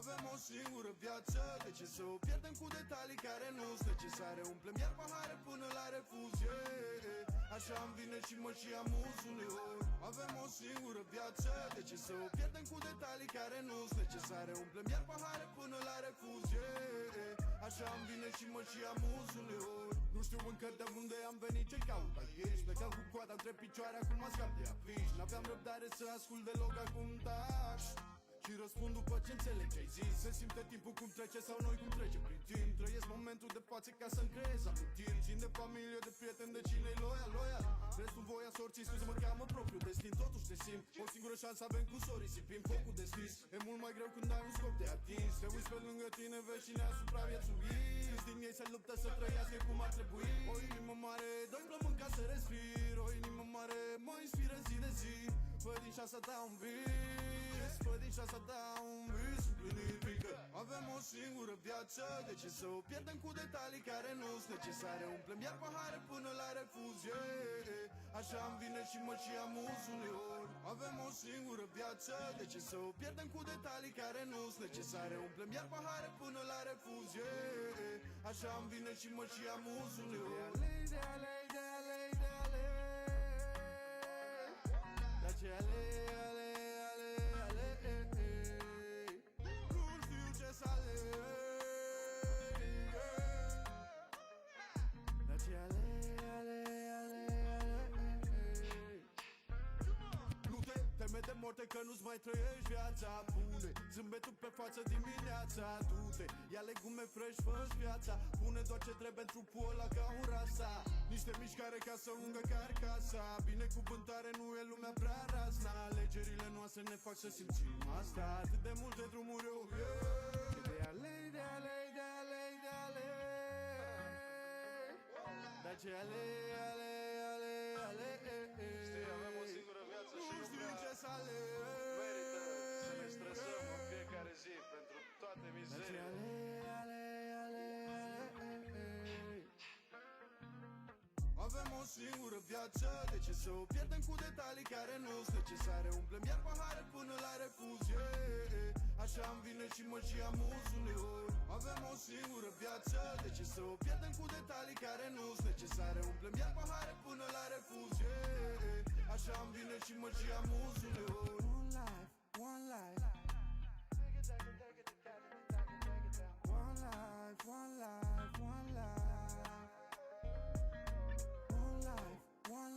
Avem o singură viață, de ce să o pierdem cu detalii care nu-s necesare? Umplem iar pahare până la refuz, yeah. Așa îmi vine și mă și amuz uneori. Avem o singură viață, de ce să o pierdem cu detalii care nu-s necesare? Umplem iar pahare până la refuz, yeah. Așa îmi vine și mă și amuz uneori. Nu știu încă de unde am venit, ce caut aici. Plecam cu coada între picioare, acum mă scap de afiș. N-aveam răbdare să ascult deloc, acum taci și răspund după ce înțeleg ce-ai zis. Se simte timpul cum trece sau noi cum trece prin timp. Trăiesc momentul de față ca să-mi creez amintiri. Țin de familie, de prieteni, de cine-i loial. Restul voia sorții, scuze, mă cheamă propriul destin. Totuși te simt, o singură șansă avem cu sorii. Sipim focul deschis, e mult mai greu când ai un scop de atins. Te uiți pe lângă tine, vezi cine a supraviețuit. Câți din ei se luptă să trăiască cum ar trebui. O inimă mare, doi plămâni ca să respir. O inimă mare mă inspiră zi de zi. Fă din șansa ta un vis, fă din șansa ta un vis împlinit. Avem o singură viață, de ce să o pierdem cu detalii care nu-s necesare? Umplem iar pahare până la refuz, yeah. Așa îmi vine și mă și amuz uneori. Avem o singură viață, de ce să o pierdem cu detalii care nu-s necesare? Umplem iar pahare până la refuz, yeah. Așa îmi vine și mă și amuz uneori. Ce nu știu ce să aleg. Dar ce nu te teme de moarte că nu-ți mai trăiești viața. Pune zâmbetul pe față dimineața. Du-te, ia legume fresh, fă-și viața. Pune doar ce trebuie în trupul ăla ca un rasa. Niște mișcare ca să ungă carcasa. Binecuvântare nu e lumea prea razna. Alegerile noastre ne fac să simțim asta. Atât de multe drumuri eu, yeah. De alei, de alei, de alei, de alei. Dar ce alei, alei, alei, alei. Știi, avem o singură viață și nu știu prea ce să aleg. merită să ne stresăm în fiecare zi pentru toate mizeriile. Avem o singură viață, de ce să o pierdem cu detalii care nu-s necesare? Umplem iar pahare până la refuz, yeah. Așa îmi vine și mă și amuz uneori. Avem o singură viață, de ce să o pierdem cu detalii care nu-s necesare? Umplem iar pahare până la refuz, yeah. Așa îmi vine și mă și amuz uneori. One life, one life. One life, one life, one life. One life, one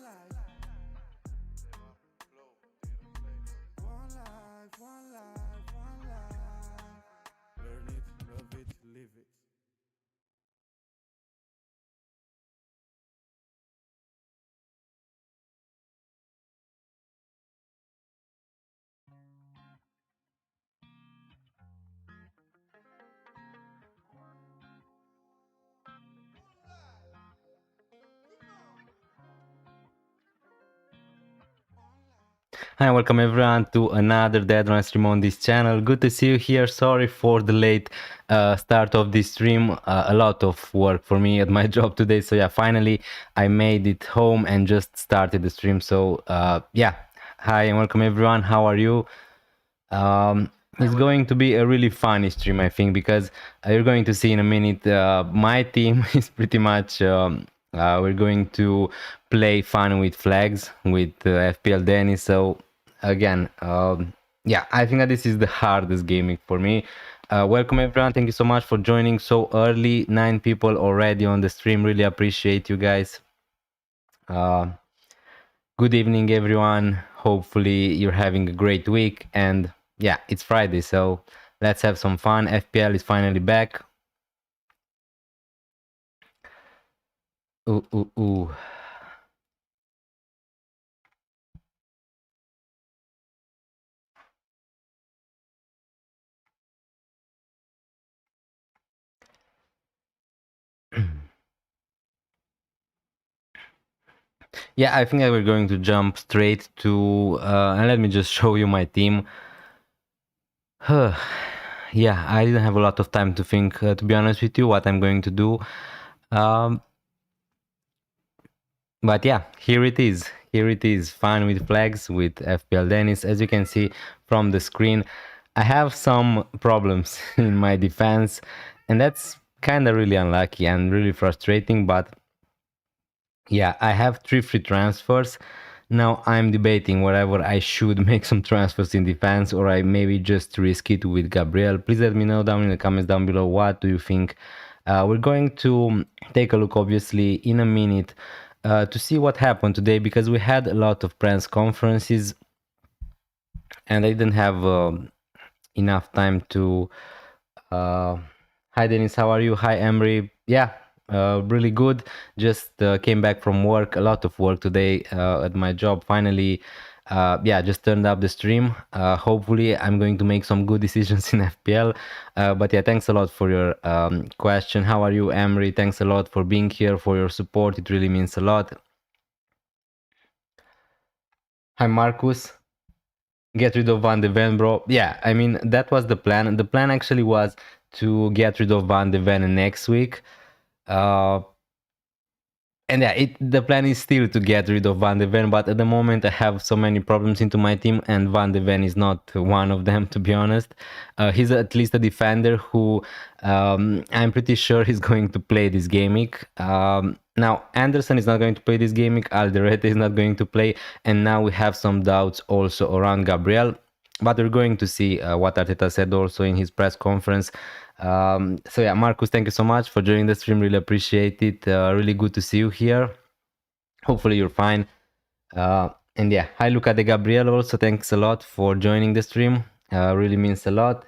life, one life, one life. Learn it, love it, live it. Hi, welcome everyone to another Deadline stream on this channel. Good to see you here. Sorry for the late start of this stream. A lot of work for me at my job today. So yeah, finally I made it home and just started the stream. So yeah, hi and welcome everyone. How are you? It's going to be a really funny stream, I think, because you're going to see in a minute my team is pretty much we're going to play fun with flags with FPL DENIS. So again, yeah, I think that this is the hardest gaming for me. Welcome everyone, thank you so much for joining so early. 9 people already on the stream, really appreciate you guys. Good evening everyone, hopefully you're having a great week, and yeah, it's Friday, so let's have some fun. FPL is finally back. Ooh. Yeah, I think that we're going to jump straight to and let me just show you my team. Yeah, I didn't have a lot of time to think, to be honest with you, what I'm going to do. But yeah, here it is. Here it is, fun with flags with FPL DENIS. As you can see from the screen, I have some problems in my defense, and that's kind of really unlucky and really frustrating. But yeah, I have 3 free transfers. Now I'm debating whether I should make some transfers in defense or I maybe just risk it with Gabriel. Please let me know down in the comments down below, what do you think? We're going to take a look obviously in a minute to see what happened today, because we had a lot of press conferences and I didn't have enough time to hi Dennis, how are you? Hi Emery. Yeah, really good. Just came back from work. A lot of work today at my job. Finally, yeah, just turned up the stream. Hopefully, I'm going to make some good decisions in FPL. But yeah, thanks a lot for your question. How are you, Emery? Thanks a lot for being here, for your support. It really means a lot. Hi, Marcus. Get rid of Van de Ven, bro. Yeah, I mean, that was the plan. The plan actually was to get rid of Van de Ven next week. Uh, and yeah, the plan is still to get rid of Van de Ven, but at the moment I have so many problems into my team, and Van de Ven is not one of them, to be honest. He's at least a defender who I'm pretty sure he's going to play this game week. Now, Anderson is not going to play this game week, Alderete is not going to play, and now we have some doubts also around Gabriel. But we're going to see what Arteta said also in his press conference. So yeah, Marcus, thank you so much for joining the stream. Really appreciate it. Really good to see you here. Hopefully you're fine. And yeah, hi Luca de Gabriel also. Thanks a lot for joining the stream. Really means a lot.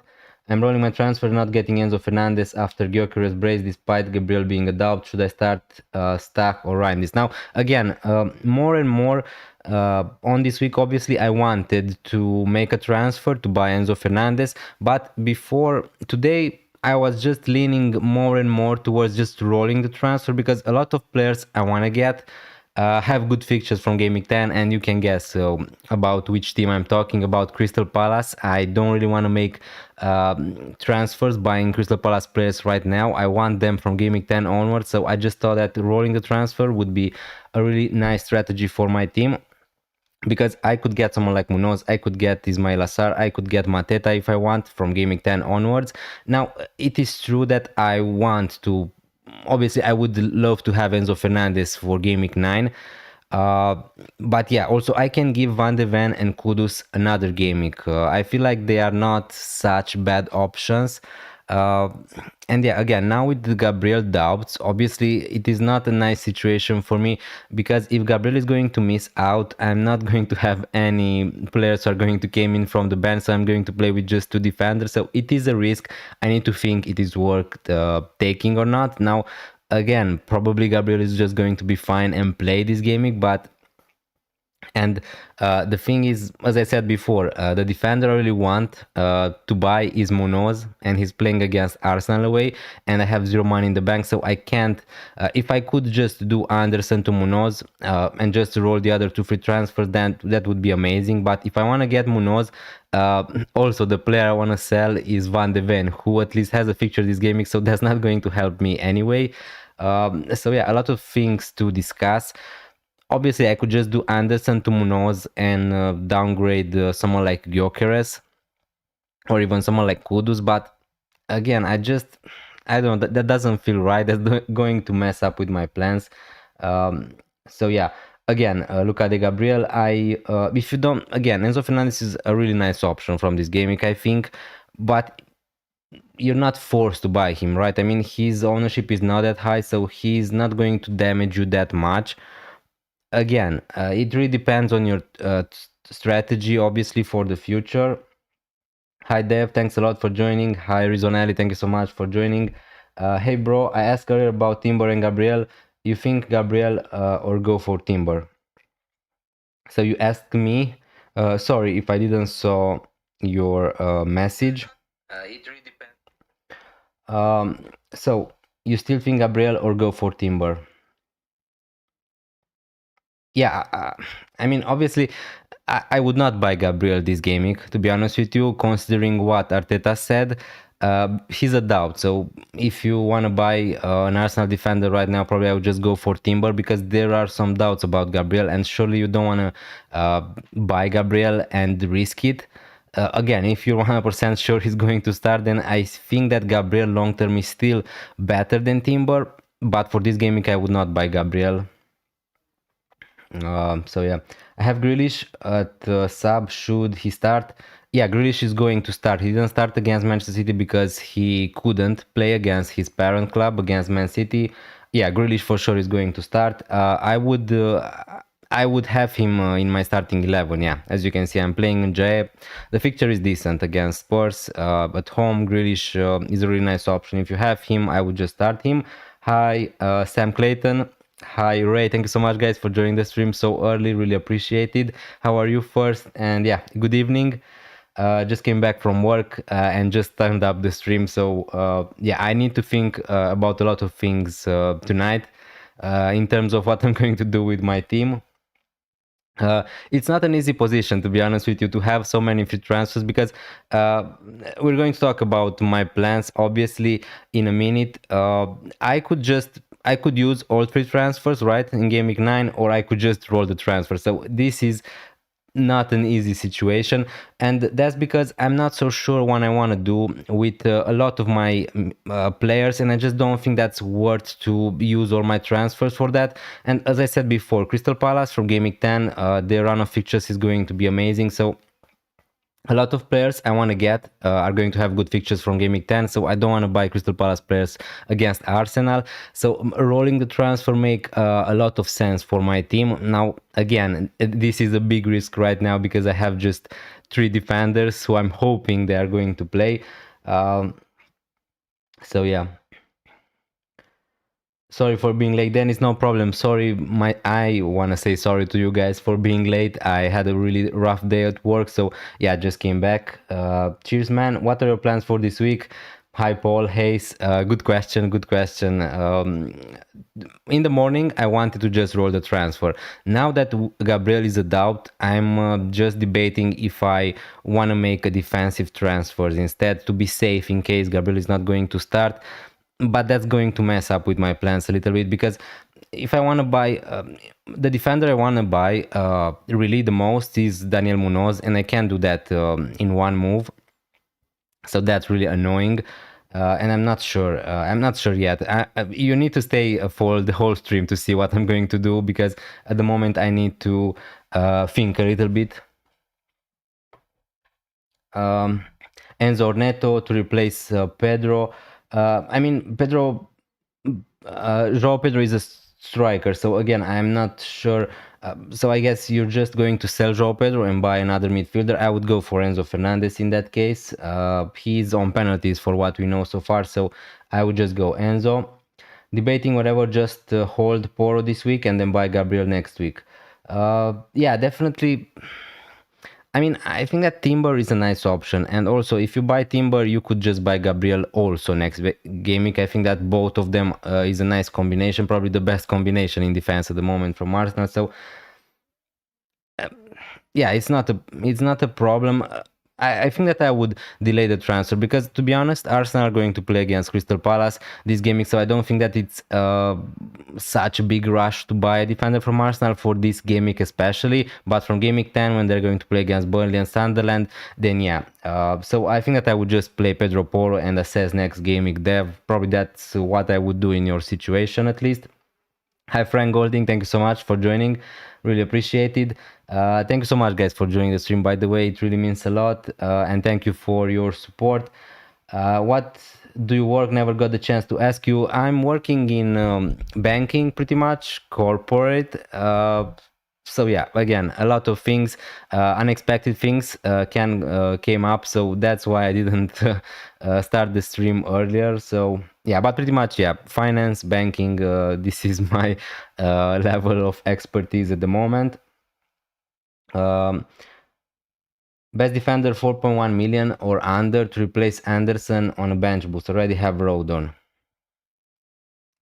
I'm rolling my transfer, not getting Enzo Fernandez after Gyökeres brace despite Gabriel being a doubt. Should I start Stack or Ryan this? Now, again, more and more on this week, obviously, I wanted to make a transfer to buy Enzo Fernandez. But before today, I was just leaning more and more towards just rolling the transfer, because a lot of players I want to get have good fixtures from Game Week 10, and you can guess about which team I'm talking about. Crystal Palace. I don't really want to make transfers buying Crystal Palace players right now. I want them from Game Week 10 onwards, so I just thought that rolling the transfer would be a really nice strategy for my team, because I could get someone like Munoz, I could get Ismail Assar, I could get Mateta if I want from Game Week 10 onwards. Now, it is true that I want to, obviously I would love to have Enzo Fernandez for Game Week 9. But yeah, also I can give Van de Ven and Kudus another game week. I feel like they are not such bad options. And yeah, again, now with the Gabriel doubts, obviously it is not a nice situation for me, because if Gabriel is going to miss out, I'm not going to have any players who are going to come in from the bench, so I'm going to play with just 2 defenders. So it is a risk. I need to think it is worth taking or not. Now, again, probably Gabriel is just going to be fine and play this gaming, but the thing is, as I said before, the defender I really want to buy is Munoz, and he's playing against Arsenal away, and I have 0 money in the bank, so I can't. If I could just do Anderson to Munoz and just roll the other 2 free transfers, then that would be amazing. But if I want to get Munoz, also the player I want to sell is Van de Ven, who at least has a fixture this game, so that's not going to help me anyway. So yeah, a lot of things to discuss. Obviously, I could just do Anderson to Munoz and downgrade someone like Gyökeres or even someone like Kudus, but again, I don't know, that doesn't feel right. That's going to mess up with my plans. So yeah, again, Luca de Gabriel, if you don't, again, Enzo Fernandez is a really nice option from this game week, I think, but you're not forced to buy him, right? I mean, his ownership is not that high, so he's not going to damage you that much. Again, it really depends on your strategy, obviously, for the future. Hi Dev, thanks a lot for joining. Hi Rizonelli, thank you so much for joining. Hey bro, I asked earlier about Timber and Gabriel. You think Gabriel or go for Timber? So you asked me. Sorry if I didn't saw your message. It really depends. So you still think Gabriel or go for Timber? Yeah, I mean, obviously, I would not buy Gabriel this game week, to be honest with you, considering what Arteta said. He's a doubt, so if you want to buy an Arsenal defender right now, probably I would just go for Timber, because there are some doubts about Gabriel, and surely you don't want to buy Gabriel and risk it. again, if you're 100% sure he's going to start, then I think that Gabriel long term is still better than Timber. But for this game week, I would not buy Gabriel. So yeah, I have Grealish at sub. Should he start? Yeah, Grealish is going to start. He didn't start against Manchester City because he couldn't play against his parent club, against Man City. Yeah, Grealish for sure is going to start. I would have him in my starting 11. Yeah, as you can see, I'm playing Jay. The fixture is decent against Spurs. At home, Grealish is a really nice option. If you have him, I would just start him. Hi, Sam Clayton. Hi Ray, thank you so much guys for joining the stream so early, really appreciated. How are you first? And yeah, good evening. Just came back from work and just turned up the stream, so yeah, I need to think about a lot of things tonight in terms of what I'm going to do with my team. It's not an easy position, to be honest with you, to have so many free transfers, because we're going to talk about my plans obviously in a minute. I could use all free transfers right in game week 9, or I could just roll the transfer. So this is not an easy situation, and that's because I'm not so sure what I want to do with a lot of my players, and I just don't think that's worth to use all my transfers for that. And as I said before, Crystal Palace from game week 10, their run of fixtures is going to be amazing, so a lot of players I want to get are going to have good fixtures from game week 10, so I don't want to buy Crystal Palace players against Arsenal. So rolling the transfer make a lot of sense for my team. Now, again, this is a big risk right now because I have just 3 defenders who I'm hoping they are going to play. So yeah. Sorry for being late, Dennis. No problem. Sorry, I want to say sorry to you guys for being late. I had a really rough day at work, so yeah, just came back. Cheers, man. What are your plans for this week? Hi, Paul Hayes. Good question. Good question. In the morning, I wanted to just roll the transfer. Now that Gabriel is a doubt, I'm just debating if I want to make a defensive transfer instead to be safe in case Gabriel is not going to start. But that's going to mess up with my plans a little bit, because if I want to buy the defender I want to buy really the most is Daniel Munoz, and I can't do that in one move, so that's really annoying. And I'm not sure yet. You need to stay for the whole stream to see what I'm going to do, because at the moment I need to think a little bit. Enzo Neto to replace Pedro. I mean, Joao Pedro is a striker, so again, I'm not sure. So I guess you're just going to sell Joao Pedro and buy another midfielder. I would go for Enzo Fernandez in that case. He's on penalties for what we know so far, so I would just go Enzo. Debating whatever, just hold Poro this week and then buy Gabriel next week. Yeah, definitely. I mean, I think that Timber is a nice option, and also if you buy Timber, you could just buy Gabriel also next game week. I think that both of them is a nice combination, probably the best combination in defense at the moment from Arsenal. So yeah, it's not a problem. I think that I would delay the transfer because, to be honest, Arsenal are going to play against Crystal Palace this game, so I don't think that it's such a big rush to buy a defender from Arsenal for this game week especially. But from game week 10, when they're going to play against Burnley and Sunderland, then yeah. So I think that I would just play Pedro Porro and assess next game week dev. Probably that's what I would do in your situation at least. Hi Frank Golding, thank you so much for joining, really appreciated. Thank you so much guys for joining the stream, by the way, it really means a lot, and thank you for your support. What do you work? Never got the chance to ask you. I'm working in banking, pretty much corporate. So yeah, again, a lot of things, unexpected things came up, so that's why I didn't start the stream earlier. So yeah, but pretty much, yeah, finance, banking, this is my level of expertise at the moment. Best defender 4.1 million or under to replace Anderson on a bench boost. Already have Rodon.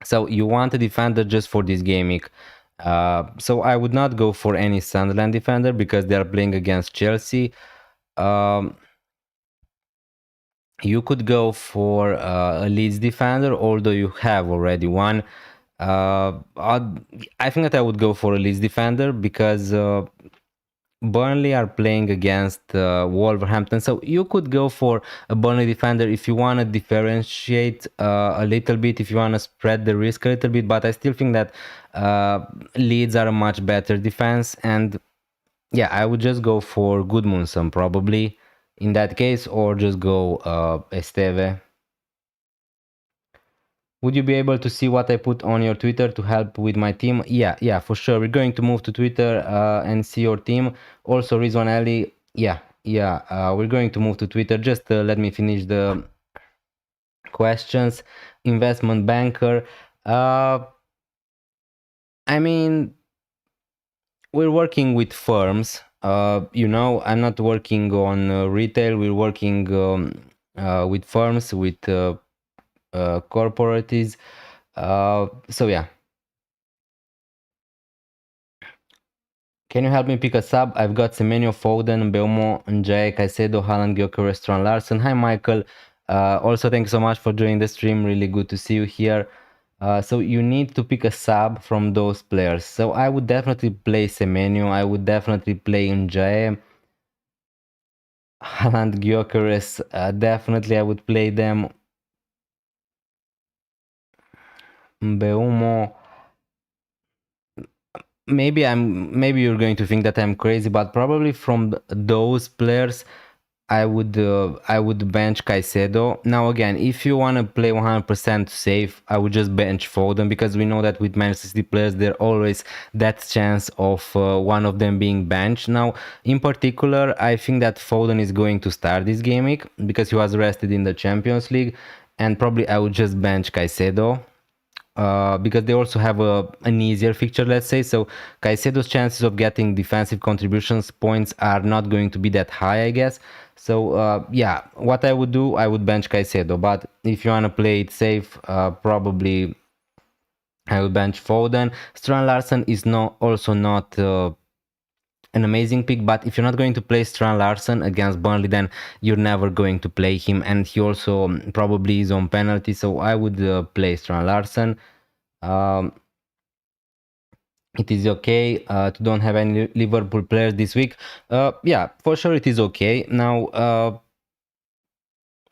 So you want a defender just for this game week. So I would not go for any Sunderland defender because they are playing against Chelsea. You could go for a Leeds defender, although you have already one. I think that I would go for a Leeds defender because Burnley are playing against Wolverhampton, so you could go for a Burnley defender if you want to differentiate a little bit, if you want to spread the risk a little bit. But I still think that Leeds are a much better defense, and yeah, I would just go for Gudmundsson probably in that case, or just go Esteve. Would you be able to see what I put on your Twitter to help with my team? Yeah, for sure. We're going to move to Twitter and see your team. Also, Rizwan Ali, we're going to move to Twitter. Just let me finish the questions. Investment banker. I mean, we're working with firms. I'm not working on retail. We're working with firms, with corporates. So yeah. Can you help me pick a sub? I've got Semenyo, Foden, Belmo, Njay, Caicedo, Haaland, Gyökeres, Strand Larsen. Hi, Michael. Also, thank you so much for joining the stream. Really good to see you here. So you need to pick a sub from those players. So I would definitely play Semenyo. I would definitely play Njay. Haaland, Gyökeres. Definitely I would play them. Mbeumo. Maybe you're going to think that I'm crazy, but probably from those players I would bench Caicedo. Now again, if you want to play 100% safe, I would just bench Foden, because we know that with Manchester City players there always that chance of one of them being benched. Now in particular, I think that Foden is going to start this game week because he was rested in the Champions League, and probably I would just bench Caicedo. Because they also have an easier fixture, let's say. So Caicedo's chances of getting defensive contributions points are not going to be that high, I guess. So yeah, what I would do, I would bench Caicedo. But if you want to play it safe, probably I would bench Foden. Strand Larsen is also not an amazing pick, but if you're not going to play Strand Larsen against Burnley, then you're never going to play him, and he also probably is on penalty, so I would play Strand Larsen. It is okay to don't have any Liverpool players this week. Yeah, for sure it is okay. Now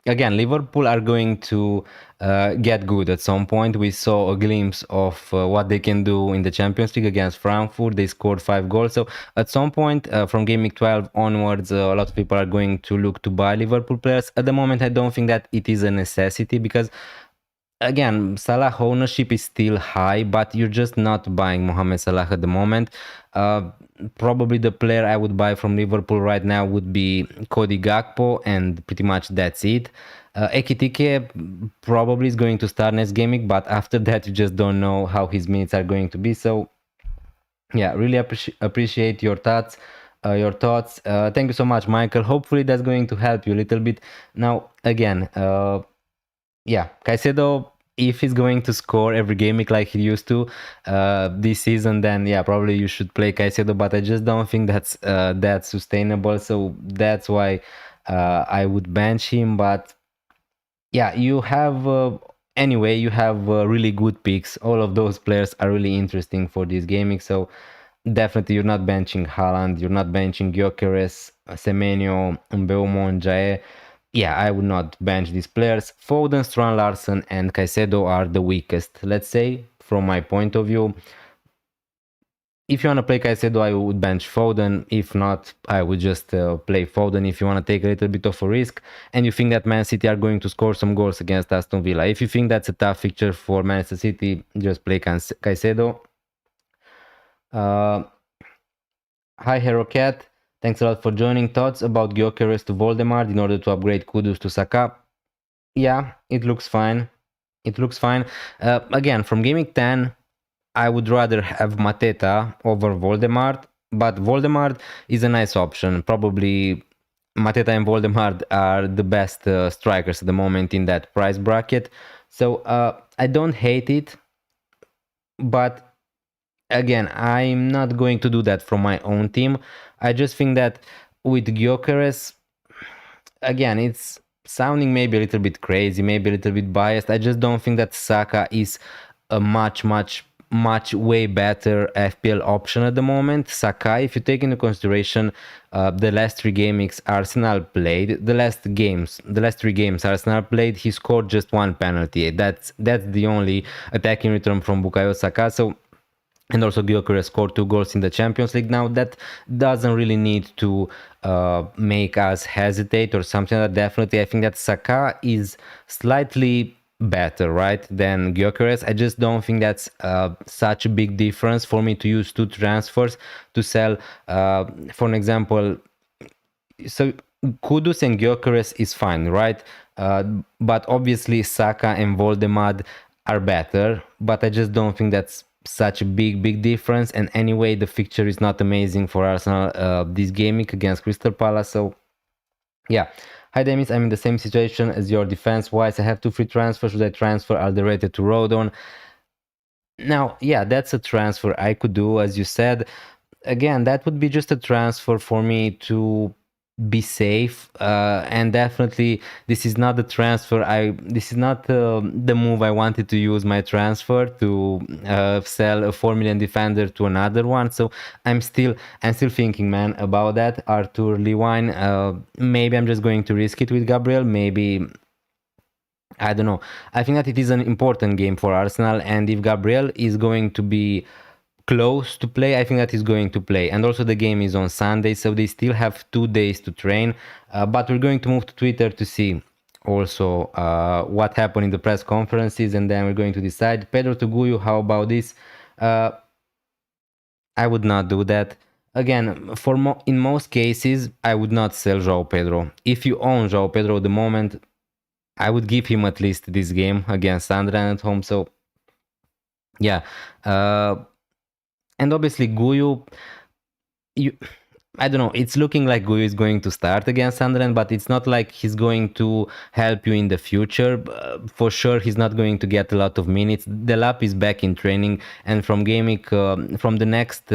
again, Liverpool are going to get good at some point. We saw a glimpse of what they can do in the Champions League against Frankfurt. They scored 5 goals. So at some point from game week 12 onwards, a lot of people are going to look to buy Liverpool players. At the moment, I don't think that it is a necessity, because again, Salah ownership is still high, but you're just not buying Mohamed Salah at the moment. Probably the player I would buy from Liverpool right now would be Cody Gakpo, and pretty much that's it. Ekitike probably is going to start next game week, but after that you just don't know how his minutes are going to be. So yeah, really appreciate your thoughts. Thank you so much, Michael. Hopefully that's going to help you a little bit. Now again, yeah, Caicedo, if he's going to score every game week like he used to this season, then yeah, probably you should play Caicedo, but I just don't think that's sustainable. So that's why I would bench him. But yeah, you have anyway, you have really good picks. All of those players are really interesting for this game week. So definitely you're not benching Haaland, you're not benching Gyökeres, Semenyo, Mbeumo, and Jae. Yeah, I would not bench these players. Foden, Strand Larsen, and Caicedo are the weakest, let's say, from my point of view. If you want to play Caicedo, I would bench Foden. If not, I would just play Foden if you want to take a little bit of a risk and you think that Man City are going to score some goals against Aston Villa. If you think that's a tough fixture for Manchester City, just play Caicedo. Hi, Hero Cat. Thanks a lot for joining. Thoughts about Gyökeres to Voldemort in order to upgrade Kudus to Saka? Yeah, it looks fine. It looks fine. Again, from Gaming 10, I would rather have Mateta over Voldemort, but Voldemort is a nice option. Probably Mateta and Voldemort are the best strikers at the moment in that price bracket. So I don't hate it, but again, I'm not going to do that from my own team. I just think that with Gyökeres, again, it's sounding maybe a little bit crazy, maybe a little bit biased. I just don't think that Saka is a much much way better FPL option at the moment. Sakai, if you take into consideration the last three games Arsenal played, the last three games Arsenal played, he scored just one penalty. That's the only attacking return from Bukayo Saka. So, and also Gyökeres scored 2 goals in the Champions League. Now that doesn't really need to make us hesitate or something like that. Definitely, I think that Saka is slightly better, right, than Gyökeres. I just don't think that's such a big difference for me to use 2 transfers to sell. For an example, so Kudus and Gyökeres is fine, right? But obviously Saka and Voldemad are better, but I just don't think that's such a big difference. And anyway, the fixture is not amazing for Arsenal this game week against Crystal Palace. So yeah. Hi Demis, I'm in the same situation as your defense wise. I have 2 free transfers. Should I transfer Alderete to Rodon? Now, yeah, that's a transfer I could do, as you said. Again, that would be just a transfer for me to be safe, and definitely this is not the transfer this is not the move I wanted to use my transfer to sell a 4 million defender to another one. So I'm still thinking, man, about that. Arthur Lewine, maybe I'm just going to risk it with Gabriel. Maybe, I don't know. I think that it is an important game for Arsenal, and if Gabriel is going to be close to play, I think that he's going to play. And also the game is on Sunday, so they still have 2 days to train. But we're going to move to Twitter to see also what happened in the press conferences, and then we're going to decide. Pedro Tuguyu, how about this? I would not do that. Again, in most cases, I would not sell João Pedro. If you own João Pedro at the moment, I would give him at least this game against Sunderland at home. So yeah. And obviously Guyu, I don't know, it's looking like Guyu is going to start against Sunderland, but it's not like he's going to help you in the future. For sure, he's not going to get a lot of minutes. Delap is back in training, and from the next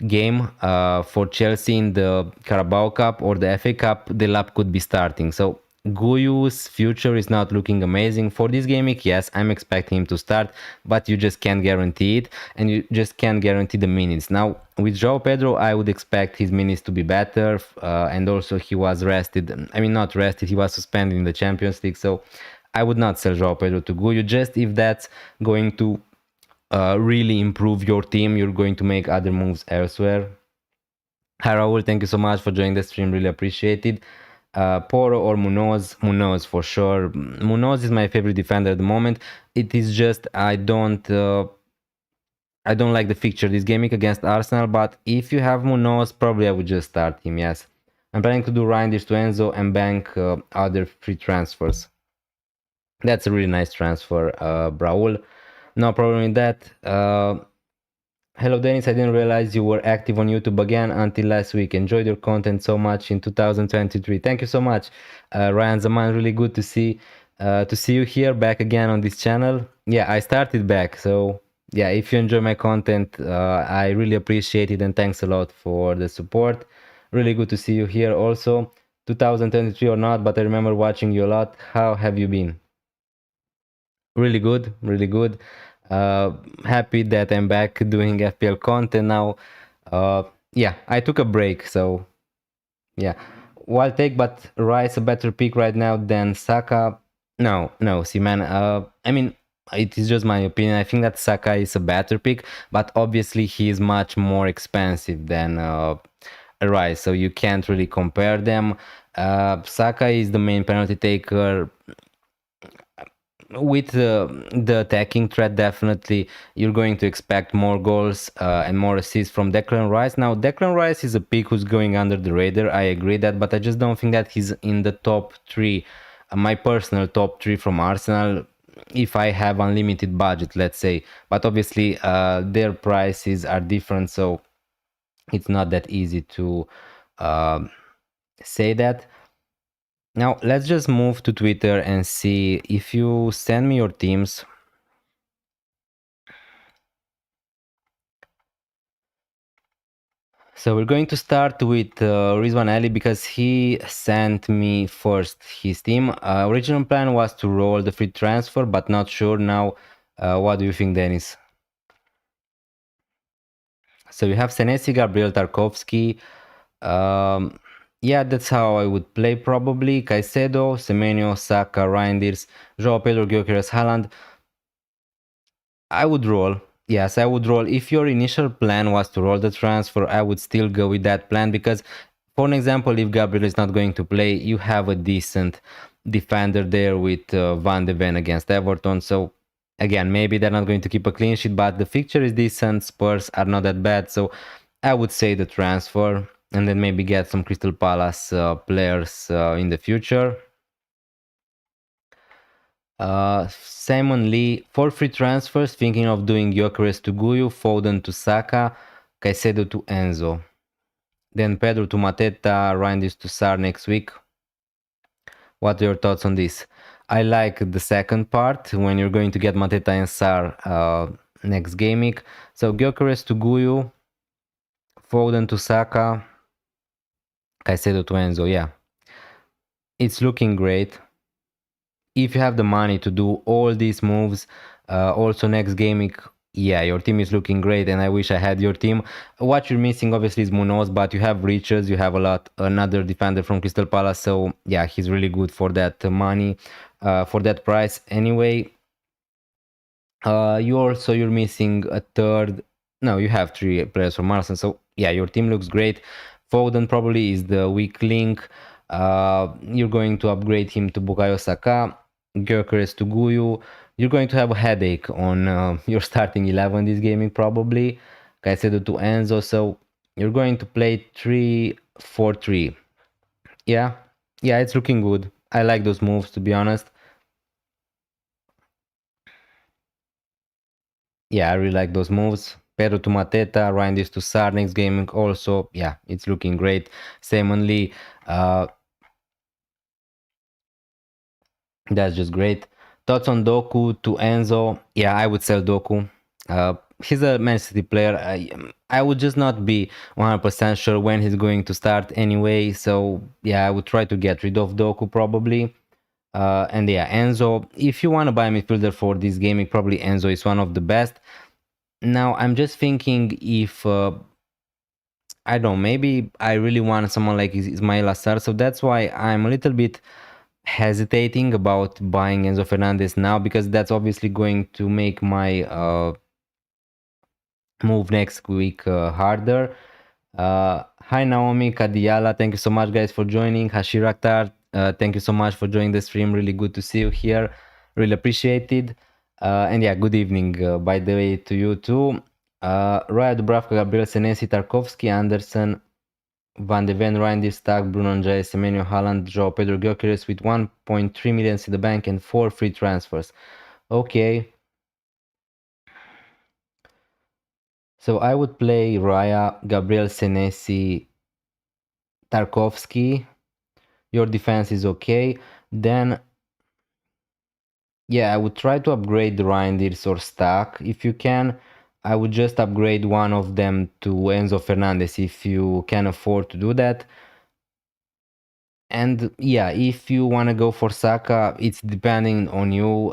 game for Chelsea in the Carabao Cup or the FA Cup, Delap could be starting. So Guyu's future is not looking amazing. For this game week, yes, I'm expecting him to start, but you just can't guarantee it, and you just can't guarantee the minutes. Now, with João Pedro, I would expect his minutes to be better, and also he was rested. I mean, not rested, he was suspended in the Champions League, so I would not sell João Pedro to Guyu, just if that's going to really improve your team, you're going to make other moves elsewhere. Hi Raul, thank you so much for joining the stream, really appreciate it. Poro or Munoz? Munoz for sure. Munoz is my favorite defender at the moment. It is just I don't like the fixture this game against Arsenal, but if you have Munoz, probably I would just start him, yes. I'm planning to do Reinders to Enzo and bank other free transfers. That's a really nice transfer, Braul. No problem with that. Hello Dennis, I didn't realize you were active on YouTube again until last week. Enjoyed your content so much in 2023. Thank you so much, Ryan Zaman. Really good to see you here back again on this channel. Yeah, I started back, so yeah, if you enjoy my content, I really appreciate it, and thanks a lot for the support. Really good to see you here also. 2023 or not, but I remember watching you a lot. How have you been? Really good, really good. Happy that I'm back doing FPL content now. Yeah, I took a break, so yeah. Wild take, but Rice a better pick right now than Saka? No, see man, I mean, it is just my opinion. I think that Saka is a better pick, but obviously he is much more expensive than Rice, so you can't really compare them. Saka is the main penalty taker. With the attacking threat, definitely you're going to expect more goals and more assists from Declan Rice. Now, Declan Rice is a pick who's going under the radar. I agree that, but I just don't think that he's in the top 3, my personal top 3 from Arsenal, if I have unlimited budget, let's say. But obviously, their prices are different, so it's not that easy to say that. Now, let's just move to Twitter and see if you send me your teams. So we're going to start with Rizwan Ali because he sent me first his team. Original plan was to roll the free transfer, but not sure now. What do you think, Dennis? So you have Senesi, Gabriel, Tarkovsky. Yeah, that's how I would play probably. Caicedo, Semenyo, Saka, Reinders, Joao Pedro, Gyökeres, Haaland. I would roll. Yes, I would roll. If your initial plan was to roll the transfer, I would still go with that plan because, for an example, if Gabriel is not going to play, you have a decent defender there with Van de Ven against Everton. So, again, maybe they're not going to keep a clean sheet, but the fixture is decent. Spurs are not that bad. So, I would say the transfer and then maybe get some Crystal Palace players in the future. Simon Lee, for free transfers, thinking of doing Gyökeres to Guyu, Foden to Saka, Caicedo to Enzo. Then Pedro to Mateta, Reinders to Sar next week. What are your thoughts on this? I like the second part, when you're going to get Mateta and Sar next game week. So Gyökeres to Guyu, Foden to Saka, Caicedo to Enzo, yeah. It's looking great. If you have the money to do all these moves, also next game, yeah, your team is looking great, and I wish I had your team. What you're missing, obviously, is Munoz, but you have Riches, you have another defender from Crystal Palace, so yeah, he's really good for that money, for that price. Anyway, you're missing a third. No, you have three players from Arsenal, so yeah, your team looks great. Foden probably is the weak link. You're going to upgrade him to Bukayo Saka, Gyökeres to Guyu. You're going to have a headache on your starting 11 this gaming probably. Caicedo to Enzo, so you're going to play 3-4-3. Yeah, yeah, it's looking good. I like those moves, to be honest. Yeah, I really like those moves. Pedro to Mateta, Reinders to Sar next game also. Yeah, it's looking great. Simon Lee, that's just great. Thoughts on Doku to Enzo? Yeah, I would sell Doku. He's a Man City player. I would just not be 100% sure when he's going to start anyway. So yeah, I would try to get rid of Doku probably. And yeah, Enzo, if you want to buy a midfielder for this game, probably Enzo is one of the best. Now, I'm just thinking if I don't know, maybe I really want someone like Ismail Assar, so that's why I'm a little bit hesitating about buying Enzo Fernandez now, because that's obviously going to make my move next week harder. Hi Naomi, Kadiala, thank you so much guys for joining. Hashir Akhtar, thank you so much for joining the stream. Really good to see you here. Really appreciated. And yeah, good evening by the way to you too. Raya Dubravka, Gabriel Senesi, Tarkovsky, Anderson, Van de Ven, Reinders, Stag, Bruno Njai, Semenyo, Haaland, Joao Pedro, Gyökeres with 1.3 million in the bank and 4 free transfers. Okay. So I would play Raya, Gabriel Senesi, Tarkovsky. Your defense is okay. Then, yeah, I would try to upgrade Reinders or Stack. If you can, I would just upgrade one of them to Enzo Fernandez if you can afford to do that. And yeah, if you want to go for Saka, it's depending on you.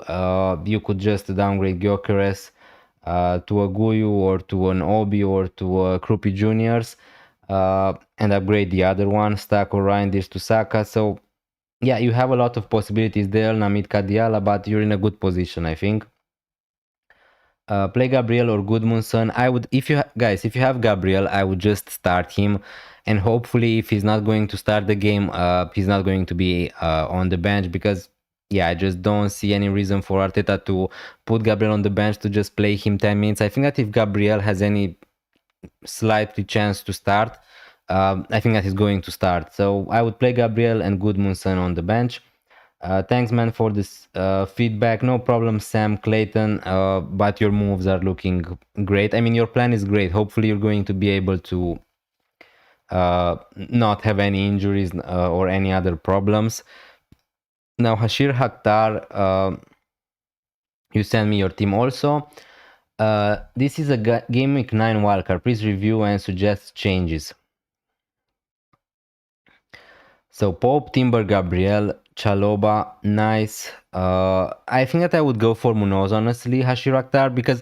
You could just downgrade Gyökeres to a Guyu or to an Obi or to a Krupi Juniors and upgrade the other one, Stack or Reinders to Saka. So yeah, you have a lot of possibilities there, Namit Kadiala, but you're in a good position, I think. Play Gabriel or Gudmundsson. I would, if you guys, if you have Gabriel, I would just start him, and hopefully, if he's not going to start the game, he's not going to be on the bench, because yeah, I just don't see any reason for Arteta to put Gabriel on the bench to just play him 10 minutes. I think that if Gabriel has any slightly chance to start, I think that he's going to start. So I would play Gabriel and Gudmundsson on the bench. Thanks, man, for this feedback. No problem, Sam Clayton. But your moves are looking great. I mean, your plan is great. Hopefully, you're going to be able to not have any injuries or any other problems. Now, Hashir Akhtar, you send me your team also. This is a Game Week 9 wildcard. Please review and suggest changes. So Pope, Timber, Gabriel, Chaloba, nice. I think that I would go for Munoz, honestly, Hashir Akhtar, because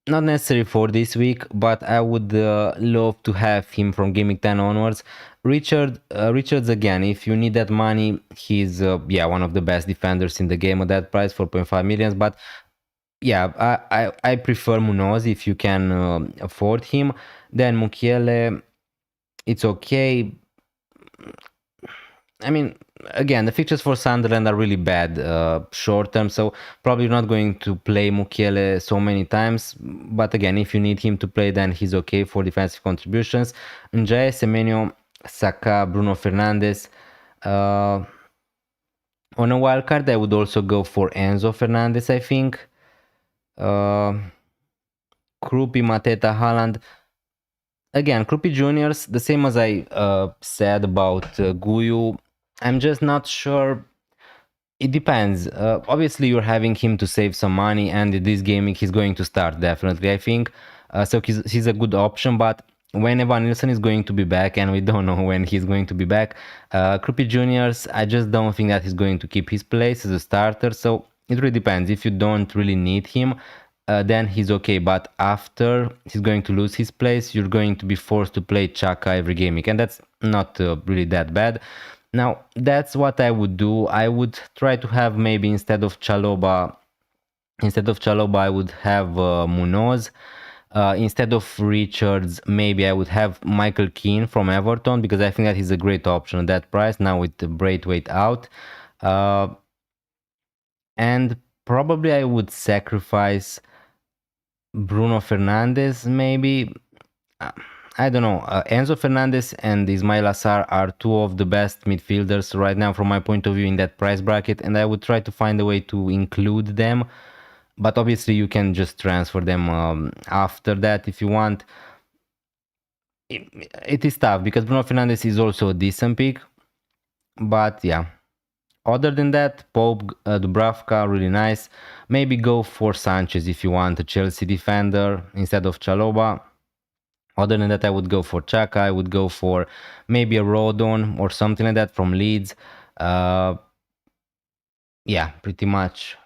not necessary for this week, but I would love to have him from Game Week 10 onwards. Richards again, if you need that money, he's yeah, one of the best defenders in the game at that price, 4.5 millions. But yeah, I prefer Munoz if you can afford him. Then Mukiele, it's okay. I mean, again, the fixtures for Sunderland are really bad short term, so probably not going to play Mukiele so many times. But again, if you need him to play, then he's okay for defensive contributions. Njaya, Semenyo, Saka, Bruno Fernandes. On a wild card, I would also go for Enzo Fernandez, I think. Krupi, Mateta, Haaland. Again, Krupi Juniors, the same as I said about Guyu. I'm just not sure. It depends. Obviously, you're having him to save some money, and in this gaming, he's going to start definitely, I think. So he's a good option, but when Evan Nilsson is going to be back, and we don't know when he's going to be back, Krupi Juniors, I just don't think that he's going to keep his place as a starter. So it really depends. If you don't really need him, then he's okay. But after he's going to lose his place, you're going to be forced to play Chaka every game, and that's not really that bad. Now that's what I would do. I would try to have maybe instead of Chaloba, I would have Munoz. Instead of Richards, maybe I would have Michael Keane from Everton, because I think that he's a great option at that price now with the Braithwaite out. And probably I would sacrifice Bruno Fernandes, maybe. I don't know. Enzo Fernandez and Ismail Assar are two of the best midfielders right now from my point of view in that price bracket, and I would try to find a way to include them. But obviously, you can just transfer them after that if you want. It is tough because Bruno Fernandes is also a decent pick. But yeah. Other than that, Pope, Dubravka, really nice. Maybe go for Sanchez if you want a Chelsea defender instead of Chaloba. Other than that, I would go for Chaka. I would go for maybe a Rodon or something like that from Leeds. Yeah, pretty much.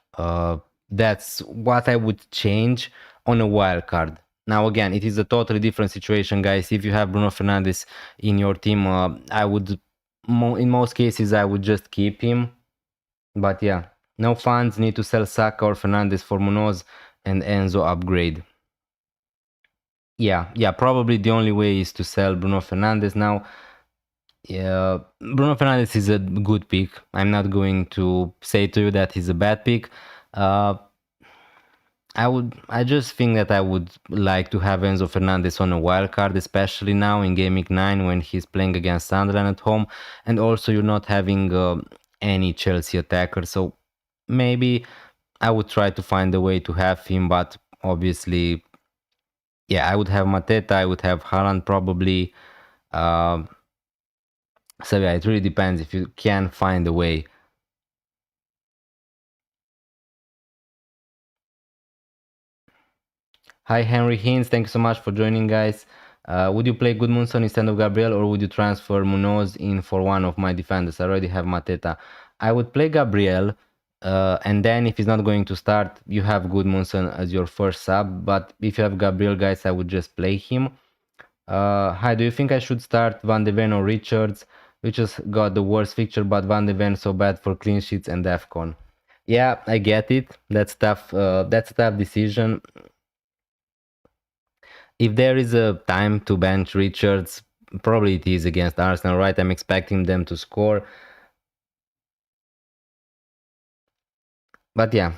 That's what I would change on a wild card. Now, again, it is a totally different situation, guys. If you have Bruno Fernandes in your team, I would, in most cases, I would just keep him. But yeah, no funds, need to sell Saka or Fernandes for Munoz and Enzo upgrade. Yeah, probably the only way is to sell Bruno Fernandes now. Yeah, Bruno Fernandes is a good pick. I'm not going to say to you that he's a bad pick. I just think that I would like to have Enzo Fernandez on a wild card, especially now in Game Week 9 when he's playing against Sunderland at home, and also you're not having any Chelsea attacker. So maybe I would try to find a way to have him, but obviously, yeah, I would have Mateta, I would have Haaland probably. So yeah, it really depends if you can find a way. Hi Henry Hinz, thank you so much for joining, guys. Would you play Goodmanson instead of Gabriel, or would you transfer Munoz in for one of my defenders? I already have Mateta. I would play Gabriel, and then if he's not going to start, you have Goodmanson as your first sub. But if you have Gabriel, guys, I would just play him. Hi, do you think I should start Van de Ven or Richards? Richards got the worst fixture, but Van de Ven so bad for clean sheets and AFCON. Yeah, I get it. That's tough. That's a tough decision. If there is a time to bench Richards, probably it is against Arsenal, right? I'm expecting them to score. But yeah,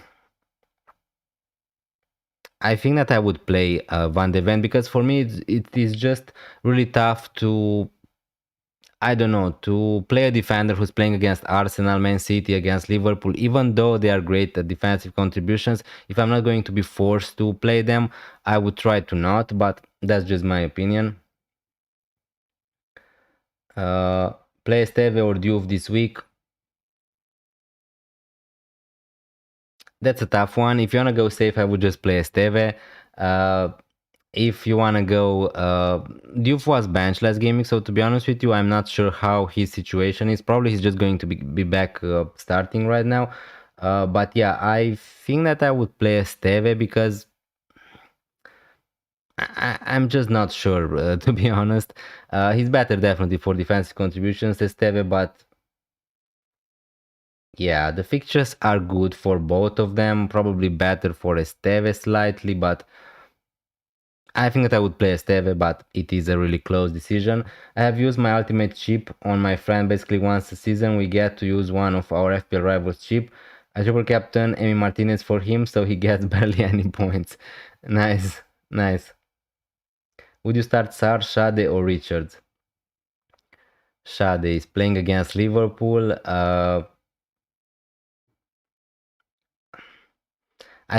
I think that I would play Van de Ven, because for me it is just really tough to, I don't know, to play a defender who's playing against Arsenal, Man City, against Liverpool, even though they are great at defensive contributions. If I'm not going to be forced to play them, I would try to not, but that's just my opinion. Play Esteve or Diouf this week. That's a tough one. If you want to go safe, I would just play Esteve. If you want to go, Diouf was benched last gaming, so to be honest with you, I'm not sure how his situation is. Probably he's just going to be back starting right now. But yeah, I think that I would play Esteve because I'm just not sure, to be honest. He's better definitely for defensive contributions, Esteve, but yeah, the fixtures are good for both of them. Probably better for Esteve slightly, but I think that I would play Esteve, but it is a really close decision. I have used my ultimate chip on my friend. Basically, once a season, we get to use one of our FPL rivals chip. I triple captain Emi Martinez for him, so he gets barely any points. Nice, nice. Would you start Sar, Shade, or Richards? Shade is playing against Liverpool. I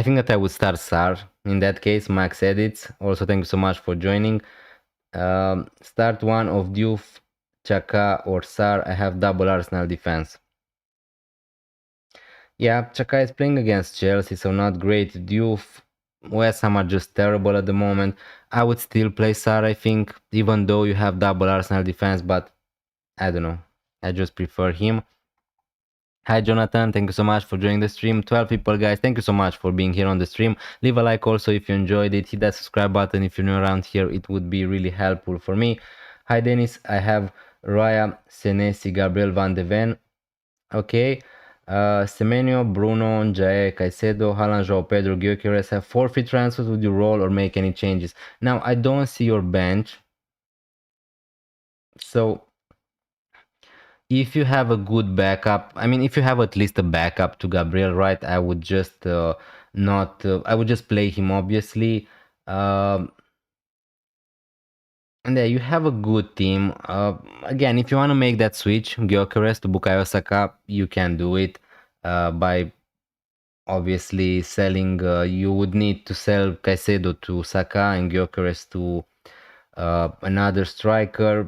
think that I would start Sar. In that case, Max edits. Also, thank you so much for joining. Start one of Diouf, Chaka, or Sar. I have double Arsenal defense. Yeah, Chaka is playing against Chelsea, so not great. Diouf, West Ham are just terrible at the moment. I would still play Sar, I think, even though you have double Arsenal defense, but I don't know. I just prefer him. Hi Jonathan, thank you so much for joining the stream. 12 people, guys, thank you so much for being here on the stream. Leave a like also if you enjoyed it. Hit that subscribe button if you're new around here. It would be really helpful for me. Hi Dennis, I have Raya, Senesi, Gabriel Van de Ven. Okay. Semenyo, Bruno, Jae, Caicedo, Haaland, João Pedro, Gyökeres have 4 free transfers. Would you roll or make any changes? Now, I don't see your bench. So if you have a good backup, I mean, if you have at least a backup to Gabriel, right, I would just not, I would just play him, obviously. And yeah, you have a good team. Again, if you want to make that switch, Gyökeres to Bukayo Saka, you can do it by obviously selling. You would need to sell Caicedo to Saka and Gyökeres to another striker.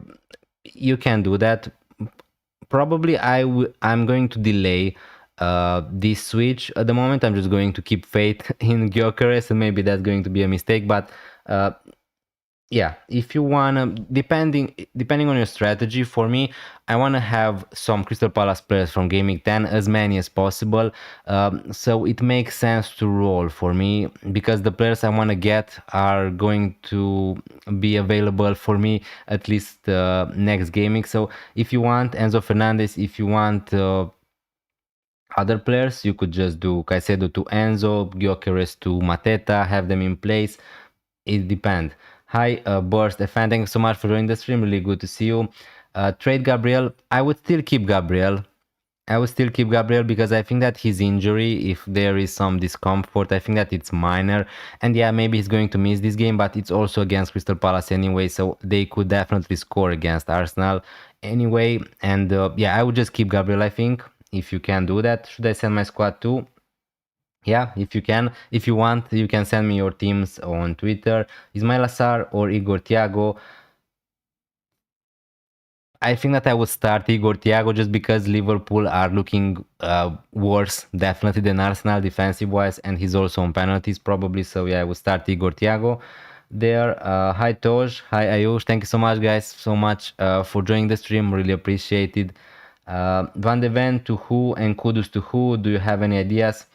You can do that. Probably I'm going to delay this switch at the moment. I'm just going to keep faith in Gyökeres, and maybe that's going to be a mistake, but yeah, if you wanna, depending on your strategy, for me, I wanna have some Crystal Palace players from Game Week 10, as many as possible. So it makes sense to roll for me because the players I wanna get are going to be available for me at least next Game Week. So if you want Enzo Fernandez, if you want other players, you could just do Caicedo to Enzo, Gyökeres to Mateta, have them in place. It depends. Hi, Burst, a fan. Thank you so much for joining the stream. Really good to see you. Trade Gabriel. I would still keep Gabriel. I would still keep Gabriel because I think that his injury, if there is some discomfort, I think that it's minor. And yeah, maybe he's going to miss this game, but it's also against Crystal Palace anyway, so they could definitely score against Arsenal anyway. And yeah, I would just keep Gabriel, I think, if you can do that. Should I send my squad too? Yeah, if you can. If you want, you can send me your teams on Twitter. Ismail Assar or Igor Thiago. I think that I would start Igor Thiago just because Liverpool are looking worse, definitely, than Arsenal defensive-wise, and he's also on penalties probably. So yeah, I would start Igor Thiago there. Hi Toj, hi Ayush. Thank you so much, guys, so much for joining the stream. Really appreciated. Van de Ven to who and Kudus to who? Do you have any ideas?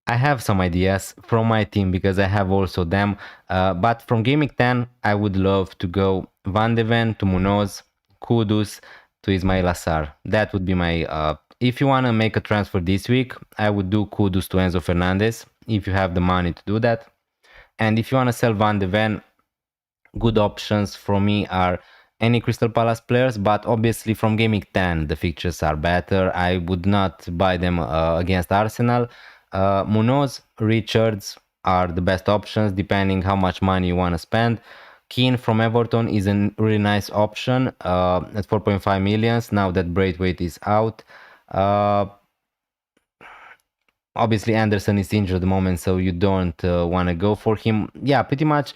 I have some ideas from my team because I have also them. But from Game Week 10, I would love to go Van de Ven to Munoz, Kudus to Ismail Assar. That would be my... if you want to make a transfer this week, I would do Kudus to Enzo Fernandez if you have the money to do that. And if you want to sell Van de Ven, good options for me are any Crystal Palace players, but obviously from Game Week 10, the fixtures are better. I would not buy them against Arsenal. Munoz, Richards are the best options depending how much money you want to spend. Keane from Everton is a really nice option at 4.5 millions now that Braithwaite is out. Obviously Anderson is injured at the moment, so you don't want to go for him. Yeah, pretty much.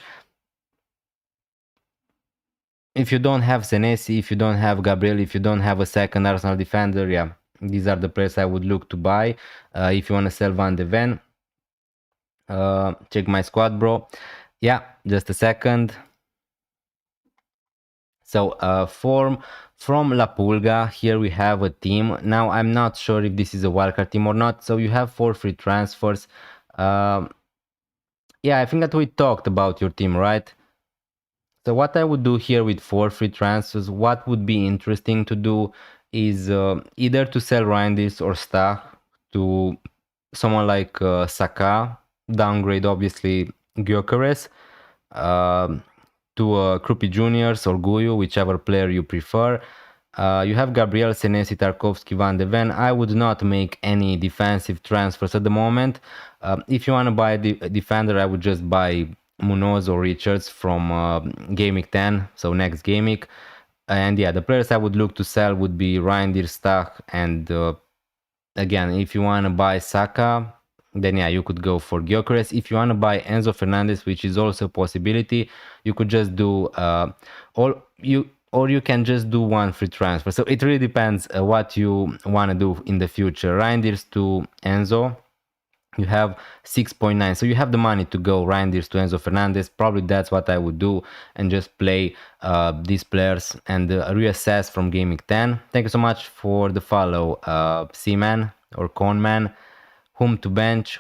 If you don't have Senesi, if you don't have Gabriel, if you don't have a second Arsenal defender, yeah, these are the players I would look to buy. If you want to sell Van de Ven, check my squad, bro. Yeah, just a second. So from La Pulga, here we have a team. Now I'm not sure if this is a wildcard team or not. So you have 4 free transfers. Yeah, I think that we talked about your team, right? So what I would do here with 4 free transfers, what would be interesting to do is either to sell Reinders or Stach to someone like Saka, downgrade obviously Gyökeres, um to Krupi Juniors or Guyu, whichever player you prefer. You have Gabriel, Senesi, Tarkovsky, Van de Ven. I would not make any defensive transfers at the moment. If you want to buy a defender, I would just buy Munoz or Richards from Game Week 10, so next Game Week. And yeah, the players I would look to sell would be Ryan Stach, and again, if you want to buy Saka, then yeah, you could go for Gyökeres. If you want to buy Enzo Fernandez, which is also a possibility, you could just do or you can just do 1 free transfer. So it really depends what you want to do in the future. Reinders to Enzo, you have 6.9, so you have the money to go Reinders to Enzo Fernandez. Probably that's what I would do, and just play these players and reassess from Game Week 10. Thank you so much for the follow, Seaman or Conman. Whom to bench?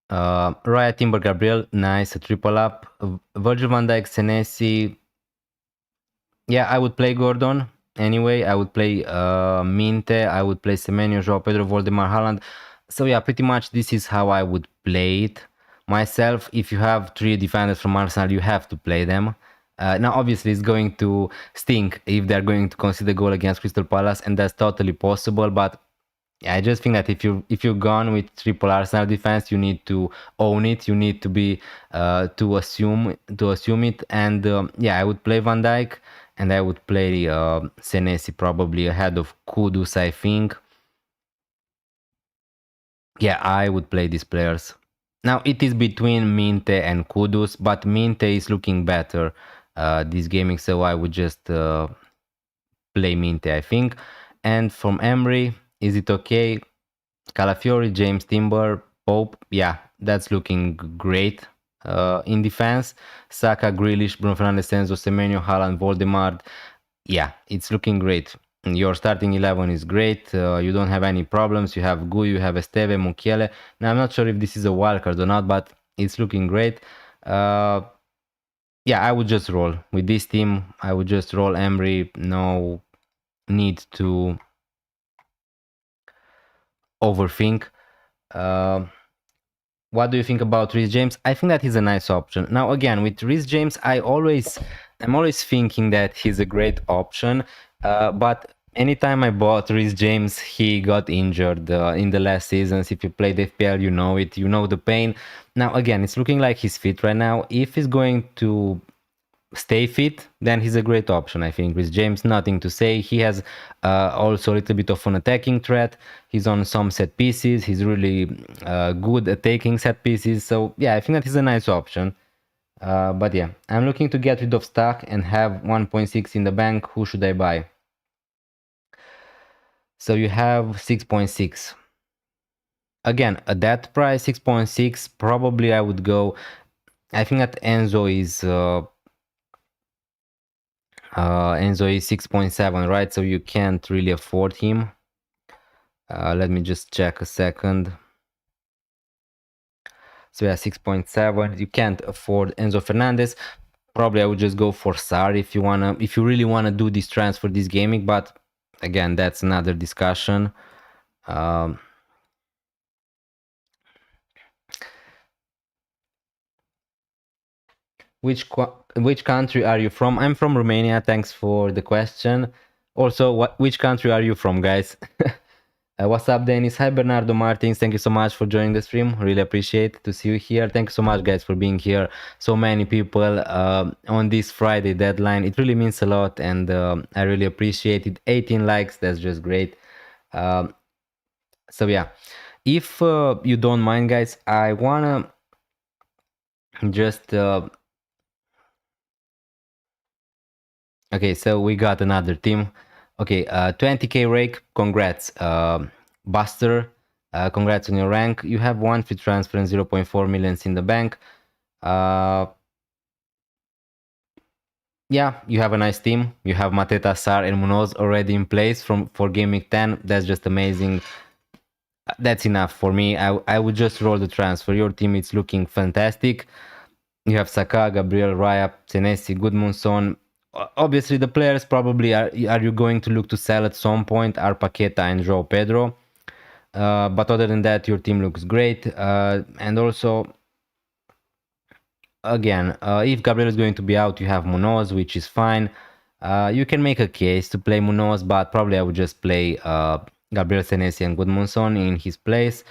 Raya, Timber, Gabriel, nice, a triple up. Virgil van Dijk, Senesi. Yeah, I would play Gordon. Anyway, I would play Minte, I would play Semenyo, Joao Pedro, Voldemar, Haaland. So yeah, pretty much this is how I would play it myself. If you have 3 defenders from Arsenal, you have to play them. Now, obviously, it's going to stink if they're going to concede a goal against Crystal Palace, and that's totally possible. But yeah, I just think that if you're gone with triple Arsenal defense, you need to own it. You need to be to assume it. And yeah, I would play Van Dijk, and I would play Senesi probably ahead of Kudus, I think. Yeah, I would play these players. Now it is between Minte and Kudus, but Minte is looking better this gaming, so I would just play Minte, I think. And from Emery, is it okay? Calafiori, James Timber, Pope, yeah, that's looking great in defense. Saka, Grealish, Bruno Fernandes, Enzo, Semenyo, Haaland, Voldemar, yeah, it's looking great. Your starting 11 is great. You don't have any problems. You have Gu, you have Esteve, Mukiele. Now, I'm not sure if this is a wildcard or not, but it's looking great. Yeah, I would just roll. With this team, I would just roll Emery. No need to overthink. What do you think about Reece James? I think that he's a nice option. Now, again, with Reece James, I'm always thinking that he's a great option. But anytime I bought Reece James, he got injured in the last seasons. If you played FPL, you know it. You know the pain. Now, again, it's looking like he's fit right now. If he's going to stay fit, then he's a great option, I think. With James, nothing to say. He has also a little bit of an attacking threat. He's on some set pieces. He's really good at taking set pieces. So yeah, I think that is a nice option. But yeah, I'm looking to get rid of Stach and have 1.6 in the bank. Who should I buy? So you have 6.6. Again, at that price, 6.6, probably I would go. I think that Enzo is 6.7, right? So you can't really afford him. Let me just check a second. So yeah, 6.7. You can't afford Enzo Fernandez. Probably I would just go for Sar if you really wanna do this transfer this gaming. But again, that's another discussion. Which country are you from? I'm from Romania. Thanks for the question. Also, which country are you from, guys? What's up, Dennis? Hi, Bernardo Martins. Thank you so much for joining the stream. Really appreciate to see you here. Thank you so much, guys, for being here. So many people on this Friday deadline. It really means a lot, and I really appreciate it. 18 likes. That's just great. So yeah, if you don't mind, guys, I wanna just okay, so we got another team. Okay, 20k rake, congrats. Buster, congrats on your rank. You have 1 free transfer and 0.4 millions in the bank. Yeah, you have a nice team. You have Mateta, Sar, and Munoz already in place for Game Week 10. That's just amazing. That's enough for me. I would just roll the transfer. Your team is looking fantastic. You have Saka, Gabriel, Raya, Senesi, Goodmanson. Obviously, the players probably are you going to look to sell at some point are Paqueta and João Pedro. But other than that, your team looks great. And also, again, if Gabriel is going to be out, you have Munoz, which is fine. You can make a case to play Munoz, but probably I would just play Gabriel Senesi and Goodmanson in his place.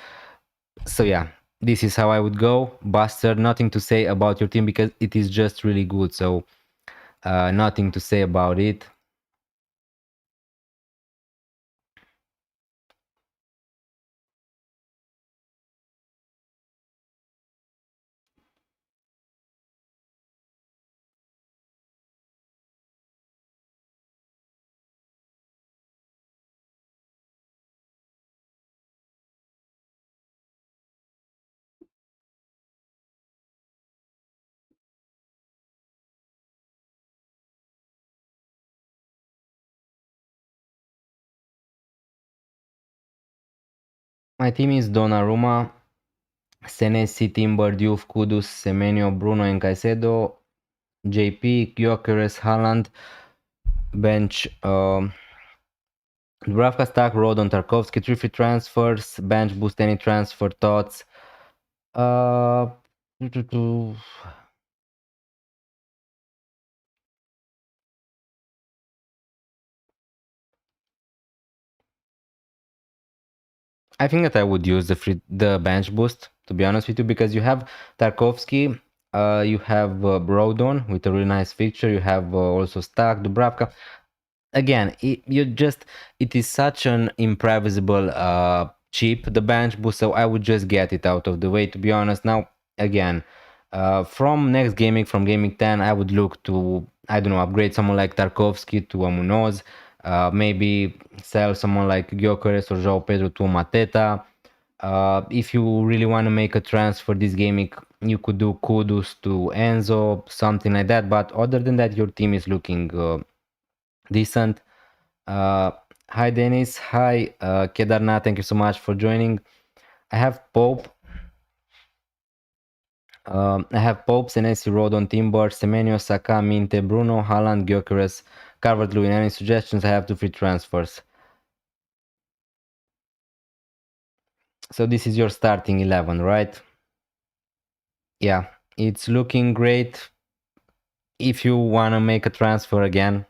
So yeah, this is how I would go. Buster, nothing to say about your team because it is just really good. So nothing to say about it. My team is Donnarumma, Senesi, Timber, Diouf, Kudus, Semenyo, Bruno and Caicedo, JP, Gyökeres, Haaland, bench Dubravka, Stack, Rodon, Tarkovsky, 3 free transfers, bench boost any transfer thoughts. Uh, I think that I would use the bench boost, to be honest with you, because you have Tarkovsky, you have Rodon with a really nice fixture, you have also Stack, Dubravka. Again, it is such an improvisable chip, the bench boost, so I would just get it out of the way, to be honest. Now, again, from next gaming, from gaming 10, I would look to, I don't know, upgrade someone like Tarkovsky to a Munoz, maybe sell someone like Gyökeres or João Pedro to a Mateta. If you really want to make a transfer this gaming, you could do Kudus to Enzo, something like that, but other than that, your team is looking decent. Hi Dennis, hi Kedarnath, thank you so much for joining. I have Pope, Senesi, Rodon, Timber, Semenyo, Saka, Minte, Bruno, Haaland, Gyökeres, Calvert-Lewin. Any suggestions? I have 2 free transfers. So this is your starting 11, right? Yeah, it's looking great. If you want to make a transfer again,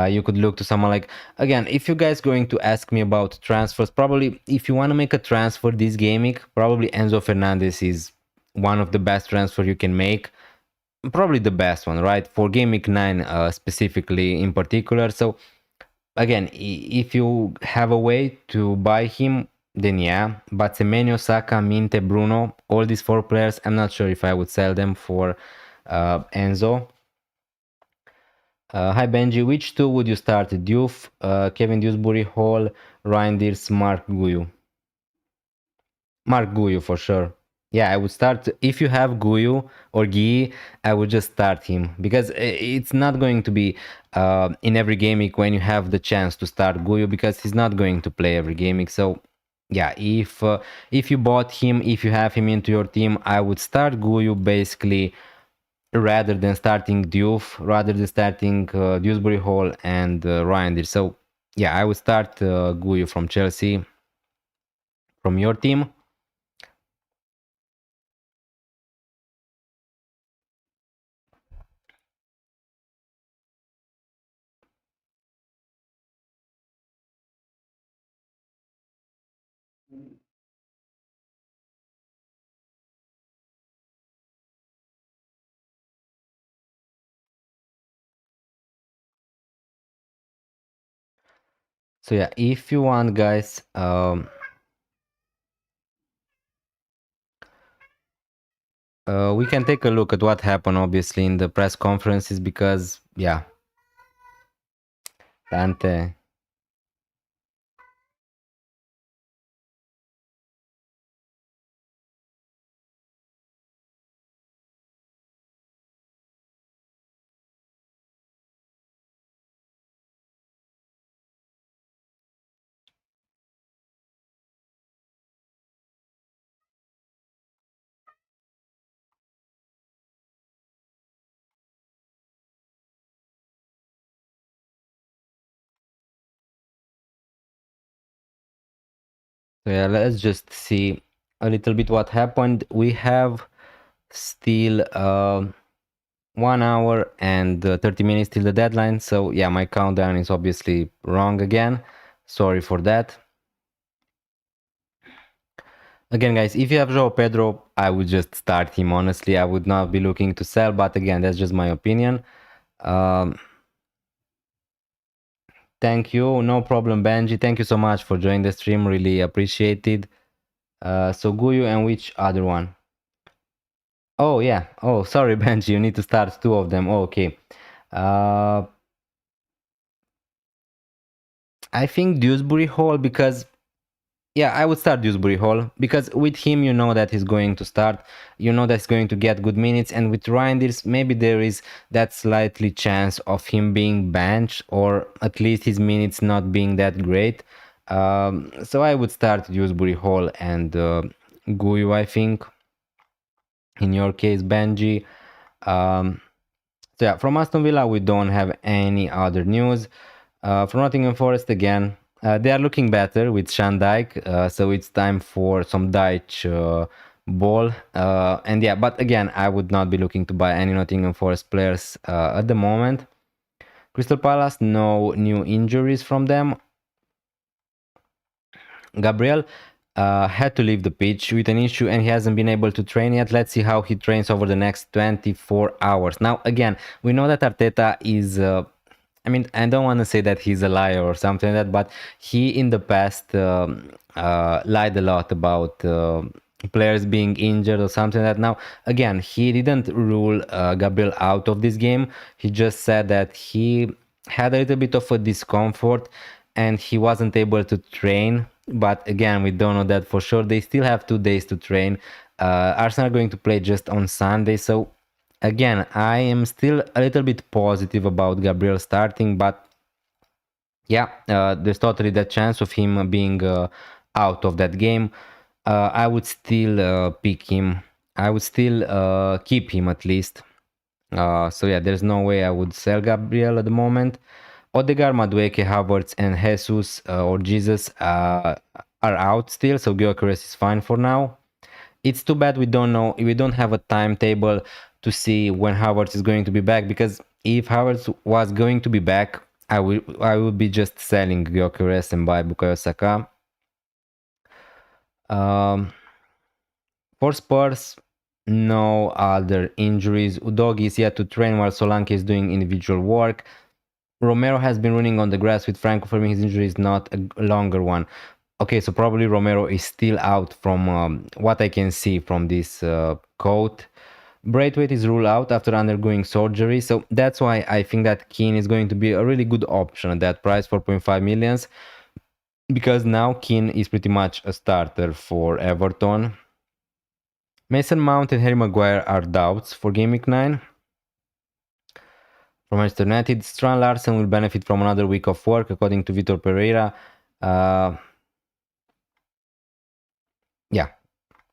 you could look to someone like, again, if you guys going to ask me about transfers, probably if you want to make a transfer this gaming, probably Enzo Fernandez is one of the best transfer you can make, probably the best one, right, for gaming 9 specifically in particular. So again, if you have a way to buy him, then yeah, but Semenyo, Saka, Minte, Bruno, all these 4 players, I'm not sure if I would sell them for Enzo. Hi Benji, which two would you start? Diouf, Kevin Dewsbury, Hall, Reinders, Mark Guyu. Mark Guyu for sure. Yeah, I would start if you have Guyu or Guy, I would just start him because it's not going to be in every gaming when you have the chance to start Guyu because he's not going to play every gaming. So yeah, if you bought him, if you have him into your team, I would start Guyu basically rather than starting Diouf, rather than starting Dewsbury Hall and Reinders. So yeah, I would start Guyu from Chelsea. From your team. So yeah, if you want, guys, we can take a look at what happened, obviously, in the press conferences because, yeah, Dante. So yeah, let's just see a little bit what happened. We have still 1 hour and 30 minutes till the deadline. So yeah, my countdown is obviously wrong again. Sorry for that. Again, guys, if you have João Pedro, I would just start him, honestly. I would not be looking to sell, but again, that's just my opinion. Thank you. No problem, Benji. Thank you so much for joining the stream. Really appreciated. So Guyu and which other one? Oh, yeah. Oh, sorry, Benji. You need to start two of them. Oh, okay. I think Dewsbury Hall because yeah, I would start Dewsbury Hall because with him you know that he's going to start, you know that he's going to get good minutes, and with Reinders maybe there is that slightly chance of him being benched or at least his minutes not being that great. So I would start Dewsbury Hall and Guyu, I think. In your case, Benji. So yeah, from Aston Villa we don't have any other news. From Nottingham Forest again, they are looking better with Sean Dyke, so it's time for some Dyche ball. And yeah, but again, I would not be looking to buy any Nottingham Forest players at the moment. Crystal Palace, no new injuries from them. Gabriel had to leave the pitch with an issue and he hasn't been able to train yet. Let's see how he trains over the next 24 hours. Now, again, we know that Arteta is I mean, I don't want to say that he's a liar or something like that, but he in the past lied a lot about players being injured or something like that. Now, again, he didn't rule Gabriel out of this game. He just said that he had a little bit of a discomfort and he wasn't able to train. But again, we don't know that for sure. They still have 2 days to train. Arsenal are going to play just on Sunday, so again, I am still a little bit positive about Gabriel starting, but yeah, there's totally that chance of him being out of that game. I would still pick him. I would still keep him at least. So yeah, there's no way I would sell Gabriel at the moment. Odegaard, Madueke, Havertz, and Jesus or Jesus are out still, so Gyökeres is fine for now. It's too bad we don't have a timetable to see when Havertz is going to be back, because if Havertz was going to be back, I would be just selling Gyökeres and buy Bukayo Saka. For Spurs, no other injuries. Udogi is yet to train while Solanke is doing individual work. Romero has been running on the grass with Franco. For me, his injury is not a longer one. Okay, so probably Romero is still out from what I can see from this coat. Braithwaite is ruled out after undergoing surgery, so that's why I think that Keane is going to be a really good option at that price, 4.5 millions, because now Keane is pretty much a starter for Everton. Mason Mount and Harry Maguire are doubts for Game Week 9. For Manchester United, Strand Larsen will benefit from another week of work, according to Vitor Pereira. Yeah,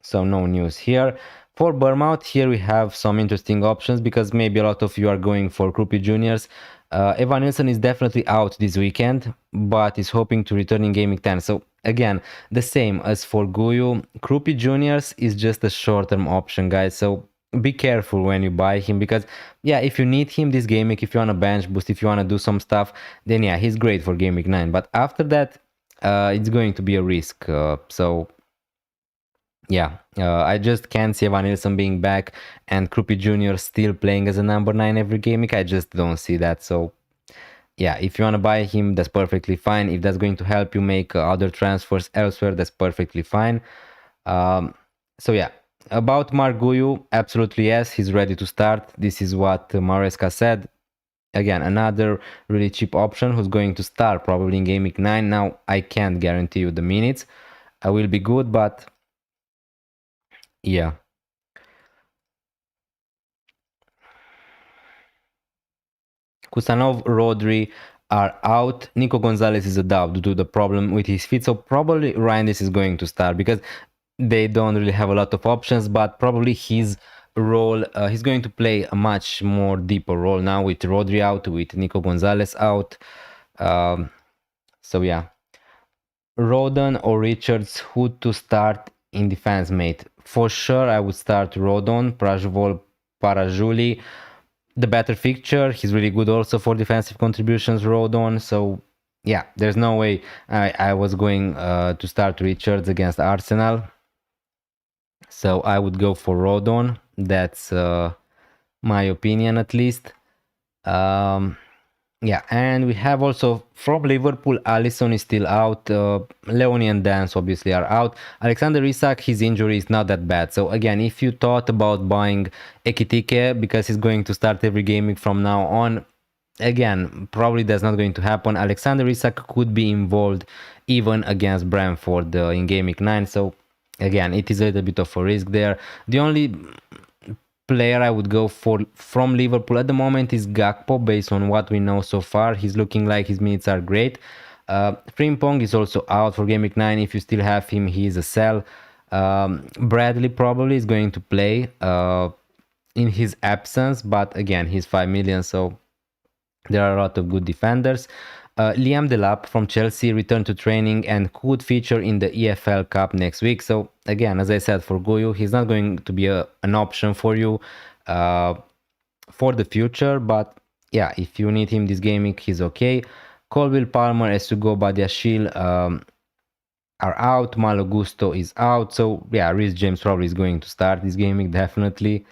so no news here. For Bournemouth, here we have some interesting options because maybe a lot of you are going for Krupi Juniors. Evan Nilsson is definitely out this weekend, but is hoping to return in Game Week 10. So again, the same as for Guyu. Krupi Juniors is just a short-term option, guys. So be careful when you buy him because, yeah, if you need him this game week, if you want a bench boost, if you want to do some stuff, then yeah, he's great for Game Week 9. But after that, it's going to be a risk. So yeah, I just can't see Evan Nilsson being back and Krupi Jr. still playing as a number 9 every game week. I just don't see that. So yeah, if you want to buy him, that's perfectly fine. If that's going to help you make other transfers elsewhere, that's perfectly fine. So yeah, about Mark Guyu, absolutely yes, he's ready to start. This is what Maresca said. Again, another really cheap option who's going to start probably in Game Week 9. Now, I can't guarantee you the minutes. I will be good, but yeah. Kusanov, Rodri are out. Nico Gonzalez is a doubt due to the problem with his feet. So probably Reinders is going to start because they don't really have a lot of options, but probably his role, he's going to play a much more deeper role now with Rodri out, with Nico Gonzalez out. So yeah. Rodon or Richards, who to start in defense, mate? For sure, I would start Rodon, Prajvol, Parajuli. The better fixture, he's really good also for defensive contributions, Rodon. So yeah, there's no way I was going to start Richards against Arsenal. So I would go for Rodon. That's my opinion at least. Yeah, and we have also from Liverpool, Alisson is still out. Leonie and Dance obviously are out. Alexander Isak, his injury is not that bad. So again, if you thought about buying Ekitike because he's going to start every game from now on, again, probably that's not going to happen. Alexander Isak could be involved even against Brentford in Game Week 9. So again, it is a little bit of a risk there. The only player I would go for from Liverpool at the moment is Gakpo, based on what we know so far. He's looking like his minutes are great. Frimpong is also out for Game Week 9. If you still have him, he is a sell. Bradley probably is going to play in his absence, but again, he's 5 million, so there are a lot of good defenders. Liam Delap from Chelsea returned to training and could feature in the EFL Cup next week. So again, as I said, for Guyu, he's not going to be an option for you for the future. But yeah, if you need him this game week, he's okay. Colville Palmer, Esugo, Badiashile are out. Malo Gusto is out. So yeah, Reece James probably is going to start this game week, definitely.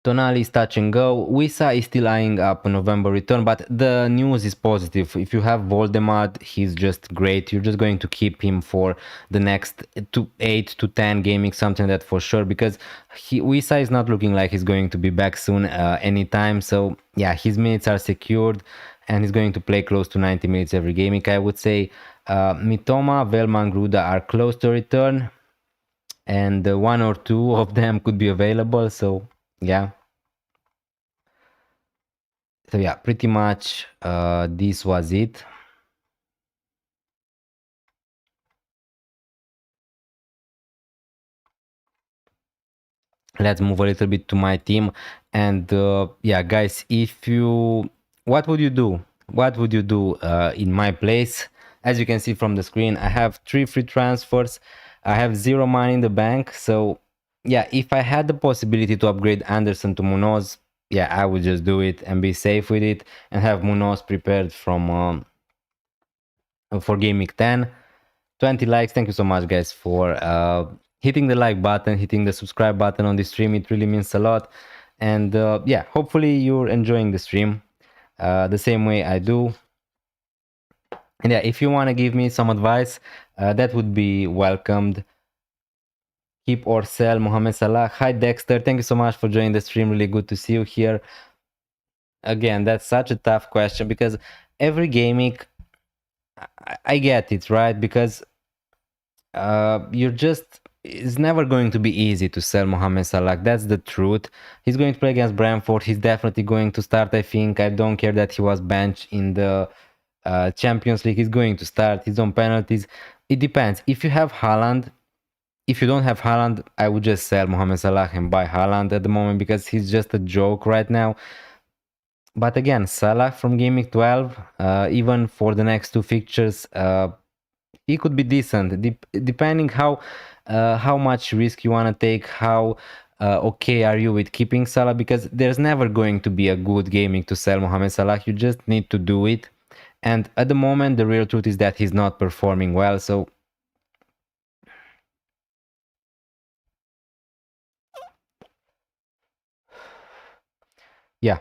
Tonali is touch and go. Wissa is still eyeing up a November return, but the news is positive. If you have Voldemort, he's just great. You're just going to keep him for the next 8 to 10 gaming, something that for sure, because Wissa is not looking like he's going to be back soon anytime. So yeah, his minutes are secured and he's going to play close to 90 minutes every gaming, I would say. Mitoma, Velman, Gruda are close to return, and one or two of them could be available. So yeah. So yeah, pretty much this was it. Let's move a little bit to my team. And yeah, guys, what would you do? What would you do in my place? As you can see from the screen, I have 3 free transfers. I have 0 money in the bank. So yeah, if I had the possibility to upgrade Anderson to Munoz, yeah, I would just do it and be safe with it and have Munoz prepared from for Game Week 10. 20 likes. Thank you so much, guys, for hitting the like button, hitting the subscribe button on the stream. It really means a lot. And yeah, hopefully you're enjoying the stream the same way I do. And yeah, if you want to give me some advice, that would be welcomed. Keep or sell Mohamed Salah. Hi, Dexter. Thank you so much for joining the stream. Really good to see you here. Again, that's such a tough question because every gaming, I get it, right? Because it's never going to be easy to sell Mohamed Salah. That's the truth. He's going to play against Brentford. He's definitely going to start, I think. I don't care that he was benched in the Champions League. He's going to start. He's on penalties. It depends. If you have Haaland, if you don't have Haaland, I would just sell Mohamed Salah and buy Haaland at the moment because he's just a joke right now. But again, Salah from Game Week 12, even for the next 2 fixtures, he could be decent, depending how much risk you want to take, how okay are you with keeping Salah, because there's never going to be a good gaming to sell Mohamed Salah. You just need to do it. And at the moment, the real truth is that he's not performing well. So yeah,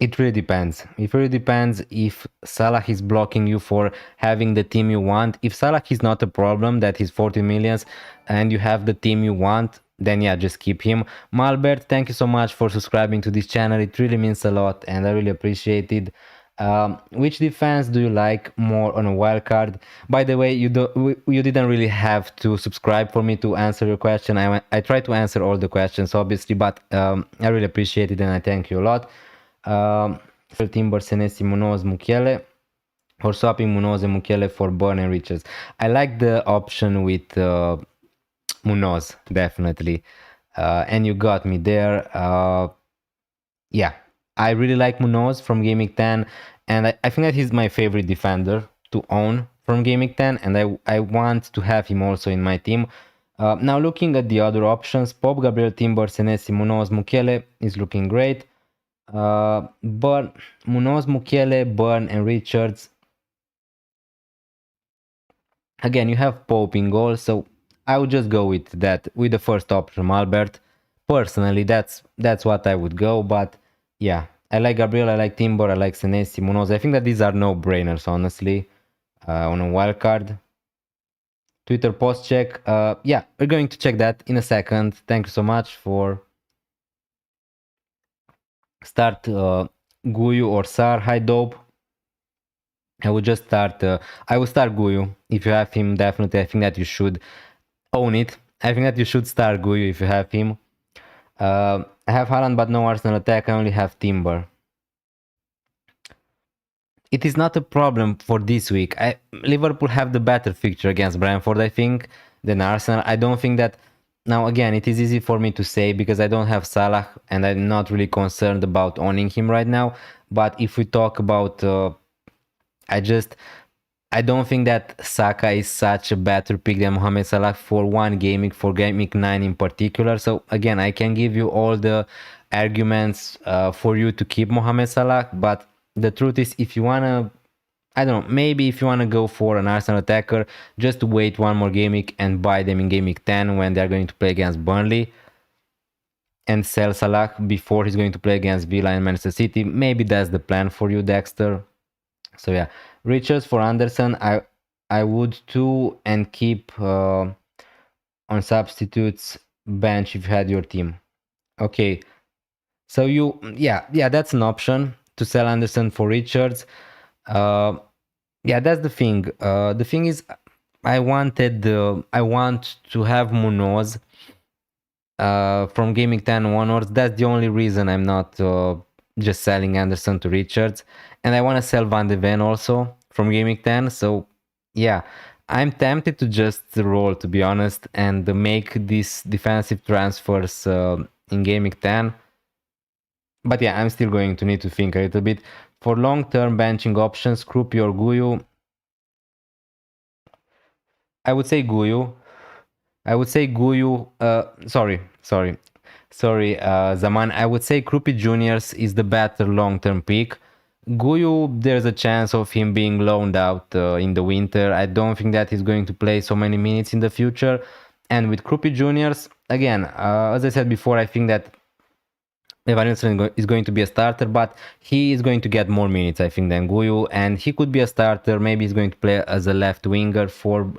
it really depends. It really depends if Salah is blocking you for having the team you want. If Salah is not a problem, that he's 40 millions and you have the team you want, then yeah, just keep him. Malbert, thank you so much for subscribing to this channel. It really means a lot and I really appreciate it. Which defense do you like more on a wild card? By the way, you didn't really have to subscribe for me to answer your question. I try to answer all the questions, obviously, but I really appreciate it and I thank you a lot. Timber, Senesi, Munoz, Mukiele, or swapping Munoz and Mukiele for Burn and Richards. I like the option with Munoz, definitely. And you got me there. Yeah, I really like Munoz from Gaming 10, and I think that he's my favorite defender to own from Gaming 10, and I want to have him also in my team. Now looking at the other options, Pop, Gabriel, Timber, Senesi, Munoz, Mukiele is looking great. But Munoz, Mukiele, Burn, and Richards. Again, you have Pope in goal, so I would just go with that, with the first option, Albert. Personally, that's what I would go, but yeah, I like Gabriel, I like Timber, I like Senesi, Munoz. I think that these are no-brainers, honestly, on a wild card. Twitter post check. Yeah, we're going to check that in a second. Thank you so much for start Guyu or Sar. Hi, Dope. I would just start. I will start Guyu. If you have him, definitely. I think that you should own it. I think that you should start Guyu if you have him. I have Haaland, but no Arsenal attack. I only have Timber. It is not a problem for this week. Liverpool have the better fixture against Brentford, I think, than Arsenal. I don't think that. Now, again, it is easy for me to say because I don't have Salah and I'm not really concerned about owning him right now. But if we talk about, I just I don't think that Saka is such a better pick than Mohamed Salah for one gaming, for gaming 9 in particular. So again, I can give you all the arguments for you to keep Mohamed Salah, but the truth is, if you wanna, I don't know, maybe if you wanna go for an Arsenal attacker, just wait one more gaming and buy them in gaming 10 when they're going to play against Burnley, and sell Salah before he's going to play against Villa and Manchester City. Maybe that's the plan for you, Dexter. So yeah, Richards for Anderson, I would too, and keep on substitutes bench if you had your team. Okay, so yeah, that's an option to sell Anderson for Richards. Yeah, that's the thing. The thing is, I want to have Munoz from Gaming 10 onwards. That's the only reason I'm not just selling Anderson to Richards. And I want to sell Van de Ven also from Gaming 10. So yeah, I'm tempted to just roll, to be honest, and make these defensive transfers in Gaming 10. But yeah, I'm still going to need to think a little bit. For long-term benching options, Krupi or Guyu, I would say Guyu. Sorry, Zaman. I would say Krupi Juniors is the better long-term pick. Guyu, there's a chance of him being loaned out in the winter. I don't think that he's going to play so many minutes in the future. And with Krupi Juniors, again, as I said before, I think that Evan Nilsson is going to be a starter, but he is going to get more minutes, I think, than Guyu, and he could be a starter. Maybe he's going to play as a left winger for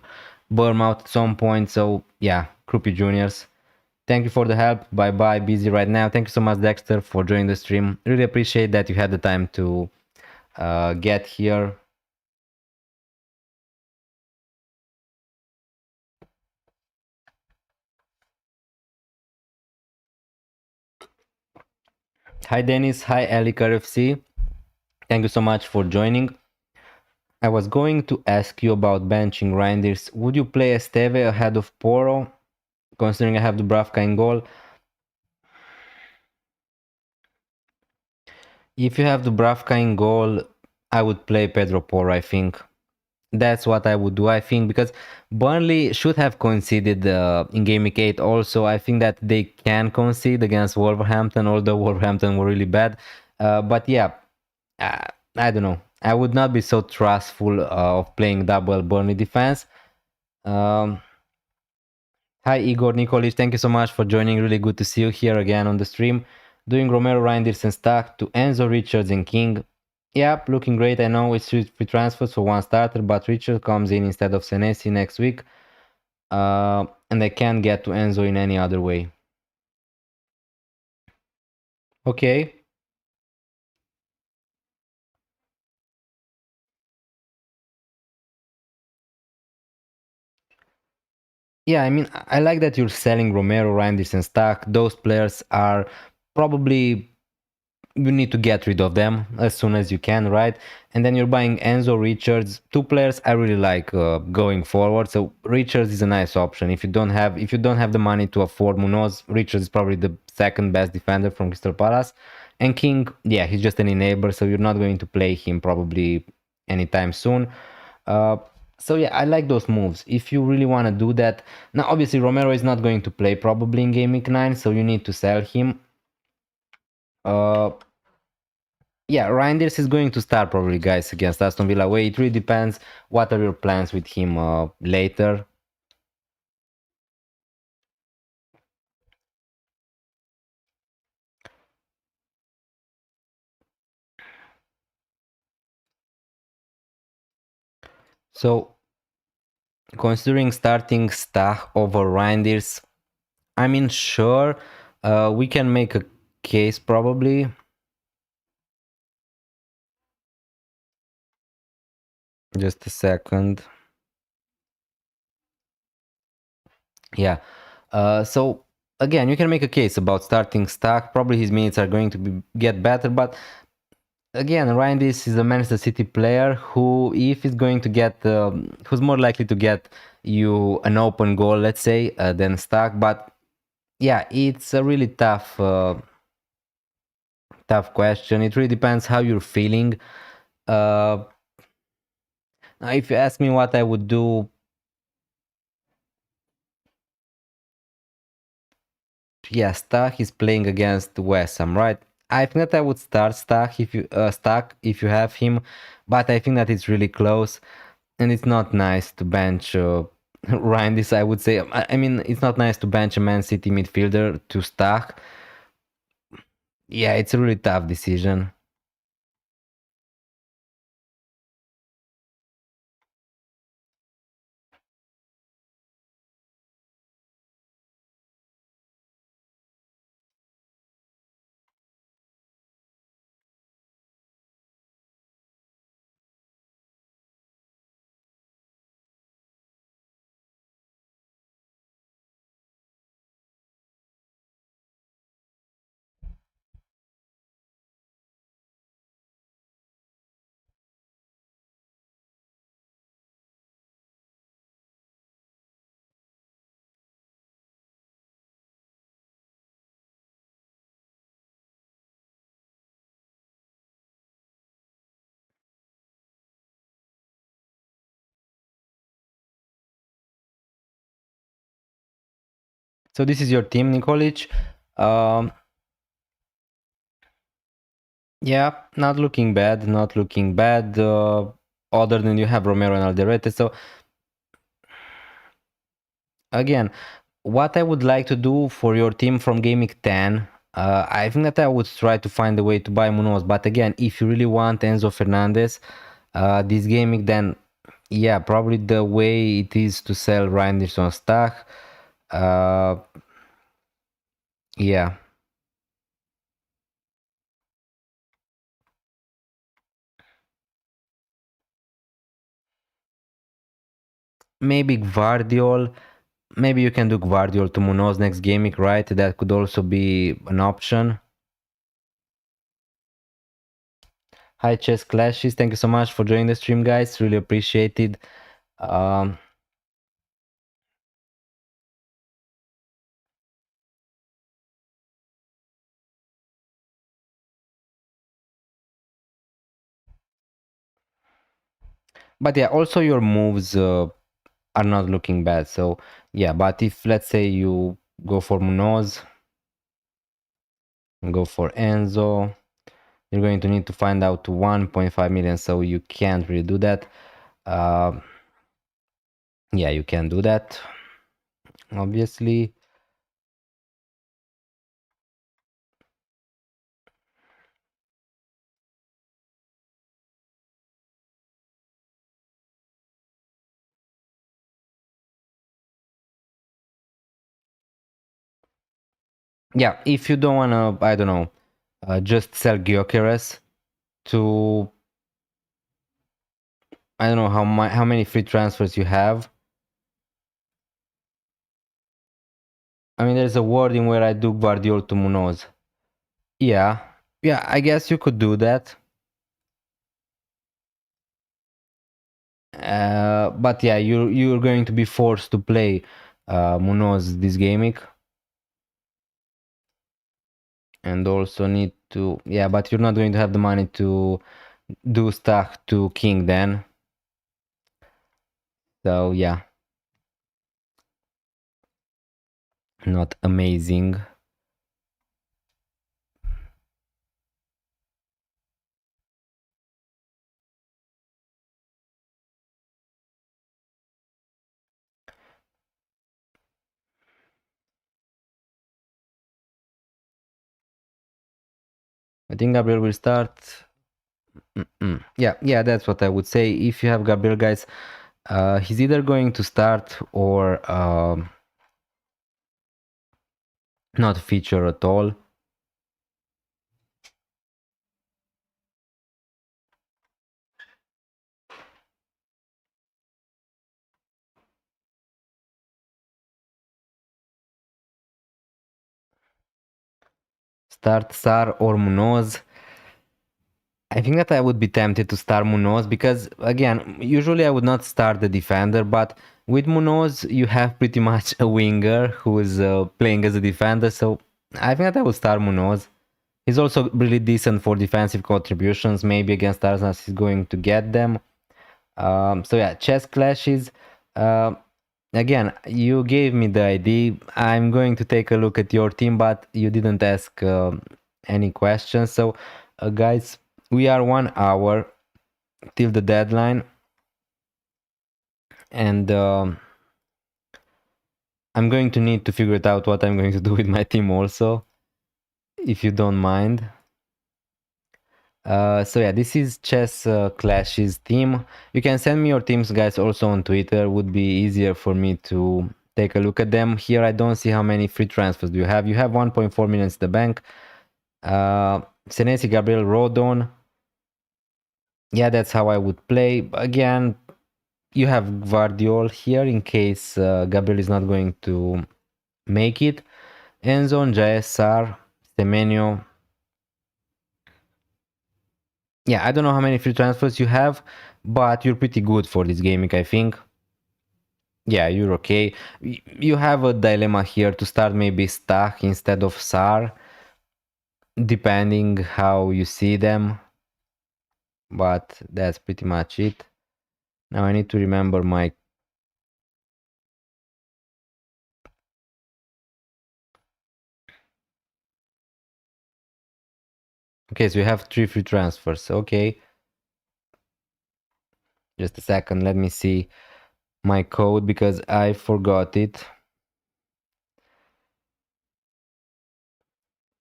Bournemouth at some point. So yeah, Krupi Juniors. Thank you for the help. Bye bye. Busy right now. Thank you so much, Dexter, for joining the stream. Really appreciate that you had the time to get here. Hi, Dennis. Hi, Elikar FC. Thank you so much for joining. I was going to ask you about benching Reinders. Would you play Esteve ahead of Poro, considering I have Dubravka in goal? If you have Dubravka in goal, I would play Pedro Porro, I think. That's what I would do, I think, because Burnley should have conceded in Game Week 8 also. I think that they can concede against Wolverhampton, although Wolverhampton were really bad. But yeah, I don't know. I would not be so trustful of playing double Burnley defense. Hi, Igor Nikolic. Thank you so much for joining. Really good to see you here again on the stream. Doing Romero, Reinders, and Stack to Enzo, Richards, and King. Yep, looking great. I know it's free transfers for one starter, but Richard comes in instead of Senesi next week. And I can't get to Enzo in any other way. Okay. Yeah, I mean, I like that you're selling Romero, Reinders, and Stack. Those players are probably you need to get rid of them as soon as you can, right? And then you're buying Enzo, Richards, two players I really like going forward. So Richards is a nice option. If you don't have the money to afford Munoz, Richards is probably the second best defender from Crystal Palace. And King, yeah, he's just an enabler, so you're not going to play him probably anytime soon. Uh, so yeah, I like those moves. If you really want to do that, now obviously Romero is not going to play probably in Game Week 9, so you need to sell him. Uh, yeah, Reinders is going to start probably, guys, against Aston Villa away. It really depends what are your plans with him later. So, considering starting Stach over Reinders, I mean, sure, we can make a case probably. Just a second. Yeah. So again, you can make a case about starting Stach. Probably his minutes are going to get better, but again, Reinders is a Manchester City player who, if he's going to get, who's more likely to get you an open goal, let's say, than Stach. But yeah, it's a really tough question. It really depends how you're feeling. Uh, Now, if you ask me what I would do, yeah, Stach is playing against West Ham, right? I think that I would start Stach if you have him, but I think that it's really close, and it's not nice to bench Reinders. I would say. I mean, it's not nice to bench a Man City midfielder to Stach. Yeah, it's a really tough decision. So this is your team, Nikolic. Um, yeah, not looking bad. Not looking bad. Other than you have Romero and Alderete. So again, what I would like to do for your team from Game Week 10, I think that I would try to find a way to buy Munoz. But again, if you really want Enzo Fernandez this Game Week, then yeah, probably the way it is to sell Reinders on Stach. Uh, yeah. Maybe Gvardiol. Maybe you can do Gvardiol to Munoz next Game Week, right? That could also be an option. Hi, Chess Clashes. Thank you so much for joining the stream, guys. Really appreciate it. Um, but yeah, also your moves are not looking bad. So yeah, but if let's say you go for Munoz, go for Enzo, you're going to need to find out 1.5 million. So you can't really do that. Yeah, you can do that. Obviously. Yeah, if you don't wanna, I don't know, just sell Gyökeres to, I don't know how many free transfers you have. I mean, there's a wording where I do Guardiol to Munoz. Yeah. Yeah, I guess you could do that. But yeah, you're going to be forced to play Munoz this game week, and also need to, yeah, but you're not going to have the money to do stuff to King then. So yeah, not amazing. I think Gabriel will start. Yeah, that's what I would say. If you have Gabriel, guys, he's either going to start or not feature at all. Start Sar or Munoz. I think that I would be tempted to start Munoz because, again, usually I would not start the defender, but with Munoz, you have pretty much a winger who is playing as a defender, so I think that I would start Munoz. He's also really decent for defensive contributions. Maybe against Arsenal, he's going to get them. So yeah, chess clashes. Uh, Again, you gave me the idea. I'm going to take a look at your team, but you didn't ask any questions. So, guys, we are 1 hour till the deadline, and I'm going to need to figure it out what I'm going to do with my team also, if you don't mind. So yeah, this is Chess Clashes team. You can send me your teams, guys, also on Twitter. Would be easier for me to take a look at them. Here I don't see how many free transfers do you have. You have 1.4 million in the bank. Senesi, Gabriel, Rodon. Yeah, that's how I would play. Again, you have Guardiol here in case Gabriel is not going to make it. Enzo, JSR, Semenyo. Yeah, I don't know how many free transfers you have, but you're pretty good for this gaming, I think. Yeah, you're okay. You have a dilemma here to start maybe Stach instead of Sar, depending how you see them. But that's pretty much it. Now I need to remember my... Okay, so you have 3 free transfers. Okay. Just a second, let me see my code because I forgot it.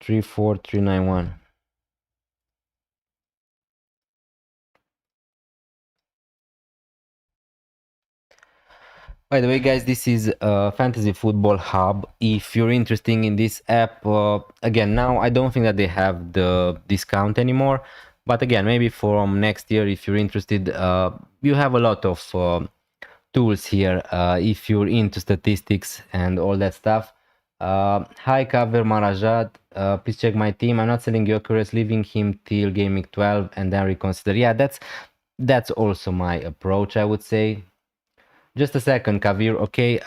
34391. By the way, guys, this is Fantasy Football Hub. If you're interested in this app, again, now I don't think that they have the discount anymore. But again, maybe from next year, if you're interested, you have a lot of tools here if you're into statistics and all that stuff. Hi, Kaver Marajat. Please check my team. I'm not selling Gyökeres, leaving him till game week 12 and then reconsider. Yeah, that's also my approach, I would say. Just a second, Kavir. Okay,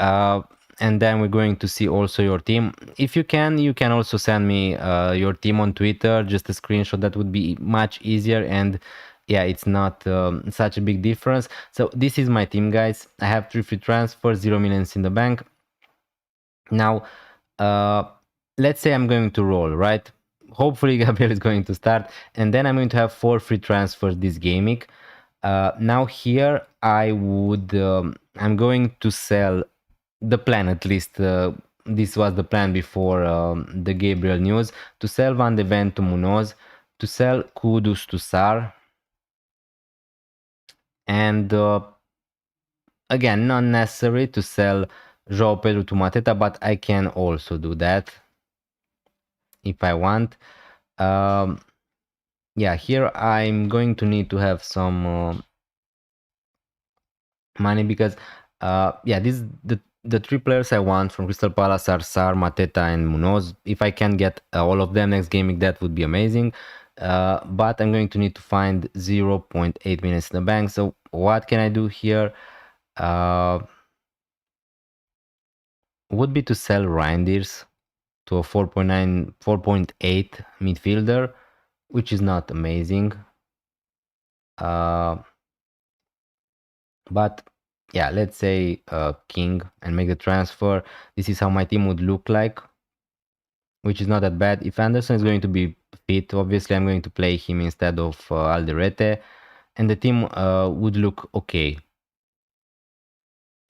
and then we're going to see also your team. If you can also send me your team on Twitter, just a screenshot. That would be much easier, and yeah, it's not such a big difference. So this is my team, guys. I have 3 free transfers, 0 millions in the bank. Now, let's say I'm going to roll, right? Hopefully Gabriel is going to start, and then I'm going to have 4 free transfers this game week. Now here I'm going to sell the plan, at least this was the plan before the Gabriel news, to sell Van de Ven to Munoz, to sell Kudus to Sar, and again, not necessary to sell João Pedro to Mateta, but I can also do that if I want. Yeah, here I'm going to need to have some money because yeah, this the 3 players I want from Crystal Palace are Sar, Mateta and Munoz. If I can get all of them next game, that would be amazing. but I'm going to need to find 0.8 minutes in the bank. So what can I do here? Would be to sell Reinders to a 4.9, 4.8 midfielder, which is not amazing. But yeah, let's say King and make the transfer. This is how my team would look like, which is not that bad. If Anderson is going to be fit, obviously I'm going to play him instead of Alderete, and the team would look okay,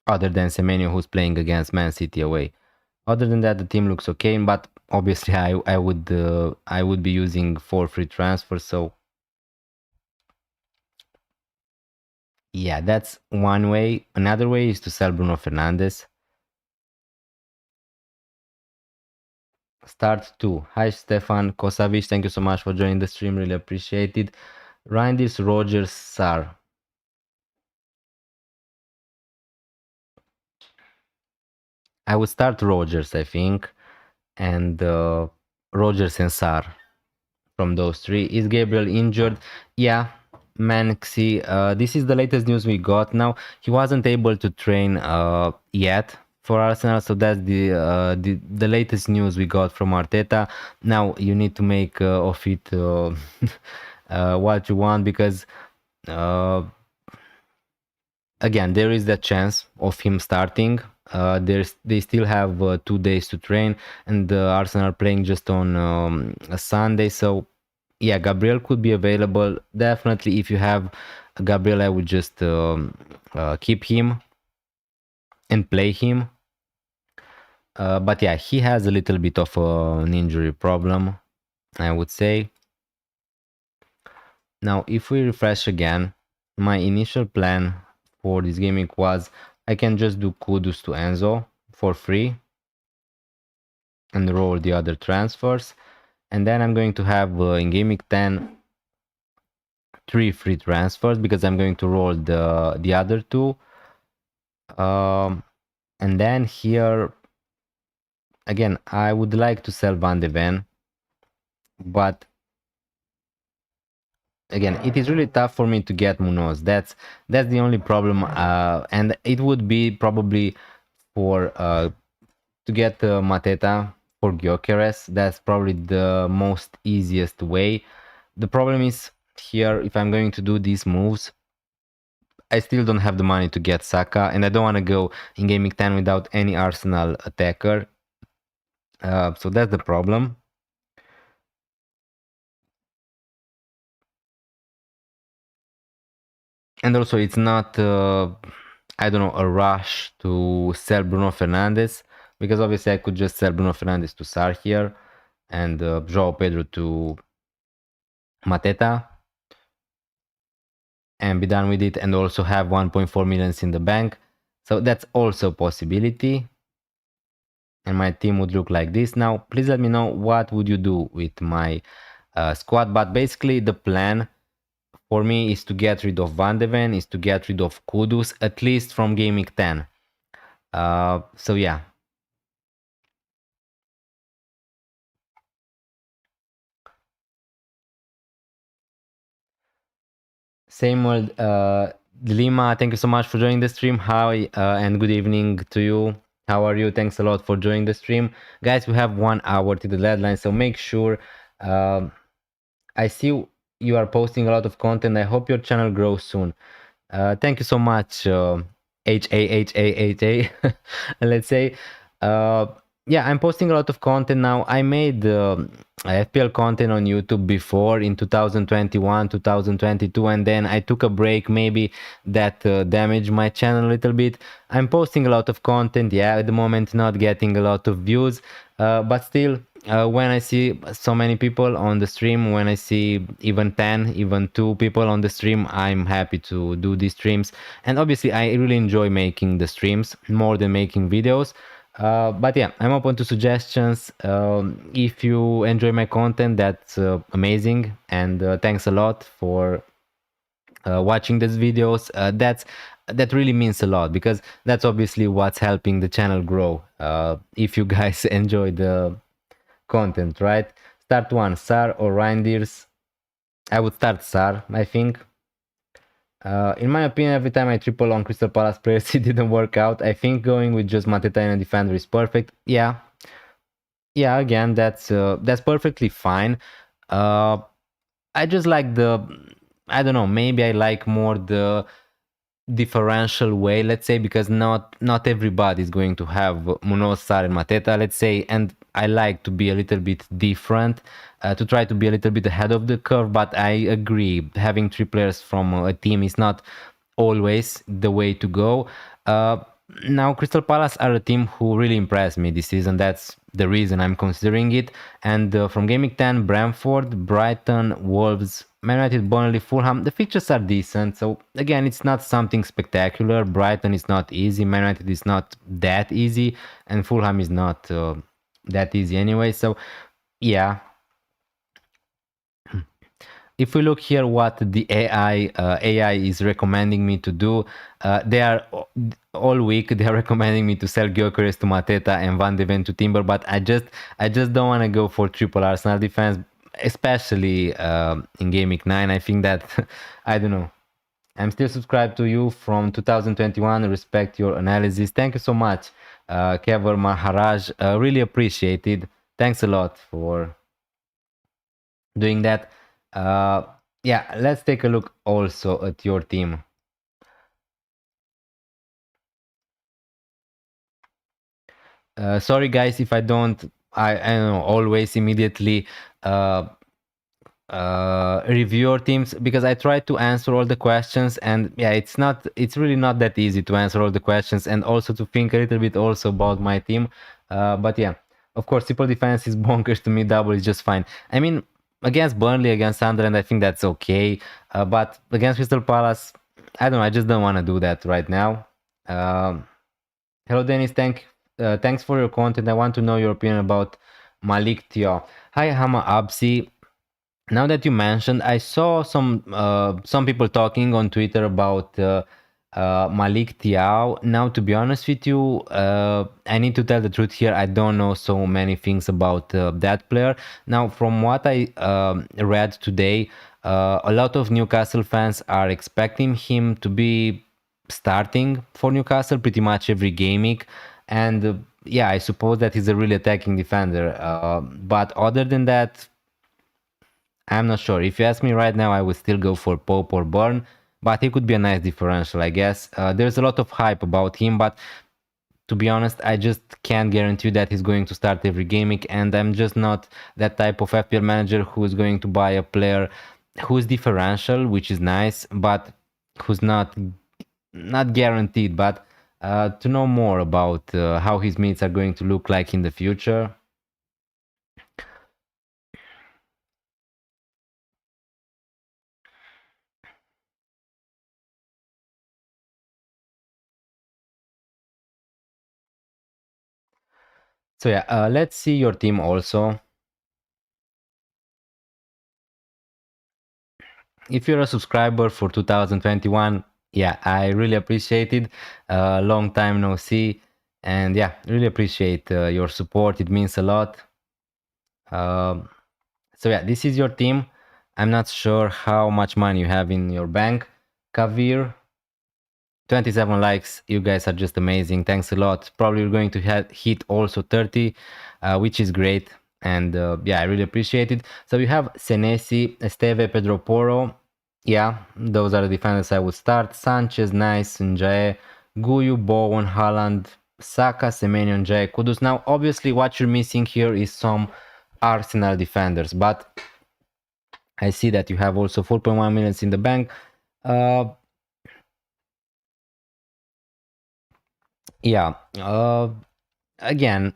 other than Semenyo, who's playing against Man City away. Other than that, the team looks okay, but obviously I would be using 4 free transfers, so yeah, that's one way. Another way is to sell Bruno Fernandes. Start 2. Hi Stefan Kosavic, thank you so much for joining the stream, really appreciate it. Reinders, Rogers, Sar. I would start Rogers, I think, and Rogers and Sar from those three. Is Gabriel injured? Yeah, Manxi. This is the latest news we got. Now he wasn't able to train yet for Arsenal, so that's the latest news we got from Arteta. Now you need to make of it what you want, because again, there is that chance of him starting. They still have 2 days to train, and Arsenal are playing just on a Sunday. So yeah, Gabriel could be available. Definitely, if you have Gabriel, I would just keep him and play him. But yeah, he has a little bit of an injury problem, I would say. Now, if we refresh again, my initial plan for this game week was I can just do Kudus to Enzo for free and roll the other transfers, and then I'm going to have in game week 10 3 free transfers, because I'm going to roll the other 2, and then here again I would like to sell Van de Ven, but again it is really tough for me to get Munoz. That's the only problem, and it would be probably for to get Mateta for Gyökeres. That's probably the most easiest way. The problem is here, if I'm going to do these moves, I still don't have the money to get Saka, and I don't want to go in game week 10 without any Arsenal attacker. So that's the problem. And also it's not, I don't know, a rush to sell Bruno Fernandes, because obviously I could just sell Bruno Fernandes to Sar here and João Pedro to Mateta and be done with it, and also have 1.4 millions in the bank. So that's also a possibility. And my team would look like this. Now, please let me know what would you do with my squad. But basically the plan for me is to get rid of Van de Ven, is to get rid of Kudus, at least from game week 10. So yeah. Samuel Lima, thank you so much for joining the stream. Hi, and good evening to you. How are you? Thanks a lot for joining the stream. Guys, we have 1 hour to the deadline, so make sure. I see you are posting a lot of content. I hope your channel grows soon. Thank you so much, HAHAHA, let's say. Yeah, I'm posting a lot of content now. I made FPL content on YouTube before in 2021, 2022, and then I took a break. Maybe that damaged my channel a little bit. I'm posting a lot of content. Yeah, at the moment not getting a lot of views, but still, when I see so many people on the stream, when I see even 10, even 2 people on the stream, I'm happy to do these streams. And obviously I really enjoy making the streams more than making videos. But yeah, I'm open to suggestions. If you enjoy my content, that's amazing, and thanks a lot for watching these videos. That really means a lot, because that's obviously what's helping the channel grow. If you guys enjoy the content, right? Start 1, Sar or Reinders. I would start Sar, I think. In my opinion, every time I triple on Crystal Palace players, it didn't work out. I think going with just Mateta and a defender is perfect. Yeah, yeah. Again, that's perfectly fine. Uh, I just like I don't know. Maybe I like more the differential way, let's say, because not everybody is going to have Munoz, Sar, and Mateta, let's say, and I like to be a little bit different, to try to be a little bit ahead of the curve. But I agree, having three players from a team is not always the way to go. Uh, Now, Crystal Palace are a team who really impressed me this season. That's the reason I'm considering it. And from Game Week 10, Brentford, Brighton, Wolves, Man United, Burnley, Fulham, the fixtures are decent. So again, it's not something spectacular. Brighton is not easy. Man United is not that easy. And Fulham is not that easy anyway. So yeah, if we look here what the AI is recommending me to do, they are all week they are recommending me to sell Gyökeres to Mateta and Van de Ven to Timber, but I just don't want to go for triple Arsenal defense, especially in Game Week 9. I think that I don't know. I'm still subscribed to you from 2021. Respect your analysis. Thank you so much, Kever Maharaj. Really appreciated. Thanks a lot for doing that. Yeah, let's take a look also at your team. Sorry guys if I don't I don't know always immediately review your teams, because I try to answer all the questions, and yeah, it's really not that easy to answer all the questions and also to think a little bit also about my team. But yeah, of course, triple defense is bonkers to me, double is just fine. I mean, against Burnley, against Sunderland, I think that's okay, but against Crystal Palace, I don't know, I just don't want to do that right now. Hello Dennis, thanks for your content. I want to know your opinion about Malik Thiaw. Hi Hama Absi. Now that you mentioned, I saw some people talking on Twitter about Malik Thiaw. Now, to be honest with you, I need to tell the truth here. I don't know so many things about that player. Now, from what I read today, a lot of Newcastle fans are expecting him to be starting for Newcastle pretty much every game week, and yeah, I suppose that he's a really attacking defender. But other than that, I'm not sure. If you ask me right now, I would still go for Pope or Burn, but he could be a nice differential, I guess. There's a lot of hype about him, but to be honest, I just can't guarantee that he's going to start every game week, and I'm just not that type of FPL manager who is going to buy a player who's differential, which is nice, but who's not guaranteed. But to know more about how his minutes are going to look like in the future. So yeah, let's see your team also. If you're a subscriber for 2021, yeah, I really appreciate it. Long time no see, and yeah, really appreciate your support. It means a lot. So yeah, this is your team. I'm not sure how much money you have in your bank. Kavir, 27 likes. You guys are just amazing. Thanks a lot. Probably you're going to hit also 30, which is great. And yeah, I really appreciate it. So you have Senesi, Esteve, Pedro Porro. Yeah, those are the defenders I would start. Sanchez, Nice, Njae, Guyu, Bowen, Haaland, Saka, Semenyo, Njae, Kudus. Now, obviously, what you're missing here is some Arsenal defenders, but I see that you have also 4.1 millions in the bank. Yeah, again,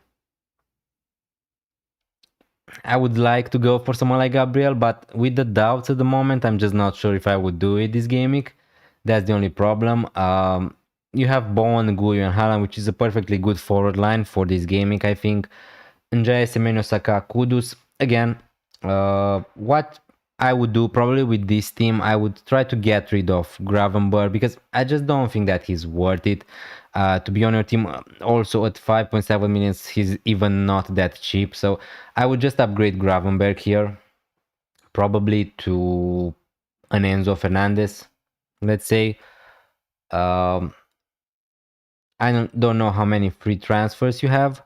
I would like to go for someone like Gabriel, but with the doubts at the moment, I'm just not sure if I would do it this game week. That's the only problem. You have Bowen, Guyu, and Haaland, which is a perfectly good forward line for this game week, I think. Njai, Semenyo, Saka, Kudus. Again, what I would do probably with this team, I would try to get rid of Gravenberg, because I just don't think that he's worth it. To be on your team, also at 5.7 millions, he's even not that cheap. So I would just upgrade Gravenberg here. probably to an Enzo Fernandez, let's say. I don't know how many free transfers you have.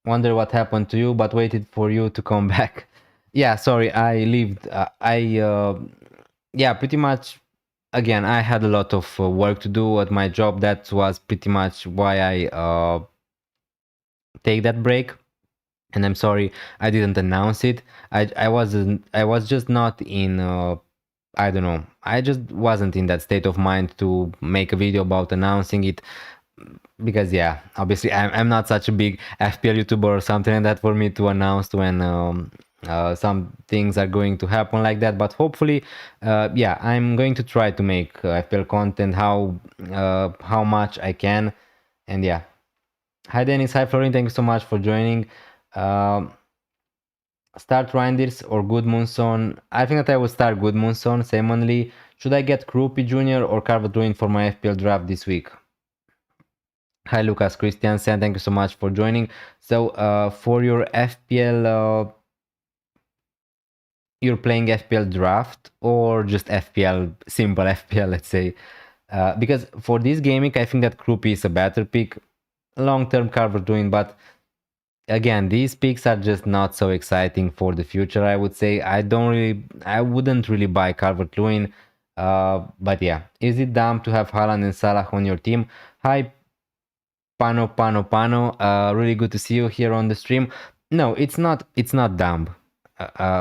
Wonder what happened to you, but waited for you to come back. Yeah, sorry, I lived. Yeah, pretty much. Again, I had a lot of work to do at my job. That was pretty much why I take that break. And I'm sorry I didn't announce it. I was just not in. I don't know. I just wasn't in that state of mind to make a video about announcing it. Because yeah, obviously I'm not such a big FPL YouTuber or something like that for me to announce when some things are going to happen like that. But hopefully, yeah, I'm going to try to make FPL content how much I can. And yeah, hi Dennis, hi Florin, thank you so much for joining. Start Reinders or Goodmanson? I think that I will start Goodmanson. Secondly, should I get Krupi Jr. or Calvert-Lewin for my FPL draft this week? Hi Lucas Christiansen, thank you so much for joining. So for your FPL, you're playing FPL draft or just FPL, simple FPL, let's say. Because for this gaming, I think that Krupi is a better pick. Long-term Calvert-Lewin, but again, these picks are just not so exciting for the future, I would say. I wouldn't really buy Calvert-Lewin. But yeah, is it dumb to have Haaland and Salah on your team? Hi Pano, really good to see you here on the stream. No, it's not. It's not dumb.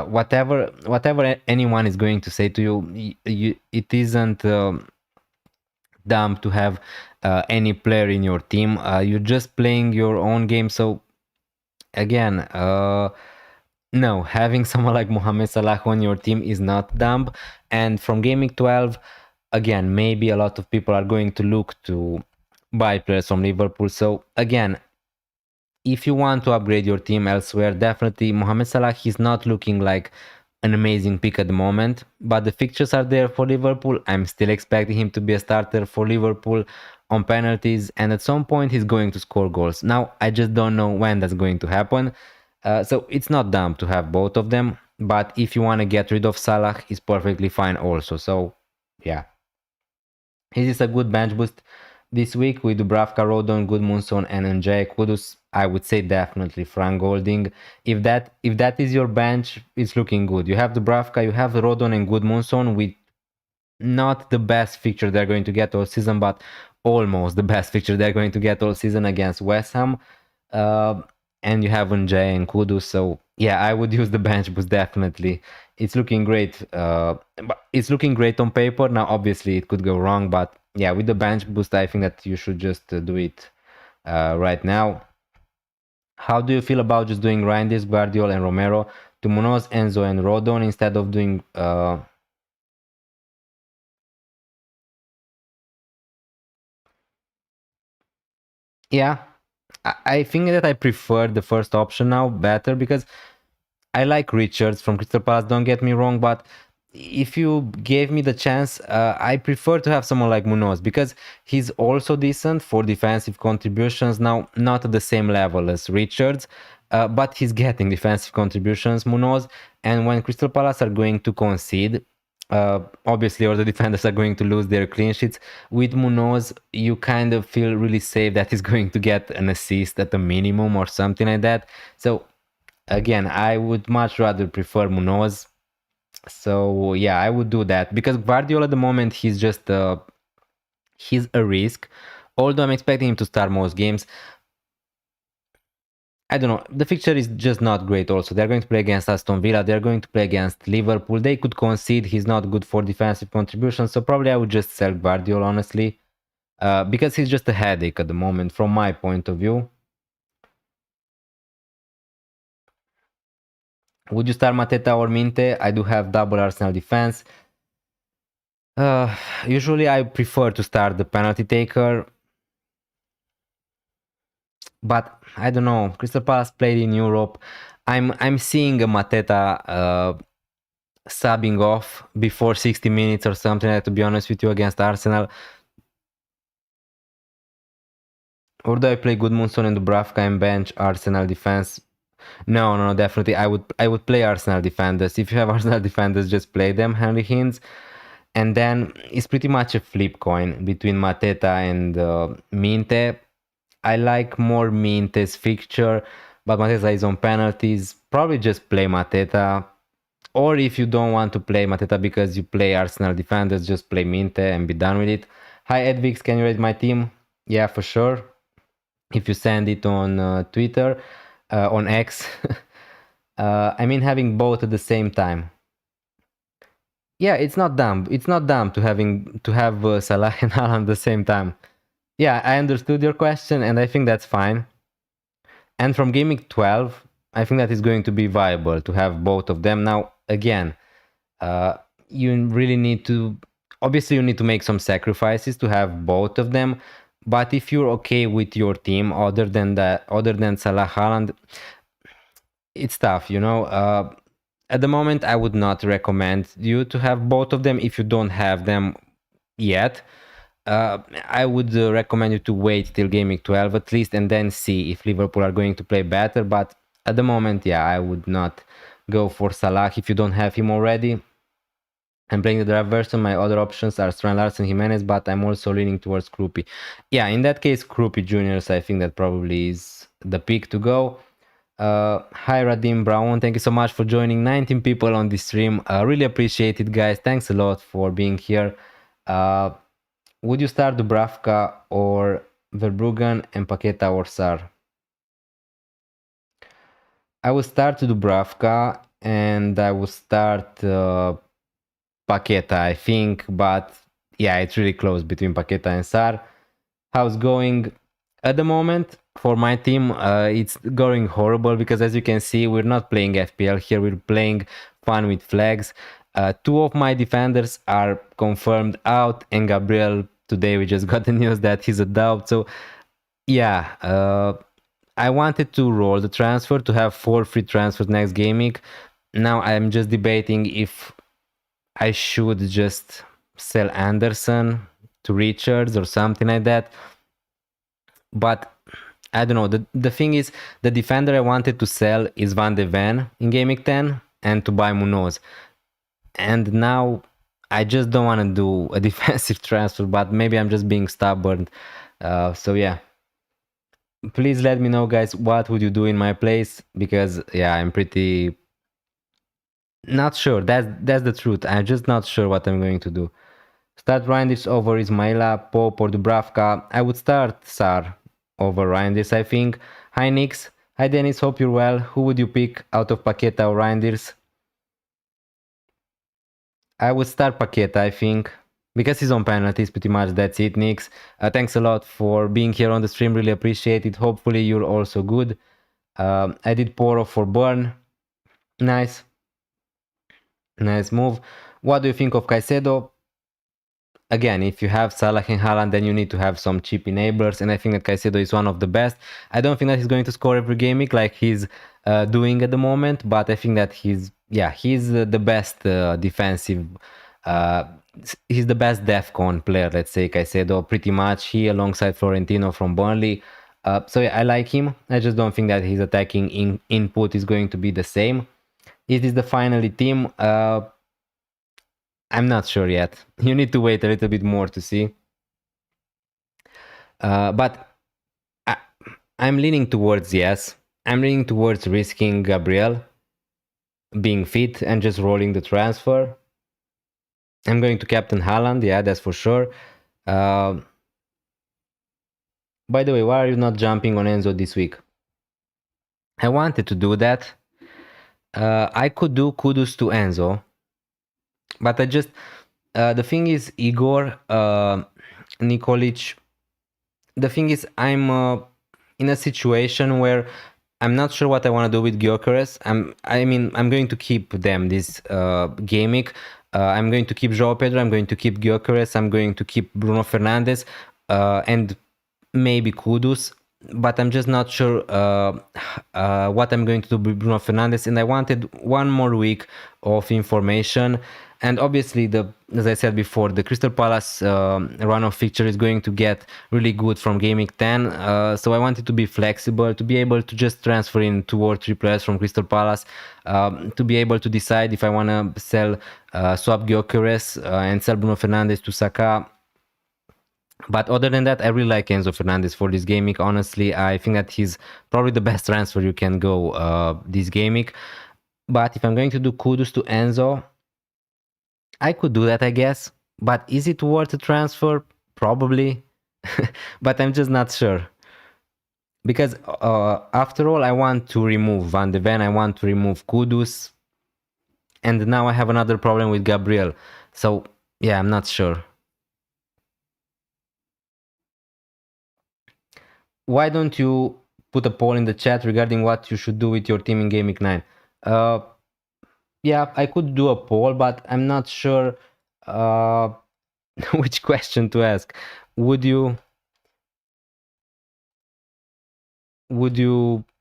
Whatever anyone is going to say to you, it isn't dumb to have any player in your team. You're just playing your own game. So again, no, having someone like Mohamed Salah on your team is not dumb. And from Gaming 12, again, maybe a lot of people are going to look to buy players from Liverpool. So again, if you want to upgrade your team elsewhere, definitely Mohamed Salah is not looking like an amazing pick at the moment, but the fixtures are there for Liverpool. I'm still expecting him to be a starter for Liverpool on penalties, and at some point he's going to score goals. Now, I just don't know when that's going to happen. So it's not dumb to have both of them, but if you want to get rid of Salah, it's perfectly fine also. So yeah. Is this a good bench boost this week with Dubravka, Rodon, Goodmanson, and Njay Kudus? I would say definitely Frank Golding. If that is your bench, it's looking good. You have Dubravka, you have Rodon and Goodmanson with not the best fixture they're going to get all season, but almost the best fixture they're going to get all season against West Ham. And you have Njay and Kudus. So yeah, I would use the bench boost definitely. It's looking great. But it's looking great on paper. Now, obviously, it could go wrong, but yeah, with the bench boost, I think that you should just do it right now. How do you feel about just doing Reinders, Guardiola, and Romero to Munoz, Enzo, and Rodon instead of doing? Yeah, I think that I prefer the first option now better because I like Richards from Crystal Palace, don't get me wrong, but if you gave me the chance, I prefer to have someone like Munoz because he's also decent for defensive contributions. Now, not at the same level as Richards, but he's getting defensive contributions, Munoz. And when Crystal Palace are going to concede, obviously, all the defenders are going to lose their clean sheets. With Munoz, you kind of feel really safe that he's going to get an assist at the minimum or something like that. So again, I would much rather prefer Munoz. So yeah, I would do that because Guardiola at the moment he's just he's a risk. Although I'm expecting him to start most games. I don't know. The fixture is just not great also. They're going to play against Aston Villa. They're going to play against Liverpool. They could concede. He's not good for defensive contributions. So probably I would just sell Guardiola, honestly. Because he's just a headache at the moment from my point of view. Would you start Mateta or Minte? I do have double Arsenal defense. Usually I prefer to start the penalty taker. But I don't know. Crystal Palace played in Europe. I'm seeing a Mateta subbing off before 60 minutes or something like that, to be honest with you, against Arsenal. Or do I play Goodmanson and Dubravka and bench Arsenal defense? No, definitely. I would play Arsenal defenders. If you have Arsenal defenders, just play them, Henry Hines. And then it's pretty much a flip coin between Mateta and Minte. I like more Minte's fixture, but Mateta is on penalties. Probably just play Mateta. Or if you don't want to play Mateta because you play Arsenal defenders, just play Minte and be done with it. Hi Edvix, can you rate my team? Yeah, for sure. If you send it on Twitter, on X. I mean having both at the same time. Yeah, it's not dumb. It's not dumb to have Salah and Haaland at the same time. Yeah, I understood your question, and I think that's fine. And from gaming 12, I think that is going to be viable to have both of them. Now, again, you really need to. Obviously, you need to make some sacrifices to have both of them. But if you're okay with your team, other than Salah Haaland, it's tough, you know. At the moment, I would not recommend you to have both of them if you don't have them yet. I would recommend you to wait till gaming 12 at least and then see if Liverpool are going to play better. But at the moment, yeah, I would not go for Salah if you don't have him already. I'm playing the draft version. My other options are Strand Larsen, Jimenez, but I'm also leaning towards Krupi. Yeah, in that case, Krupi Juniors, I think that probably is the pick to go. Hi Radim Brown, thank you so much for joining. 19 people on this stream. Really appreciate it, guys. Thanks a lot for being here. Would you start Dubravka or Verbruggen and Paqueta or Sar? I will start Dubravka and I will start Paqueta, I think, but yeah, it's really close between Paqueta and Sar. How's going at the moment? For my team, it's going horrible because as you can see, we're not playing FPL here, we're playing fun with flags. Two of my defenders are confirmed out, and Gabriel, today we just got the news that he's a doubt. So yeah, I wanted to roll the transfer to have 4 free transfers next gaming. Now I'm just debating if I should just sell Anderson to Richards or something like that. But I don't know. The thing is, the defender I wanted to sell is Van de Ven in gaming 10 and to buy Munoz. And now I just don't want to do a defensive transfer, but maybe I'm just being stubborn. So yeah. Please let me know, guys, what would you do in my place? Because yeah, I'm pretty not sure. That's the truth. I'm just not sure what I'm going to do. Start Reinders over Ismaila, Pope or Dubravka. I would start Sar over Reinders, I think. Hi Nix. Hi Dennis, hope you're well. Who would you pick out of Paqueta or Reinders? I would start Paqueta, I think. Because he's on penalties, pretty much that's it, Nix. Thanks a lot for being here on the stream, really appreciate it. Hopefully you're also good. I did Poro for Burn. Nice. Nice move. What do you think of Caicedo? Again, if you have Salah and Haaland, then you need to have some cheap enablers, and I think that Caicedo is one of the best. I don't think that he's going to score every game like he's doing at the moment, but I think that he's the best defensive. He's the best DEFCON player, let's say, Caicedo, pretty much. He alongside Florentino from Burnley. So yeah, I like him. I just don't think that his attacking input is going to be the same. Is this the finally team? I'm not sure yet. You need to wait a little bit more to see. But I'm leaning towards yes. I'm leaning towards risking Gabriel being fit and just rolling the transfer. I'm going to captain Haaland, yeah, that's for sure. By the way, why are you not jumping on Enzo this week? I wanted to do that. I could do kudos to Enzo, but I just the thing is Igor Nikolic. The thing is I'm in a situation where I'm not sure what I want to do with Gyökeres. I'm going to keep them this gaming. I'm going to keep João Pedro. I'm going to keep Gyökeres. I'm going to keep Bruno Fernandes and maybe Kudus. but I'm just not sure what I'm going to do with Bruno Fernandes, and I wanted one more week of information. And obviously, as I said before, the Crystal Palace run of fixture is going to get really good from Game Week 10. So I wanted to be flexible, to be able to just transfer in 2 or 3 players from Crystal Palace, to be able to decide if I want to sell swap Gyökeres and sell Bruno Fernandes to Saka. But other than that, I really like Enzo Fernandez for this game week. Honestly, I think that he's probably the best transfer you can go this game week. But if I'm going to do kudos to Enzo, I could do that, I guess. But is it worth a transfer? Probably. But I'm just not sure. Because after all, I want to remove Van de Ven, I want to remove Kudus. And now I have another problem with Gabriel. So, yeah, I'm not sure. Why don't you put a poll in the chat regarding what you should do with your team in Game Week 9? Yeah, I could do a poll, but I'm not sure which question to ask. Would you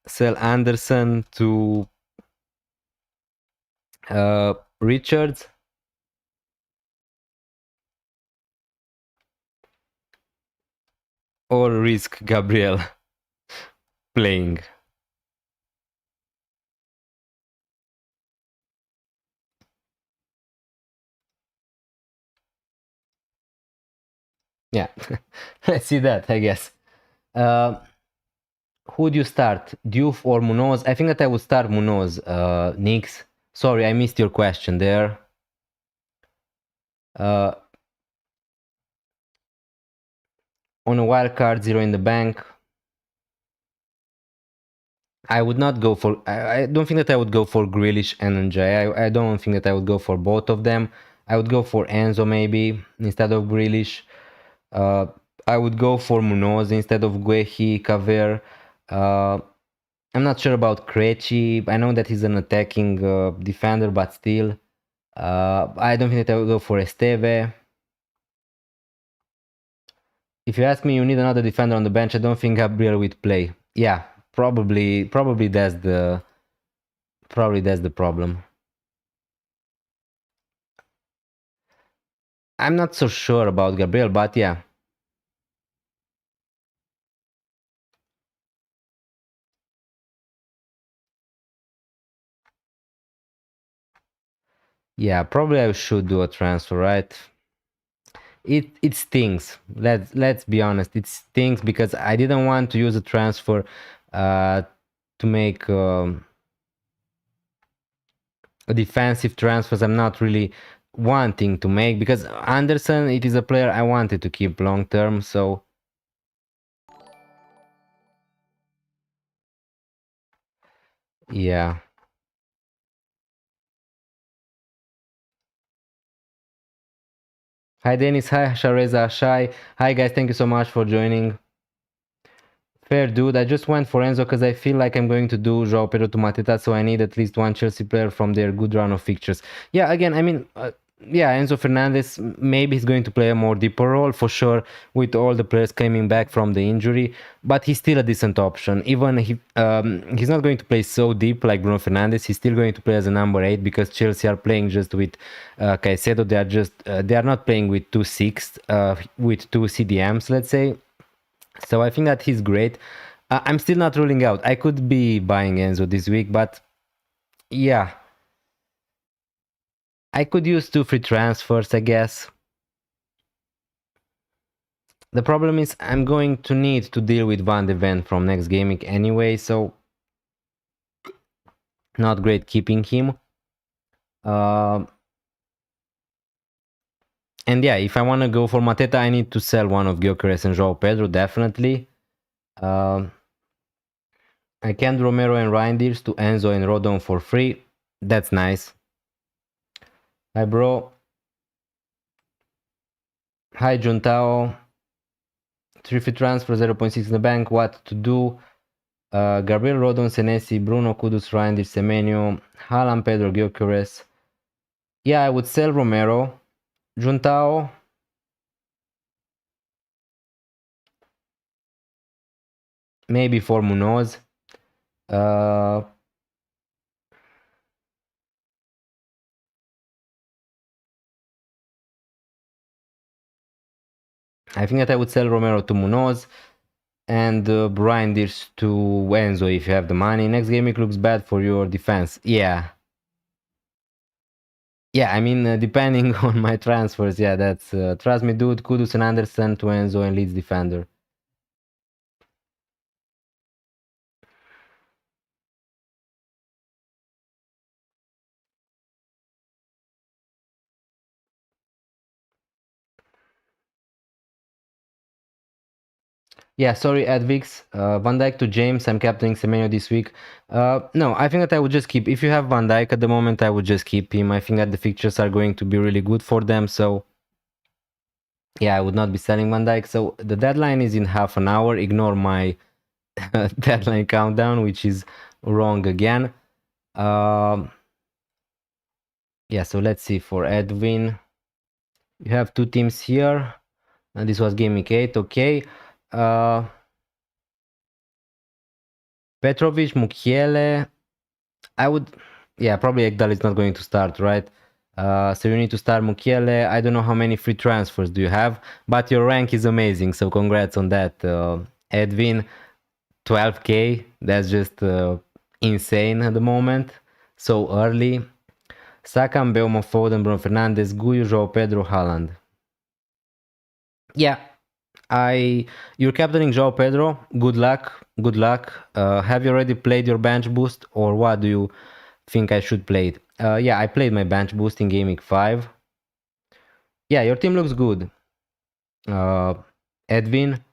sell Anderson to Richards? Or risk Gabriel playing? Yeah, let's see that, I guess. Who would you start, Diouf or Munoz? I think that I would start Munoz, Nix. Sorry, I missed your question there. On a wild card, 0 in the bank. I would not go for... I don't think that I would go for Grealish and Njay. I don't think that I would go for both of them. I would go for Enzo maybe instead of Grealish. I would go for Munoz instead of Guehi, Caver. I'm not sure about Krejci. I know that he's an attacking defender, but still. I don't think that I would go for Esteve. If you ask me, you need another defender on the bench. I don't think Gabriel would play. Yeah, probably that's the problem. I'm not so sure about Gabriel, but yeah. Yeah, probably I should do a transfer, right? It stings. Let's be honest. It stings because I didn't want to use a transfer to make a defensive transfers. I'm not really wanting to make because Anderson, it is a player I wanted to keep long term. So yeah. Hi Denis, hi Shareza, Shai. Hi guys, thank you so much for joining. Fair dude, I just went for Enzo because I feel like I'm going to do João Pedro to Mateta, so I need at least one Chelsea player from their good run of fixtures. Yeah, again, I mean, yeah, Enzo Fernandez, maybe he's going to play a more deeper role for sure with all the players coming back from the injury, but he's still a decent option. Even he's not going to play so deep like Bruno Fernandes, he's still going to play as a number 8 because Chelsea are playing just with Caicedo. They are not playing with 2-6, with 2 CDMs, let's say. So I think that he's great. I'm still not ruling out. I could be buying Enzo this week, but yeah. I could use 2 free transfers, I guess. The problem is I'm going to need to deal with Van de Ven from next game week anyway, so not great keeping him. And yeah, if I want to go for Mateta, I need to sell one of Gyökeres and João Pedro, definitely. I can Romero and Reinders to Enzo and Rodon for free. That's nice. Hi, bro. Hi, Juntao. 3 free transfer, 0.6 in the bank. What to do? Gabriel, Rodon, Senesi, Bruno, Kudus, Reinders, Semenyo, Haaland, Pedro, Gyökeres. Yeah, I would sell Romero. Juntao. maybe for Munoz. I think that I would sell Romero to Munoz and Brian Dirks to Enzo if you have the money. Next game it looks bad for your defense. Yeah. Yeah, I mean, depending on my transfers, yeah, that's trust me, dude. Kudus and Anderson to Enzo and Leeds defender. Yeah, sorry, Advix. Van Dijk to James. I'm captaining Semenyo this week. No, I think that I would just keep. If you have Van Dijk at the moment, I would just keep him. I think that the fixtures are going to be really good for them. So, yeah, I would not be selling Van Dijk. So the deadline is in half an hour. Ignore my deadline countdown, which is wrong again. Yeah, so let's see for Edwin. You have two teams here. And this was game week 8. Okay. Petrovic, Mukiele. I would, yeah, probably Ekdal is not going to start, right? So you need to start Mukiele. I don't know how many free transfers do you have, but your rank is amazing. So congrats on that, Edwin. 12k. That's just insane at the moment. So early. Saka, Mbeumo, Foden, Bruno Fernandes, Guyu, João Pedro, Haaland. Yeah, you're captaining João Pedro. Good luck. Good luck. Have you already played your bench boost, or what do you think I should play it? Yeah, I played my bench boost in Game Week 5. Yeah, your team looks good. Edwin.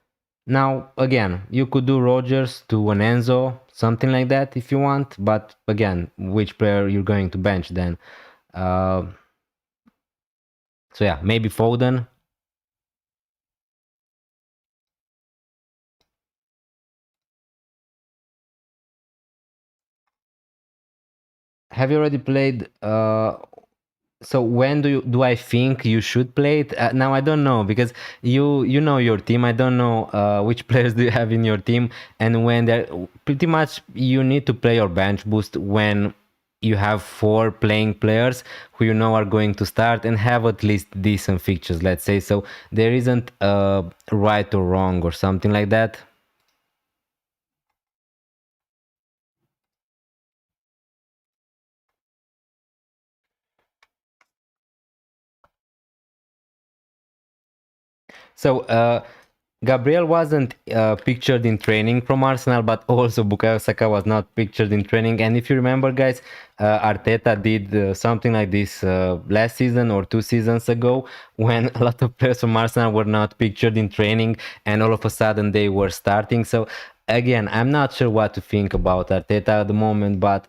Now, again, you could do Rogers to an Enzo, something like that if you want. But again, which player you're going to bench then? So yeah, maybe Foden. Have you already played? So when do I think you should play it? Now I don't know because you know your team. I don't know which players do you have in your team, and when they're pretty much you need to play your bench boost when you have 4 playing players who you know are going to start and have at least decent fixtures. Let's say so. There isn't right or wrong or something like that. So Gabriel wasn't pictured in training from Arsenal, but also Bukayo Saka was not pictured in training. And if you remember, guys, Arteta did something like this last season or 2 seasons ago, when a lot of players from Arsenal were not pictured in training, and all of a sudden they were starting. So again, I'm not sure what to think about Arteta at the moment, but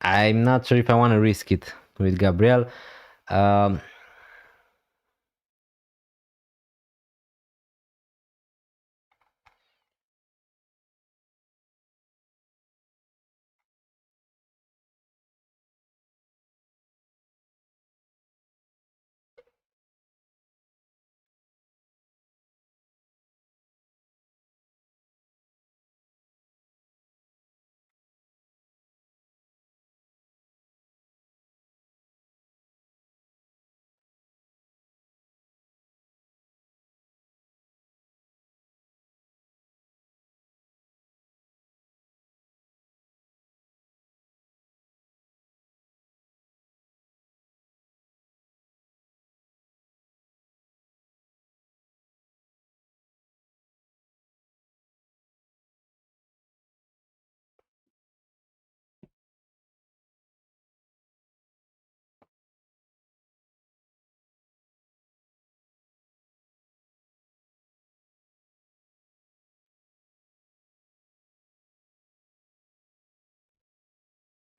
I'm not sure if I want to risk it with Gabriel. Um,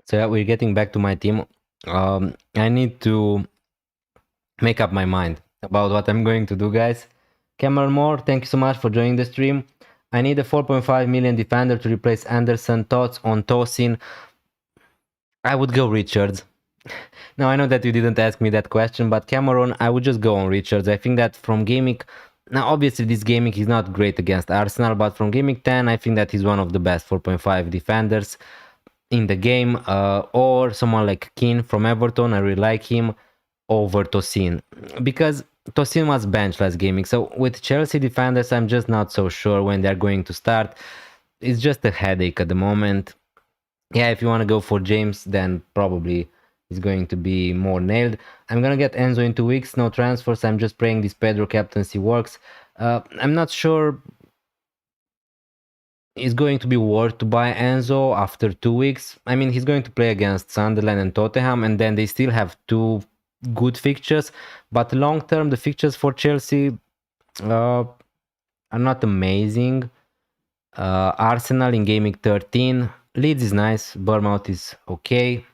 So yeah, we're getting back to my team. I need to make up my mind about what I'm going to do, guys. Cameron Moore, thank you so much for joining the stream. I need a 4.5 million defender to replace Anderson. Thoughts on Tosin? I would go Richards. Now I know that you didn't ask me that question, but Cameron, I would just go on Richards. I think that from gaming Now, obviously, this gaming is not great against Arsenal, but from gaming 10, I think that he's one of the best 4.5 defenders in the game, or someone like Keane from Everton. I really like him over Tosin because Tosin was bench last gaming. So with Chelsea defenders, I'm just not so sure when they're going to start. It's just a headache at the moment. Yeah, if you want to go for James, then probably it's going to be more nailed. I'm gonna get Enzo in 2 weeks, no transfers. I'm just praying this Pedro captaincy works. I'm not sure it's going to be worth to buy Enzo after 2 weeks. I mean, he's going to play against Sunderland and Tottenham, and then they still have two good fixtures. But long term, the fixtures for Chelsea are not amazing. Arsenal in gaming 13. Leeds is nice. Bournemouth is okay.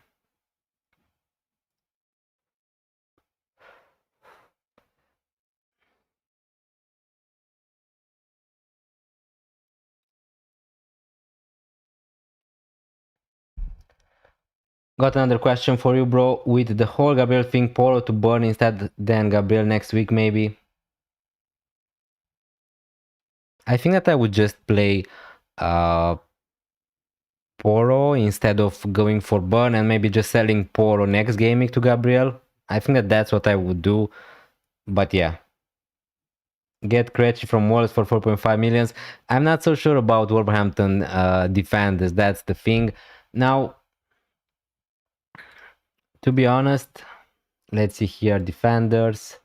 Got another question for you, bro. With the whole Gabriel thing, Poro to burn instead than Gabriel next week, maybe. I think that I would just play Poro instead of going for burn and maybe just selling Poro next gaming to Gabriel. I think that that's what I would do. But yeah. Get Krejci from Wolves for 4.5 millions. I'm not so sure about Wolverhampton defenders. That's the thing. Now, to be honest, let's see here defenders.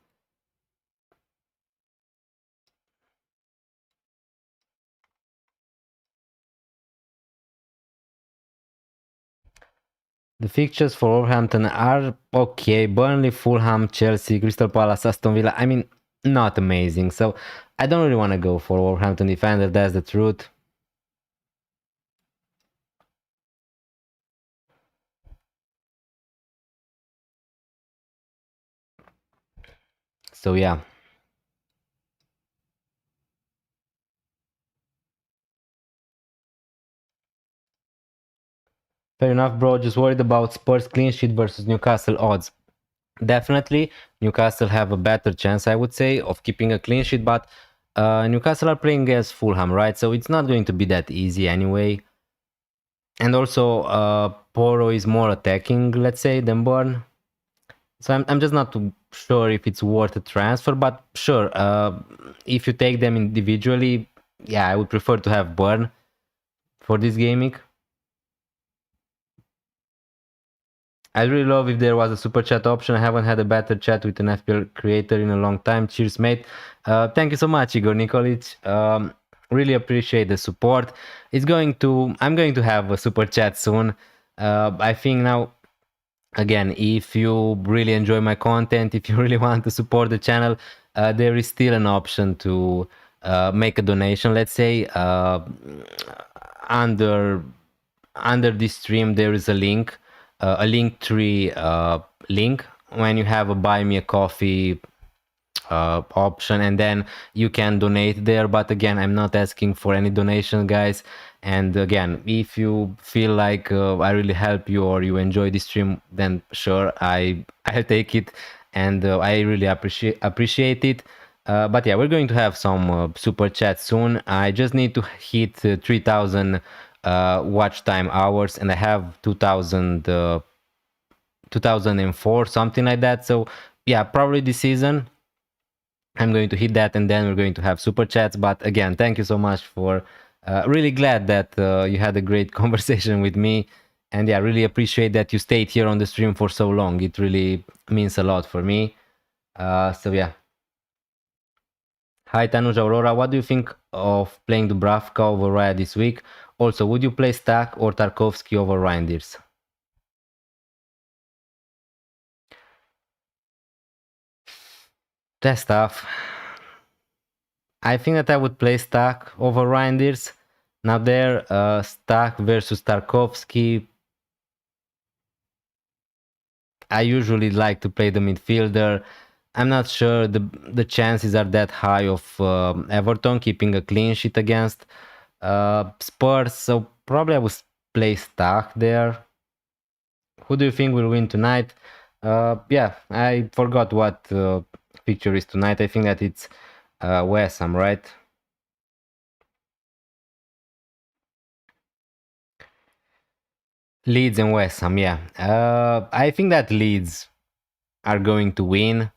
The fixtures for Wolverhampton are okay. Burnley, Fulham, Chelsea, Crystal Palace, Aston Villa. I mean, not amazing. So I don't really want to go for Wolverhampton defender. That's the truth. So yeah. Fair enough, bro. Just worried about Spurs clean sheet versus Newcastle odds. Definitely, Newcastle have a better chance, I would say, of keeping a clean sheet, but Newcastle are playing against Fulham, right? So it's not going to be that easy anyway. And also, Poro is more attacking, let's say, than Burn. So I'm just not too sure if it's worth a transfer, but sure, if you take them individually, yeah, I would prefer to have Burn for this gaming. I'd really love if there was a super chat option. I haven't had a better chat with an FPL creator in a long time. Cheers, mate. Thank you so much, Igor Nikolic. Really appreciate the support. I'm going to have a super chat soon. I think now, again, if you really enjoy my content, if you really want to support the channel, there is still an option to make a donation. Let's say under this stream there is a link, a link tree link when you have a buy me a coffee option, and then you can donate there. But again, I'm not asking for any donation, guys. And again, if you feel like I really help you or you enjoy this stream, then sure, I'll take it, and I really appreciate it. But yeah, we're going to have some super chat soon. I just need to hit 3,000 watch time hours, and I have 2004, something like that. So yeah, probably this season I'm going to hit that, and then we're going to have super chats. But again, thank you so much for really glad that you had a great conversation with me, and yeah, really appreciate that you stayed here on the stream for so long. It really means a lot for me. So yeah. Hi Tanuj Aurora, what do you think of playing Dubravka over Raya this week? Also, would you play Stack or Tarkovsky over Reinders? That's tough. I think that I would play Stack over Reinders. Now there, Stack versus Tarkovsky. I usually like to play the midfielder. I'm not sure the chances are that high of Everton keeping a clean sheet against Spurs, so probably I would play Stack there. Who do you think will win tonight? Yeah, I forgot what picture is tonight. I think that it's West Ham, right? Leeds and West Ham, yeah. I think that Leeds are going to win.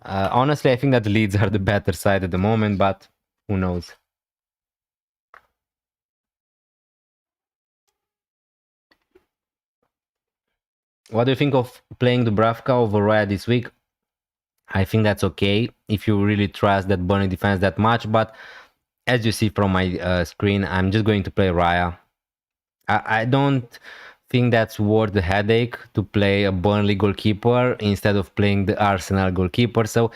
Honestly, I think that Leeds are the better side at the moment, but who knows? What do you think of playing Dubravka over Raya this week? I think that's okay if you really trust that Burnley defense that much, but as you see from my screen, I'm just going to play Raya. I don't think that's worth the headache to play a Burnley goalkeeper instead of playing the Arsenal goalkeeper. So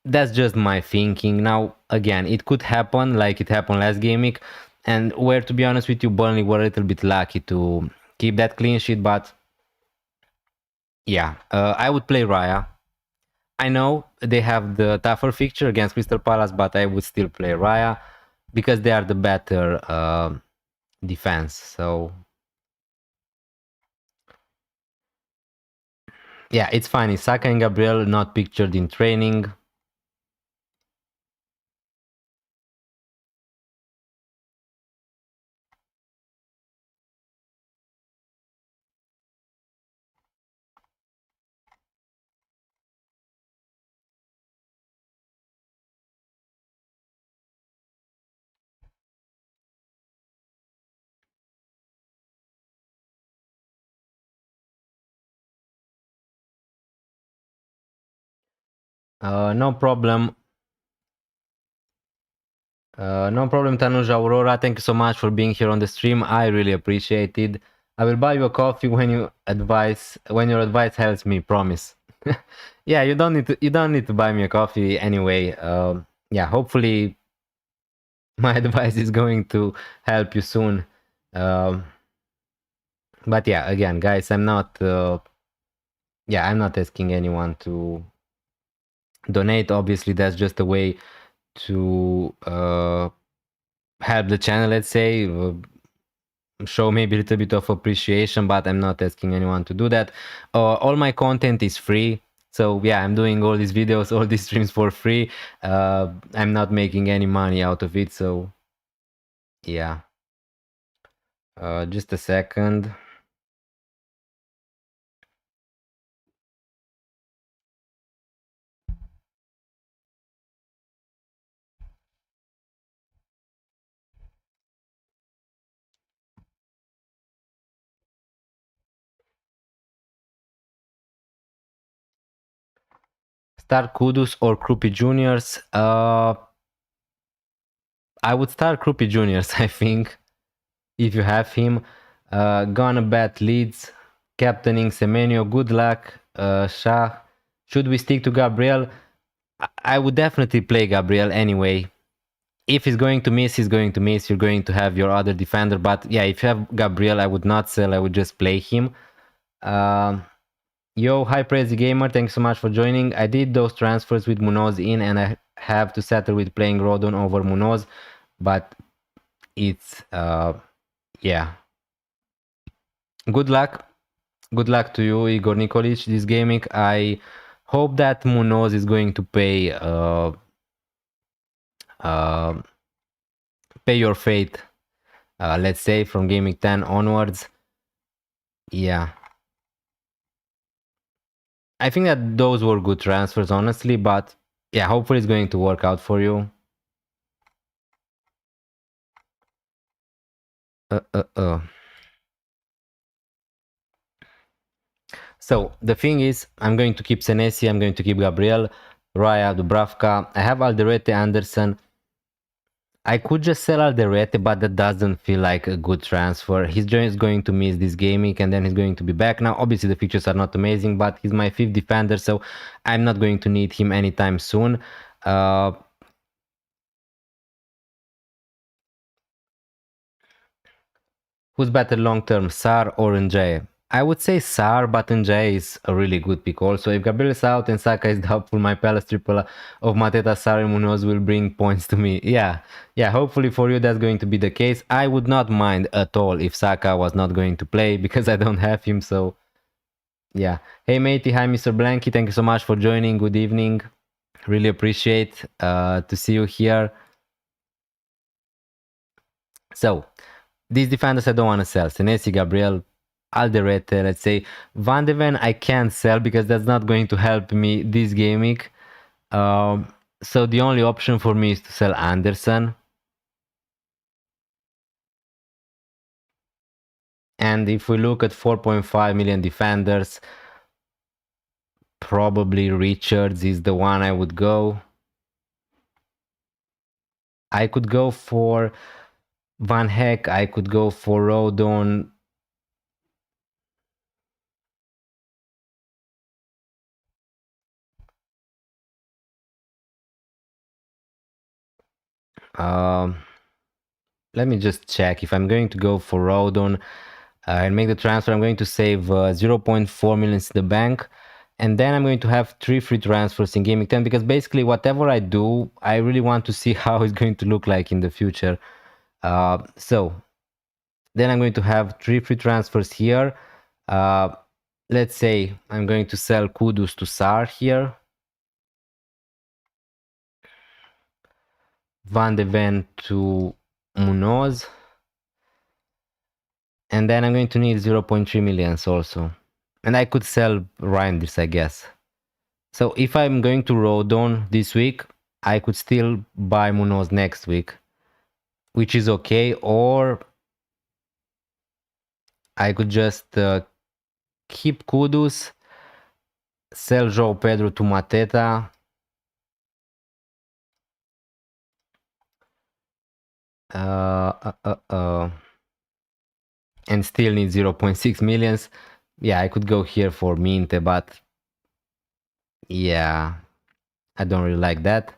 that's just my thinking. Now, again, it could happen like it happened last game week, and where, to be honest with you, Burnley were a little bit lucky to keep that clean sheet, but yeah, I would play Raya. I know they have the tougher fixture against Crystal Palace, but I would still play Raya because they are the better defense. So yeah, it's funny. Saka and Gabriel not pictured in training. No problem. No problem, Tanuja Aurora. Thank you so much for being here on the stream. I really appreciate it. I will buy you a coffee when your advice helps me, promise. Yeah, you don't need to buy me a coffee anyway. Yeah, hopefully my advice is going to help you soon. But yeah, again, guys, I'm not asking anyone to donate. Obviously, that's just a way to help the channel, let's say, show maybe a little bit of appreciation, but I'm not asking anyone to do that. All my content is free, so yeah, I'm doing all these videos, all these streams for free. I'm not making any money out of it, so yeah. Just a second. Start Kudus or Krupi Juniors? I would start Krupi Juniors, I think, if you have him. Gonna bet Leeds, captaining Semenyo. Good luck, Shah. Should we stick to Gabriel? I would definitely play Gabriel anyway. If he's going to miss, he's going to miss. You're going to have your other defender. But yeah, if you have Gabriel, I would not sell. I would just play him. Yo, hi Crazy Gamer, thanks so much for joining. I did those transfers with Munoz in and I have to settle with playing Rodon over Munoz, but it's yeah. Good luck. Good luck to you, Igor Nikolic, this gaming. I hope that Munoz is going to pay pay your fate, let's say from gaming 10 onwards. Yeah. I think that those were good transfers, honestly, but yeah, hopefully it's going to work out for you. So the thing is, I'm going to keep Senesi, I'm going to keep Gabriel, Raya, Dubravka. I have Alderete, Anderson. I could just sell Alderete, but that doesn't feel like a good transfer. He's just going to miss this gaming and then he's going to be back. Now, obviously the features are not amazing, but he's my 5th defender, so I'm not going to need him anytime soon. Who's better long-term, Sar or Njay? I would say Sar, but Njay is a really good pick also. If Gabriel is out and Saka is doubtful, my Palace triple of Mateta, Sar and Munoz will bring points to me. Yeah, hopefully for you that's going to be the case. I would not mind at all if Saka was not going to play because I don't have him, so yeah. Hey matey, hi Mr. Blanky, thank you so much for joining, good evening. Really appreciate to see you here. So, these defenders I don't want to sell. Senesi, Gabriel, Alderete, let's say. Van de Ven I can't sell because that's not going to help me this game week. So the only option for me is to sell Anderson. And if we look at 4.5 million defenders, probably Richards is the one I would go. I could go for Van Heck, I could go for Rodon. Let me just check. If I'm going to go for Rodon and make the transfer, I'm going to save 0.4 million in the bank. And then I'm going to have 3 free transfers in Game 10 because basically whatever I do, I really want to see how it's going to look like in the future. So then I'm going to have 3 free transfers here. Let's say I'm going to sell Kudus to Sar here. Van de Ven to Munoz. And then I'm going to need 0.3 millions also. And I could sell Reinders, I guess. So if I'm going to Rodon this week, I could still buy Munoz next week, which is okay. Or I could just keep Kudus, sell João Pedro to Mateta. And still need 0.6 millions. Yeah, I could go here for Minte, but yeah, I don't really like that.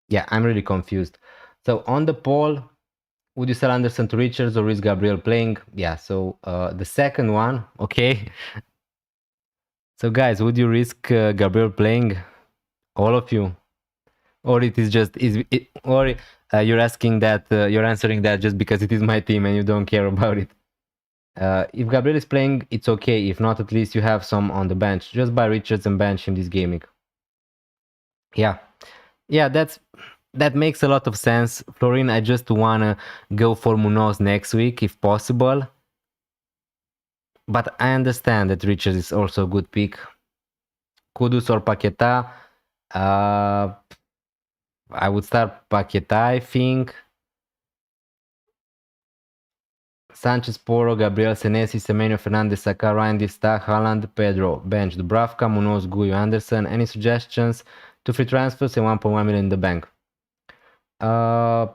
Yeah, I'm really confused. So on the poll, would you sell Anderson to Richards or is Gabriel playing? Yeah, so the second one, okay. So guys, would you risk Gabriel playing? All of you? Or it is just, you're asking that, you're answering that just because it is my team and you don't care about it. If Gabriel is playing, it's okay. If not, at least you have some on the bench. Just buy Richards and bench him this gaming. Yeah. Yeah, that makes a lot of sense. Florin, I just wanna go for Munoz next week if possible. But I understand that Richards is also a good pick. Kudus or Paqueta. I would start Paqueta, I think. Sanchez, Poro, Gabriel, Senesi, Semenyo, Fernandez, Saka, Ryan, Stach, Haaland, Pedro, bench, Dubravka, Munoz, Guyo, Anderson. Any suggestions? 2 free transfers and 1.1 million in the bank. I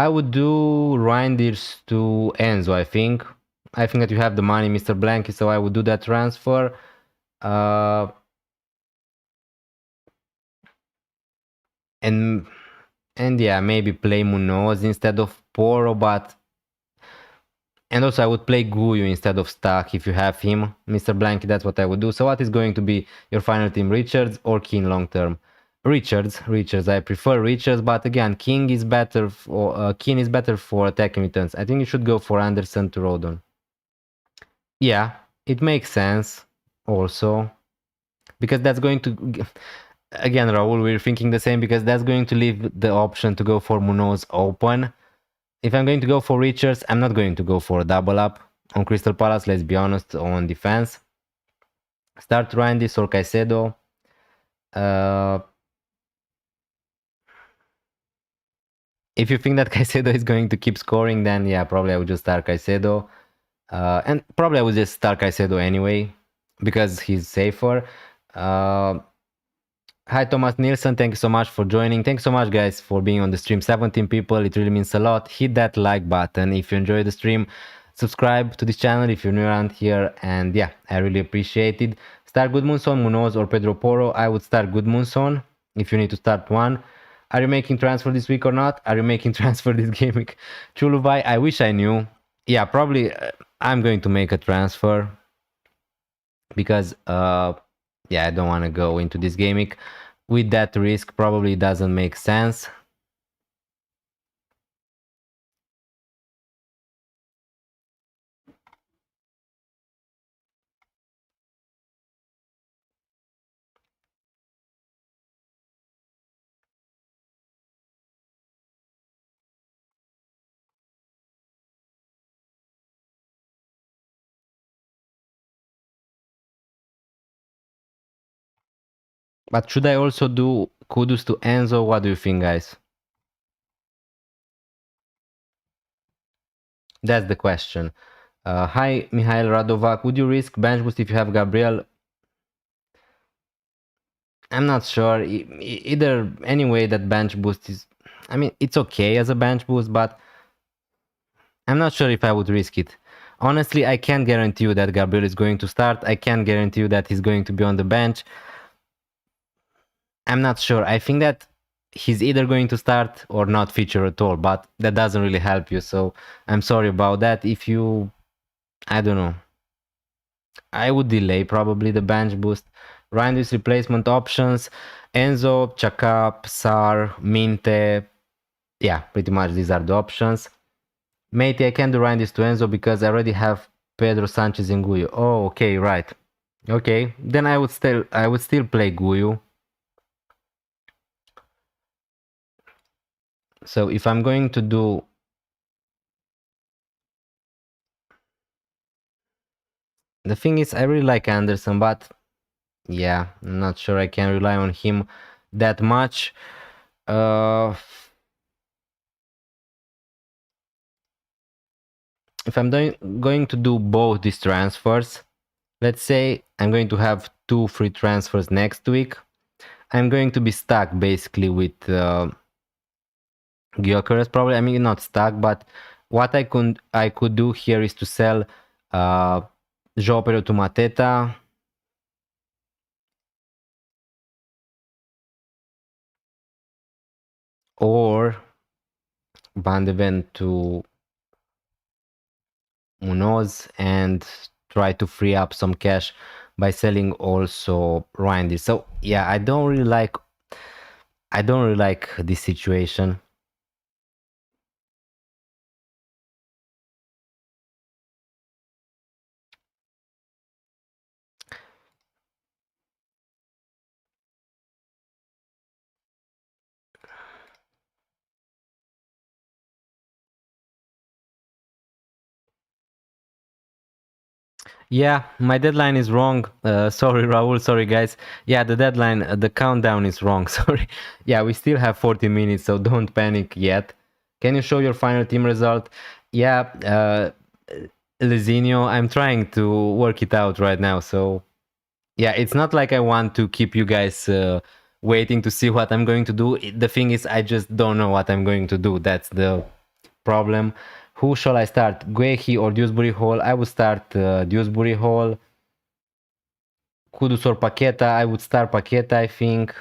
would do Reinders to Enzo, I think. I think that you have the money, Mr. Blanky, so I would do that transfer. And yeah, maybe play Munoz instead of Poro, but... And also I would play Guyo instead of Stach if you have him. Mr. Blanky, that's what I would do. So what is going to be your final team, Richards or Keane long term? Richards. I prefer Richards, but again, Keane is better for attacking returns. I think you should go for Anderson to Rodon. Yeah, it makes sense also. Because that's going to... Again, Raul, we're thinking the same because that's going to leave the option to go for Munoz open. If I'm going to go for Richards, I'm not going to go for a double up on Crystal Palace, let's be honest, on defense. Start Randis or Caicedo. If you think that Caicedo is going to keep scoring, then yeah, probably I would just start Caicedo. And probably I would just start Caicedo anyway, because he's safer. Hi Thomas Nielsen, thank you so much for joining. Thanks so much guys for being on the stream. 17 people, it really means a lot. Hit that like button if you enjoyed the stream. Subscribe to this channel if you're new around here, and yeah, I really appreciate it. Start Gudmundsson, Munoz or Pedro Porro. I would start Gudmundsson if you need to start one. Are you making transfer this week or not? Are you making transfer this game week? Chuluvai, I wish I knew. Yeah, probably I'm going to make a transfer because yeah, I don't want to go into this gaming with that risk. Probably doesn't make sense. But should I also do kudos to Enzo? What do you think, guys? That's the question. Hi, Mihail Radovac. Would you risk bench boost if you have Gabriel? I'm not sure. Either anyway, that bench boost is. I mean, it's okay as a bench boost, but I'm not sure if I would risk it. Honestly, I can't guarantee you that Gabriel is going to start. I can't guarantee you that he's going to be on the bench. I'm not sure. I think that he's either going to start or not feature at all, but that doesn't really help you. So I'm sorry about that. If you, I don't know, I would delay probably the bench boost. Randy's replacement options: Enzo, Chaka, Sar, Minte. Yeah, pretty much these are the options. Matey, I can do Randy's to Enzo because I already have Pedro Sanchez and Guyu. Oh, okay, right. Okay, then I would still play Guyu. So if I'm going to do, the thing is, I really like Anderson, but yeah, I'm not sure I can rely on him that much. If I'm going to do both these transfers, let's say I'm going to have 2 free transfers next week, I'm going to be stuck basically with Gyökeres probably. I mean, not stuck, but what I could do here is to sell João Pedro to Mateta, or Van de Ven to Munoz and try to free up some cash by selling also Randy. So yeah, I don't really like this situation. Yeah, my deadline is wrong. Sorry, Raul. Sorry, guys. Yeah, the deadline, the countdown is wrong. Sorry. Yeah, we still have 40 minutes, so don't panic yet. Can you show your final team result? Yeah, Lezinho, I'm trying to work it out right now. So, yeah, it's not like I want to keep you guys waiting to see what I'm going to do. The thing is, I just don't know what I'm going to do. That's the problem. Who shall I start? Guehi or Dewsbury Hall? I would start Dewsbury Hall. Kudus or Paqueta? I would start Paqueta, I think.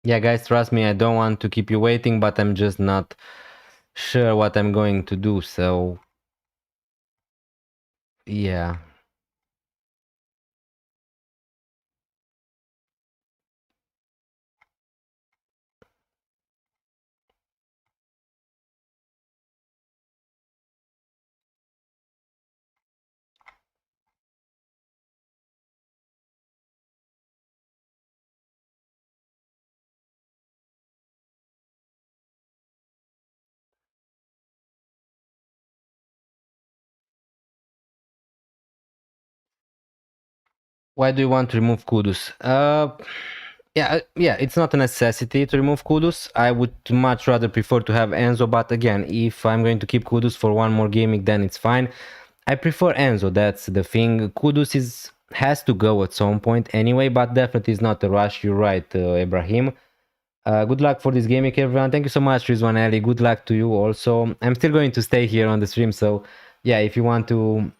Yeah, guys, trust me, I don't want to keep you waiting, but I'm just not sure what I'm going to do, so yeah. Why do you want to remove Kudus? Yeah, it's not a necessity to remove Kudus. I would much rather prefer to have Enzo, but again, if I'm going to keep Kudus for one more gaming, then it's fine. I prefer Enzo, that's the thing. Kudus has to go at some point anyway, but definitely is not a rush. You're right, Ibrahim. Good luck for this gaming, everyone. Thank you so much, Rizwan Ali. Good luck to you also. I'm still going to stay here on the stream, so yeah, if you want to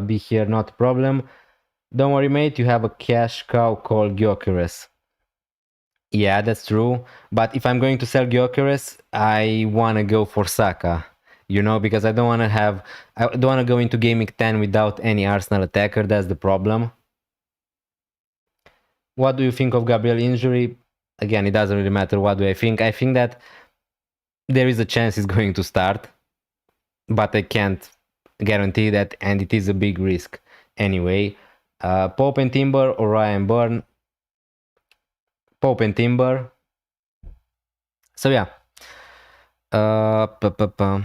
be here, not a problem. Don't worry, mate, you have a cash cow called Gyökeres. Yeah, that's true. But if I'm going to sell Gyökeres, I want to go for Saka. You know, because I don't want to go into gaming 10 without any Arsenal attacker. That's the problem. What do you think of Gabriel injury? Again, it doesn't really matter what do I think. I think that there is a chance he's going to start, but I can't guarantee that, and it is a big risk anyway. Pope and Timber or Ryan Byrne? Pope and Timber. So yeah. Uh, pa, pa, pa.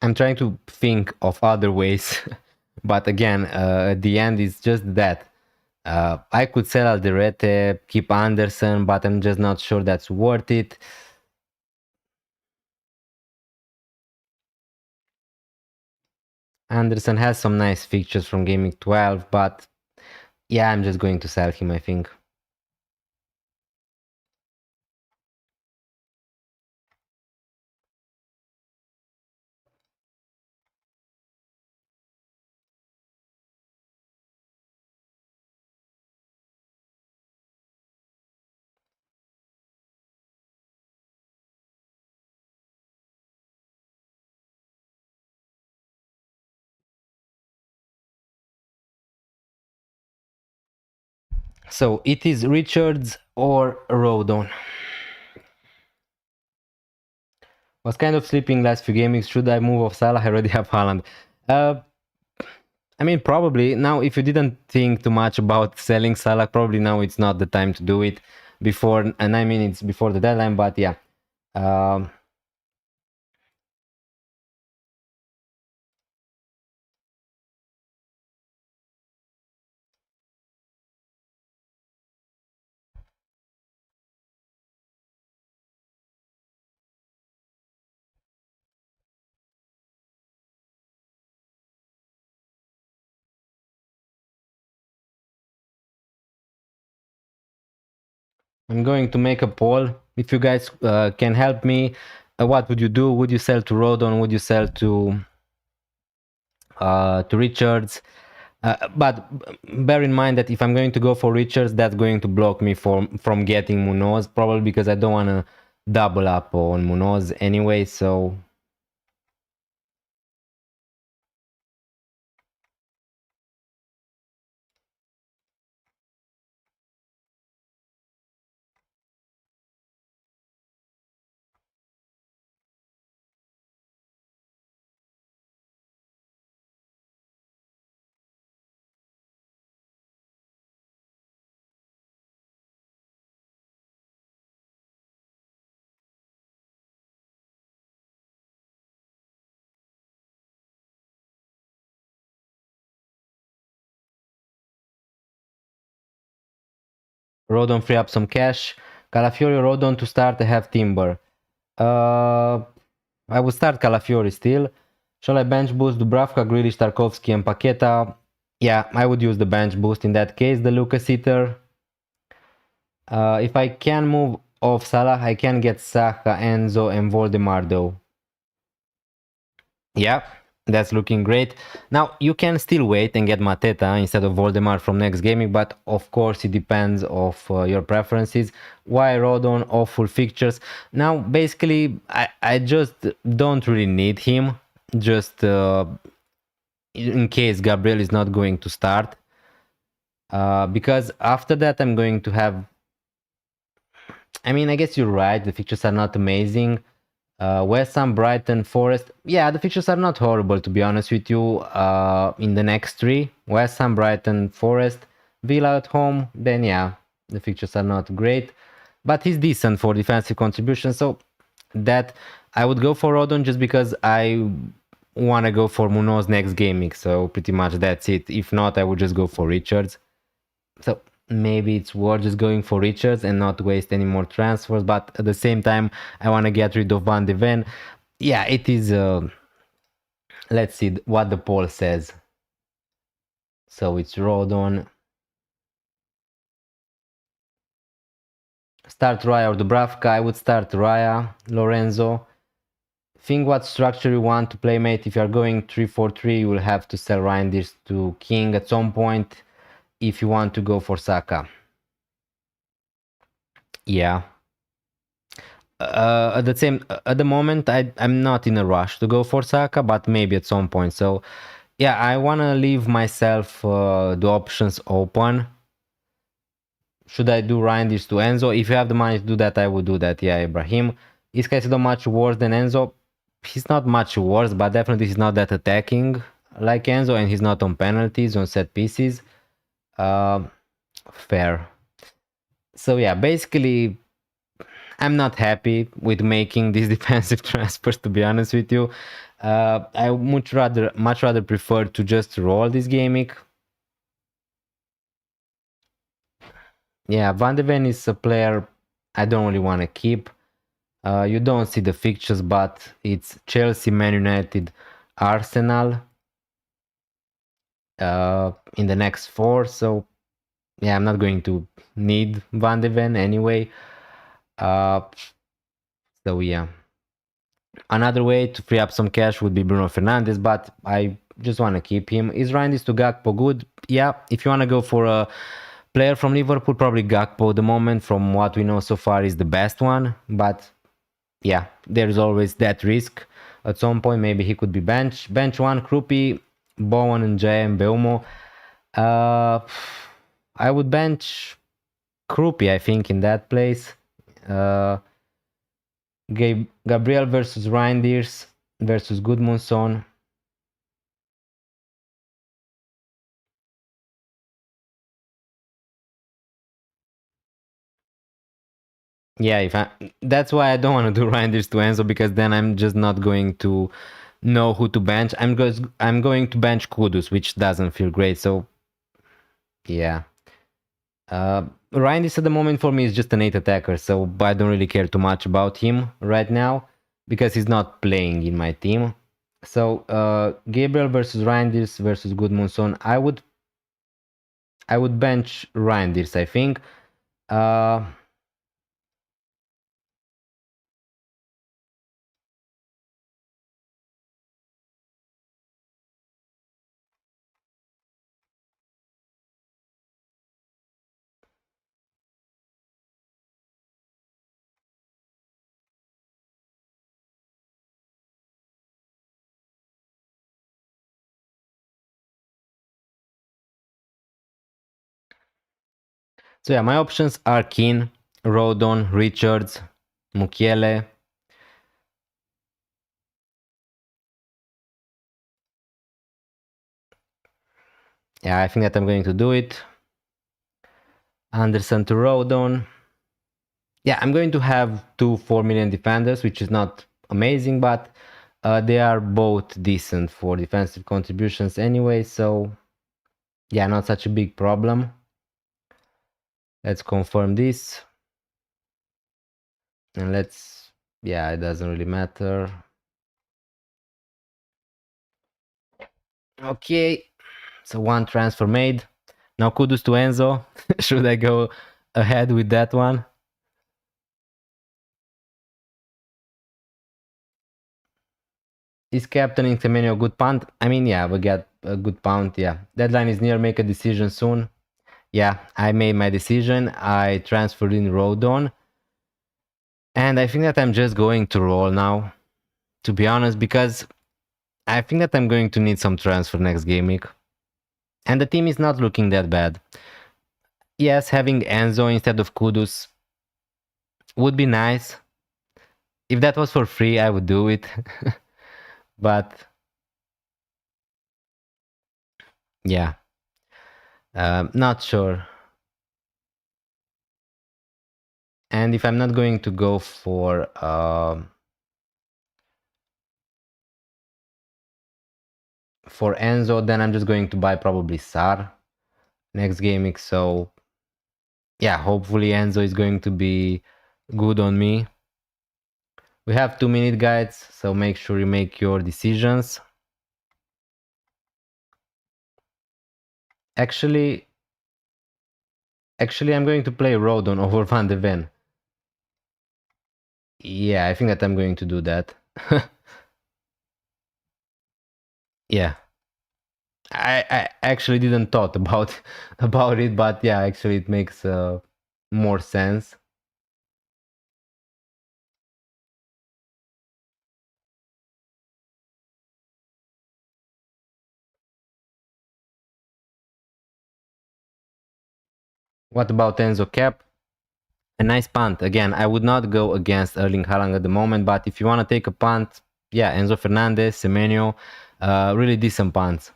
I'm trying to think of other ways, but again, at the end, it's just that. I could sell Alderete, keep Anderson, but I'm just not sure that's worth it. Anderson has some nice fixtures from Game Week 12, but yeah, I'm just going to sell him, I think. So it is Richards or Rodon. Was kind of sleeping last few games. Should I move off Salah? I already have Haaland. I mean, probably now if you didn't think too much about selling Salah, probably now it's not the time to do it before 9 minutes before the deadline. But yeah, I'm going to make a poll. If you guys can help me, what would you do? Would you sell to Rodon? Would you sell to Richards? But bear in mind that if I'm going to go for Richards, that's going to block me from getting Munoz, probably because I don't want to double up on Munoz anyway. So Rodon free up some cash. Calafiori Rodon to start. I have Timber. I would start Calafiori still. Shall I bench boost Dubravka, Grealish, Tarkovsky and Paqueta? Yeah, I would use the bench boost in that case, the Lucas Eater. If I can move off Salah, I can get Saka, Enzo and Voldemar though. Yeah, that's looking great. Now, you can still wait and get Mateta instead of Voldemar from next gaming, but of course it depends of your preferences. Why Rodon, awful fixtures? Now, basically, I just don't really need him, just in case Gabriel is not going to start. Because after that I'm going to have... I mean, I guess you're right, the fixtures are not amazing. West Ham, Brighton, Forest. Yeah, the fixtures are not horrible, to be honest with you. In the next three, West Ham, Brighton, Forest, Villa at home, then yeah, the fixtures are not great. But he's decent for defensive contribution, so that I would go for Rodon just because I want to go for Munoz next gaming, so pretty much that's it. If not, I would just go for Richards. So maybe it's worth just going for Richards and not waste any more transfers, but at the same time I want to get rid of Van de Ven. Yeah, it is let's see what the poll says. So it's Rodon. Start Raya or Dubravka. I would start Raya. Lorenzo. think what structure you want to play, mate. If you are going 3-4-3, you will have to sell Reinders to King at some point if you want to go for Saka. Yeah. At the moment, I'm not in a rush to go for Saka, but maybe at some point. So yeah, I want to leave myself the options open. Should I do Reinders to Enzo? If you have the money to do that, I would do that. Yeah, Ibrahim. Is Caicedo much worse than Enzo? He's not much worse, but definitely he's not that attacking like Enzo, and he's not on penalties, on set pieces. Fair. So yeah, basically, I'm not happy with making these defensive transfers, to be honest with you. I would much rather prefer to just roll this gimmick. Yeah, Van de Ven is a player I don't really want to keep. You don't see the fixtures, but it's Chelsea, Man United, Arsenal in the next 4. So yeah, I'm not going to need Van de Ven anyway. So yeah. Another way to free up some cash would be Bruno Fernandes, but I just want to keep him. Is Reinders to Gakpo good? Yeah, if you want to go for a player from Liverpool, probably Gakpo at the moment, from what we know so far, is the best one. But yeah, there's always that risk. At some point, maybe he could be bench. Bench one, Krupi, Bowen, and JM Beumo. I would bench Krupi, I think, in that place. Gabriel versus Reinders versus Gudmundsson. Yeah, that's why I don't want to do Reinders to Enzo, because then I'm just not going to know who to bench. I'm going to bench Kudus, which doesn't feel great. So yeah. Reinders at the moment for me is just an 8 attacker, so I don't really care too much about him right now because he's not playing in my team. So Gabriel versus Reinders versus Gudmundsson. I would bench Reinders, I think. So yeah, my options are Keane, Rodon, Richards, Mukiele. Yeah, I think that I'm going to do it. Anderson to Rodon. Yeah, I'm going to have 2 4 million defenders, which is not amazing, but they are both decent for defensive contributions anyway, so yeah, not such a big problem. Let's confirm this. And yeah, it doesn't really matter. Okay, so 1 transfer made. Now Kudus to Enzo. Should I go ahead with that one? Is captaining Semenyo a good punt? I mean, yeah, we get a good punt, yeah. Deadline is near, make a decision soon. Yeah, I made my decision. I transferred in Rodon. And I think that I'm just going to roll now, to be honest, because I think that I'm going to need some transfer next game week. And the team is not looking that bad. Yes, having Enzo instead of Kudus would be nice. If that was for free, I would do it. But yeah, not sure. And if I'm not going to go for Enzo, then I'm just going to buy probably Sar next game week. So yeah, hopefully Enzo is going to be good on me. We have 2-minute guides, so make sure you make your decisions. Actually, I'm going to play Rodon over Van de Ven. Yeah, I think that I'm going to do that. yeah, I actually didn't thought about about it, but yeah, actually it makes more sense. What about Enzo Cap? A nice punt. Again, I would not go against Erling Haaland at the moment, but if you want to take a punt, yeah, Enzo Fernandez, Semenyo, really decent punts.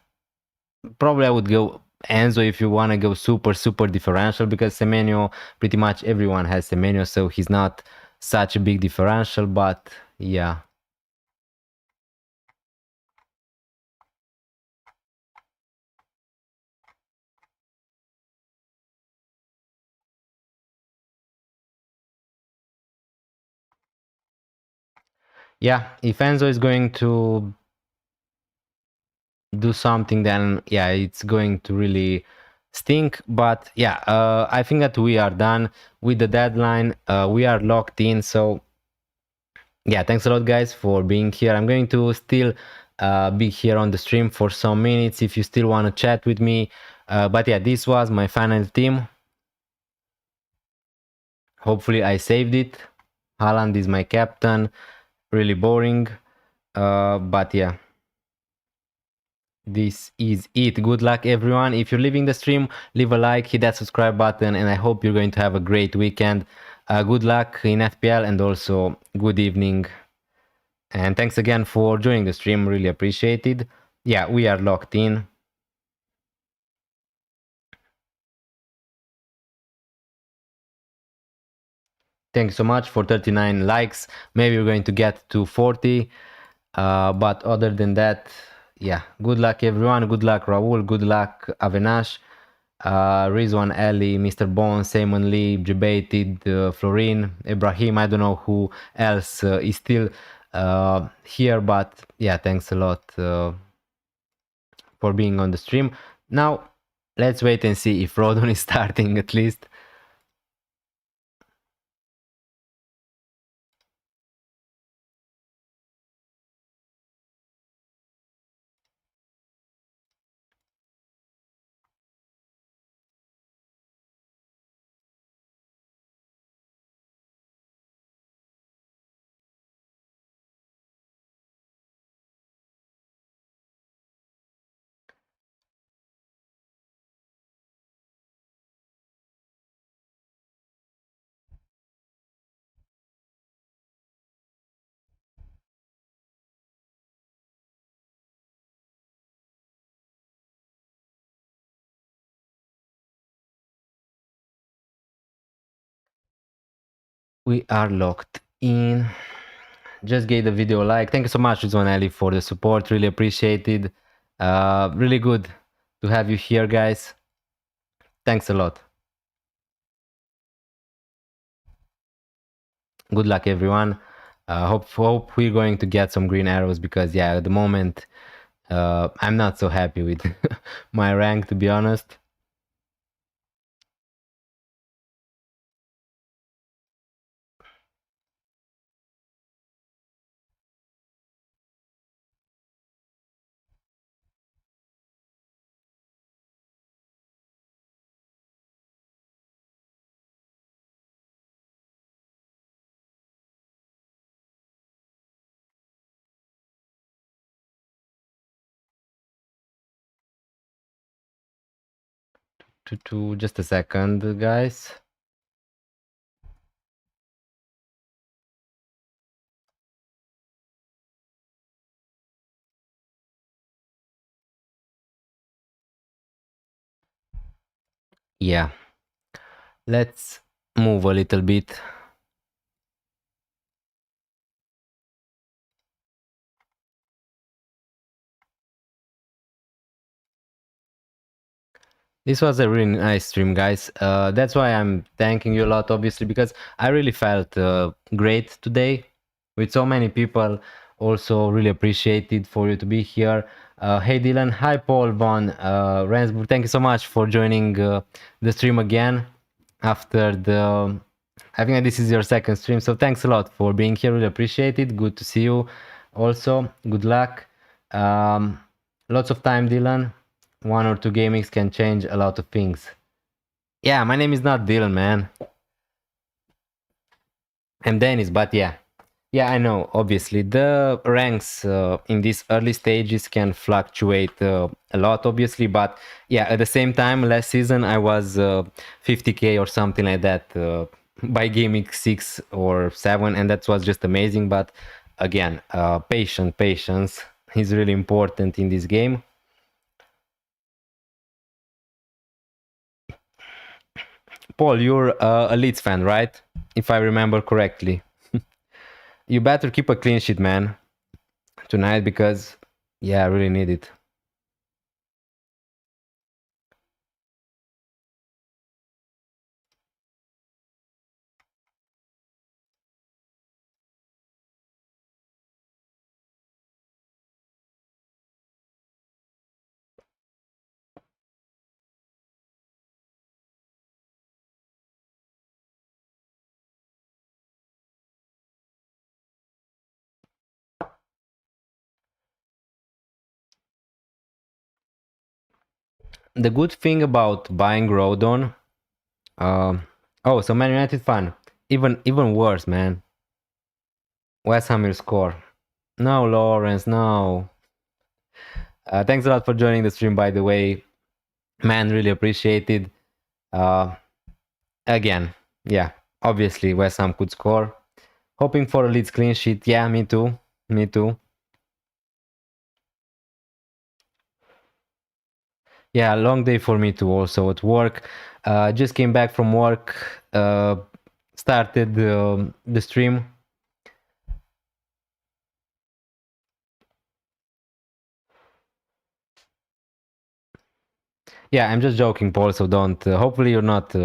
Probably I would go Enzo if you want to go super differential, because Semenyo, pretty much everyone has Semenyo, so he's not such a big differential, but yeah. Yeah, if Enzo is going to do something, then yeah, it's going to really stink. But yeah, I think that we are done with the deadline. We are locked in, so yeah, thanks a lot guys for being here. I'm going to still be here on the stream for some minutes if you still want to chat with me, but yeah, this was my final team. Hopefully I saved it. Haaland is my captain. Really boring, but yeah, this is it. Good luck everyone. If you're leaving the stream, leave a like, hit that subscribe button, and I hope you're going to have a great weekend. Good luck in FPL, and also good evening. And thanks again for joining the stream, really appreciated. Yeah, we are locked in. Thanks so much for 39 likes. Maybe we're going to get to 40. But other than that, yeah, good luck everyone. Good luck Raul. Good luck Avenash, Rizwan Ali, Mr. Bones, Simon Lee, Debated, Florin, Ibrahim. I don't know who else is still here, but yeah, thanks a lot for being on the stream. Now, let's wait and see if Rodon is starting at least. We are locked in. Just gave the video a like. Thank you so much, Rizwan Ali, for the support. Really appreciated. Really good to have you here, guys. Thanks a lot. Good luck, everyone. Hope we're going to get some green arrows, because yeah, at the moment I'm not so happy with my rank, to be honest. Just a second, guys. Yeah, let's move a little bit. This was a really nice stream, guys. That's why I'm thanking you a lot, obviously, because I really felt great today with so many people. Also, really appreciated for you to be here. Hey, Dylan. Hi, Paul von Ransburg. Thank you so much for joining the stream again after the. I think that this is your second stream, so thanks a lot for being here. Really appreciate it. Good to see you. Also, good luck. Lots of time, Dylan. 1 or 2 gamings can change a lot of things. Yeah, my name is not Dylan, man. I'm Dennis, but yeah. Yeah, I know, obviously. The ranks in these early stages can fluctuate a lot, obviously, but yeah, at the same time, last season I was 50k or something like that by gaming 6 or 7, and that was just amazing. But again, patience is really important in this game. Paul, you're a Leeds fan, right? If I remember correctly. You better keep a clean sheet, man, tonight because, yeah, I really need it. The good thing about buying Rodon, um, oh, so Man United fan, even worse, man. West Ham will score. No, Lawrence, no. Thanks a lot for joining the stream, by the way, man. Really appreciated. Uh, Again, yeah, obviously West Ham could score. Hoping for a Leeds clean sheet. Yeah, me too. Me too. Yeah, long day for me too. Also at work. Just came back from work. Started the stream. Yeah, I'm just joking, Paul. So don't. Hopefully, you're not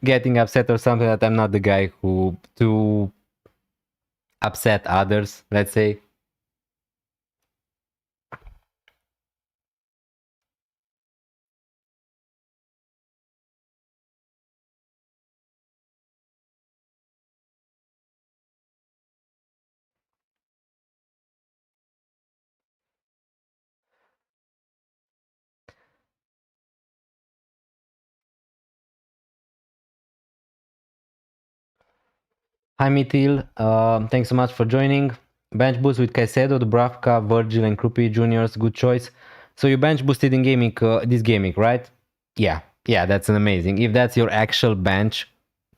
getting upset or something. That I'm not the guy who to upset others. Let's say. Hi, Mitil. Thanks so much for joining. Bench boost with Caicedo, Dubravka, Virgil, and Krupi Juniors. Good choice. So you bench boosted in gaming, this gaming, right? Yeah, yeah, that's an amazing. If that's your actual bench,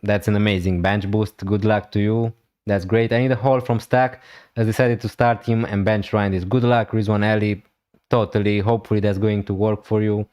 that's an amazing bench boost. Good luck to you. That's great. I need a haul from Stack. Has decided to start him and bench Ryan is good luck. Rizwan Ali, totally. Hopefully that's going to work for you.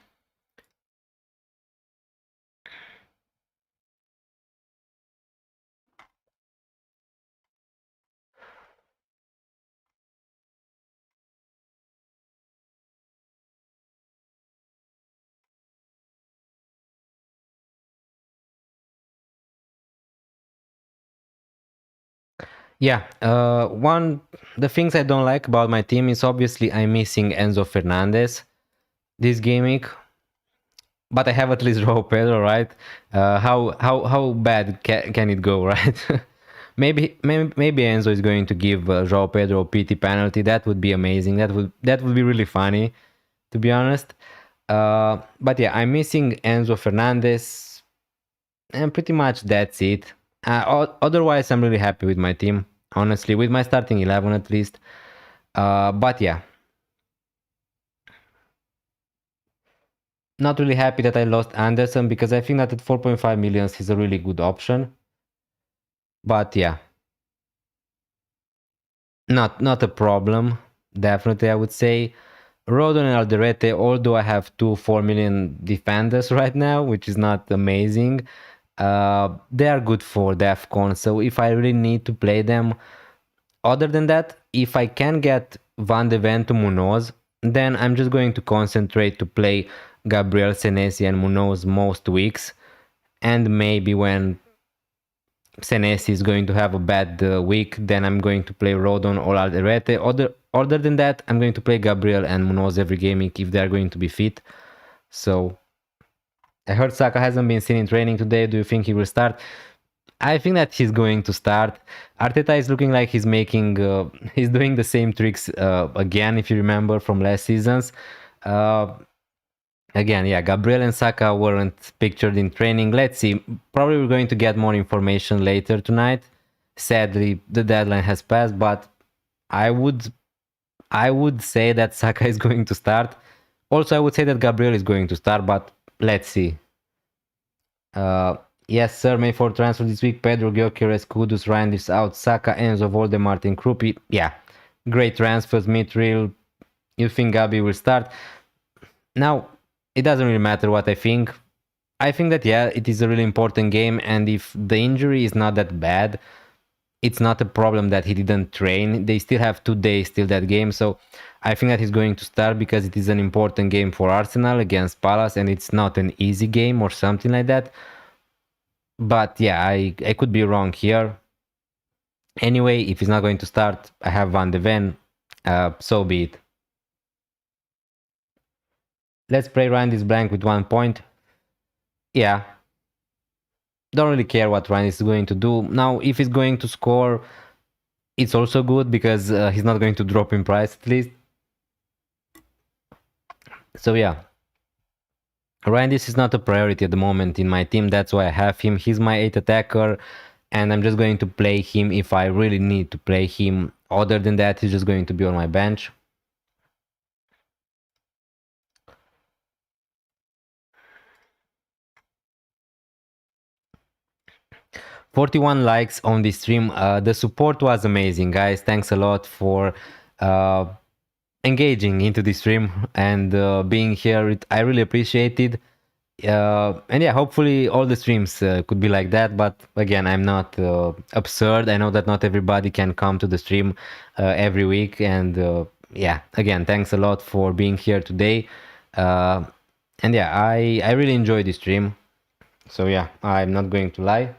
Yeah, the things I don't like about my team is obviously I'm missing Enzo Fernandez this gaming, but I have at least Raul Pedro, right? How bad can it go, right? maybe Enzo is going to give João Pedro a PT penalty. That would be amazing. That would be really funny, to be honest. But yeah, I'm missing Enzo Fernandez, and pretty much that's it. Otherwise, I'm really happy with my team, honestly, with my starting 11 at least. But yeah, not really happy that I lost Anderson because I think that at 4.5 millions he's a really good option. But yeah, not a problem. Definitely, I would say. Rodon and Alderete, although I have two 4 million defenders right now, which is not amazing, they are good for DEFCON. So if I really need to play them, other than that, if I can get Van de Ven to Munoz, then I'm just going to concentrate to play Gabriel Senesi and Munoz most weeks. And maybe when Senesi is going to have a bad week, then I'm going to play Rodon or Alderete. Other than that, I'm going to play Gabriel and Munoz every game if they are going to be fit. So I heard Saka hasn't been seen in training today. Do you think he will start? I think that he's going to start. Arteta is looking like he's making, he's doing the same tricks again, if you remember from last seasons. Uh, Again, yeah, Gabriel and Saka weren't pictured in training. Let's see. Probably we're going to get more information later tonight. Sadly, the deadline has passed, but I would I would say that Saka is going to start. Also, I would say that Gabriel is going to start, but let's see. Uh, yes, sir. May for transfer this week. Pedro, Gyökeres, Kudus, Reinders out. Saka, Enzo, Voldemort, Krupi. Yeah, great transfers. Mithril. You think Gabi will start? Now, it doesn't really matter what I think. I think that, yeah, it is a really important game, and if the injury is not that bad, it's not a problem that he didn't train. They still have 2 days till that game, so I think that he's going to start because it is an important game for Arsenal against Palace, and it's not an easy game or something like that. But yeah, I could be wrong here. Anyway, if he's not going to start, I have Van de Ven, so be it. Let's play Ryan this blank with 1 point. Yeah, don't really care what Ryan is going to do. Now, if he's going to score, it's also good because he's not going to drop in price at least. So yeah, Ryan, this is not a priority at the moment in my team. That's why I have him. He's my 8th attacker, and I'm just going to play him if I really need to play him. Other than that, he's just going to be on my bench. "41 likes on this stream. The support was amazing, guys. Thanks a lot for uh, engaging into this stream and being here. I really appreciate it. And yeah, hopefully all the streams could be like that, but again, I'm not absurd. I know that not everybody can come to the stream every week, and yeah, again, thanks a lot for being here today. And yeah, I really enjoy this stream, so yeah, I'm not going to lie.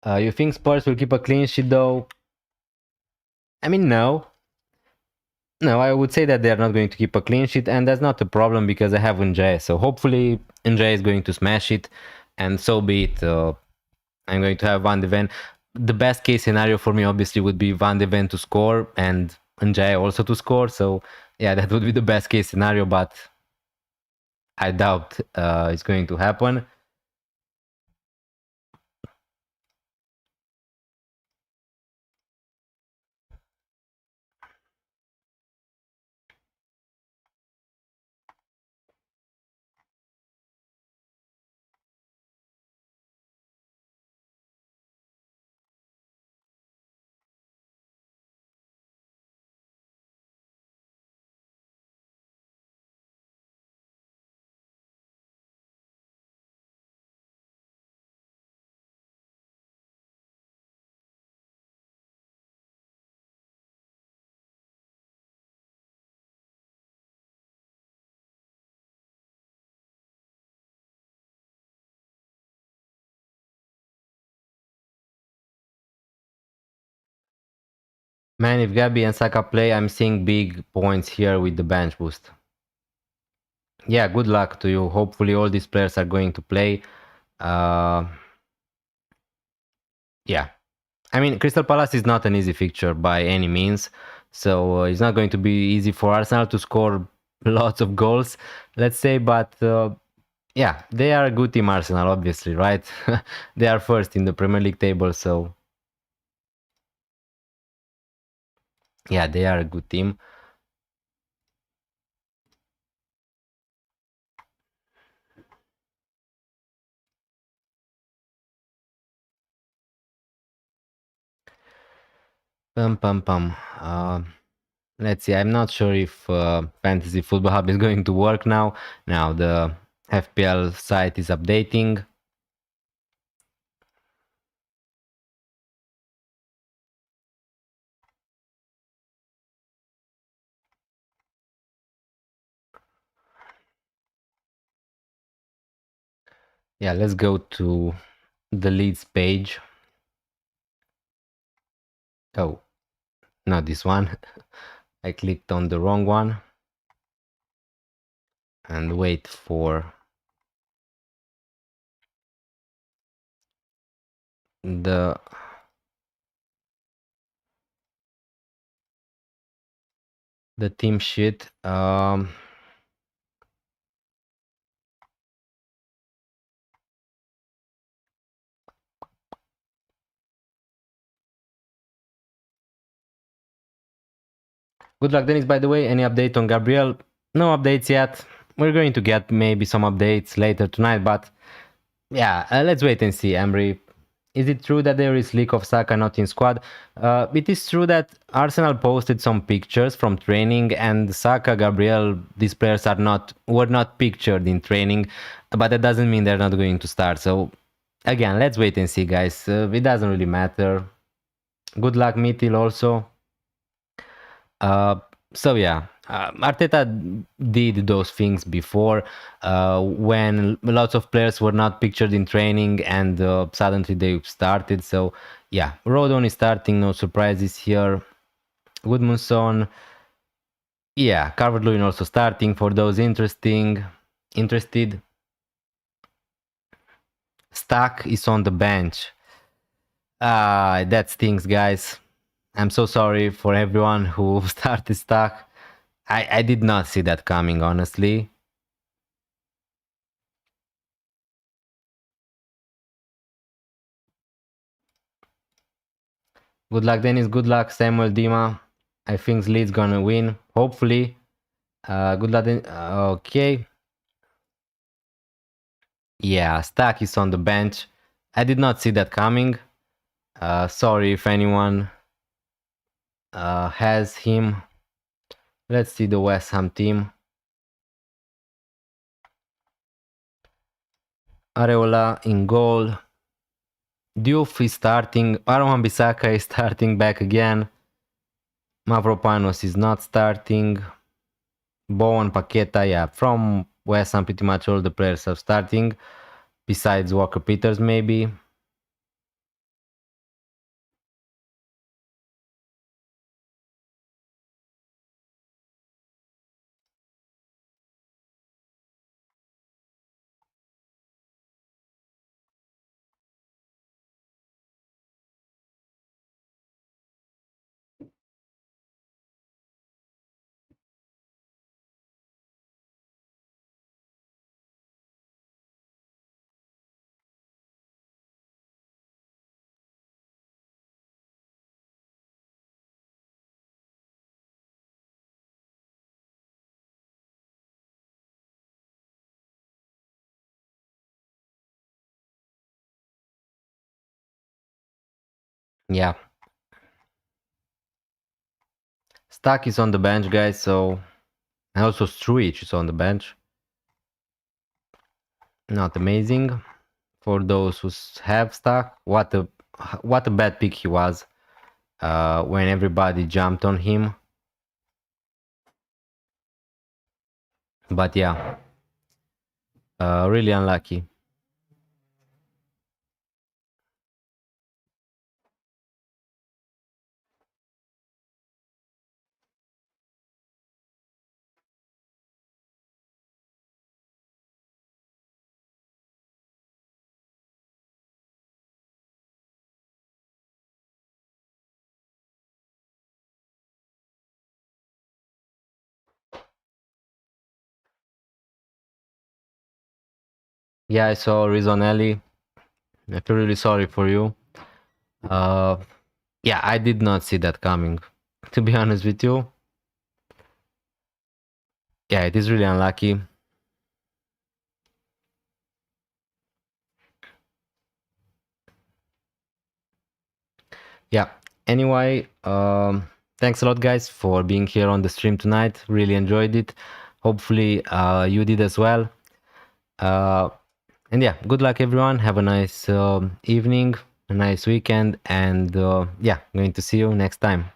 You think Spurs will keep a clean sheet though? I mean, no. No, I would say that they're not going to keep a clean sheet, and that's not a problem because I have Unjay. So hopefully Unjay is going to smash it, and so be it. I'm going to have Van de Ven. The best case scenario for me, obviously, would be Van de Ven to score and Unjay also to score. So yeah, that would be the best case scenario, but I doubt it's going to happen. Man, if Gabi and Saka play, I'm seeing big points here with the bench boost. Yeah, good luck to you. Hopefully all these players are going to play. Yeah. I mean, Crystal Palace is not an easy fixture by any means, so it's not going to be easy for Arsenal to score lots of goals, let's say, but yeah, they are a good team, Arsenal, obviously, right? They are first in the Premier League table, so yeah, they are a good team. Pum pum pum. Let's see. I'm not sure if Fantasy Football Hub is going to work now. Now the FPL site is updating. Yeah, let's go to the leads page. Oh, not this one. I clicked on the wrong one. And wait for the team sheet. Good luck, Dennis, by the way. Any update on Gabriel? No updates yet. We're going to get maybe some updates later tonight, but yeah, let's wait and see, Emery. Is it true that there is leak of Saka not in squad? It is true that Arsenal posted some pictures from training, and Saka, Gabriel, these players were not pictured in training, but that doesn't mean they're not going to start. So again, let's wait and see, guys. It doesn't really matter. Good luck, Mitil, also. Uh, so yeah, Arteta did those things before when lots of players were not pictured in training and suddenly they started. So yeah, Rodon is starting, no surprises here. Goodmanson, yeah, Calvert-Lewin also starting for those interested. Stack is on the bench. That stinks, guys. I'm so sorry for everyone who started Stack. I did not see that coming, honestly. Good luck, Dennis. Good luck, Samuel Dima. I think Leeds gonna win, hopefully. Good luck, okay. Yeah, Stack is on the bench. I did not see that coming. Sorry if anyone has him. Let's see the West Ham team. Areola in goal. Diouf is starting. Aaron Bissaka is starting back again. Mavropanos is not starting. Bowen, Paqueta, yeah, from West Ham pretty much all the players are starting. Besides Walker Peters, maybe. Yeah. Stack is on the bench, guys, so... And also Struich is on the bench. Not amazing. For those who have Stack, what a bad pick he was when everybody jumped on him. But yeah, really unlucky. Yeah, I saw Rizzonelli. I feel really sorry for you. Yeah, I did not see that coming, to be honest with you. Yeah, it is really unlucky. Yeah, anyway, thanks a lot, guys, for being here on the stream tonight. Really enjoyed it. Hopefully, you did as well. And yeah, good luck, everyone. Have a nice evening, a nice weekend, and yeah, going to see you next time.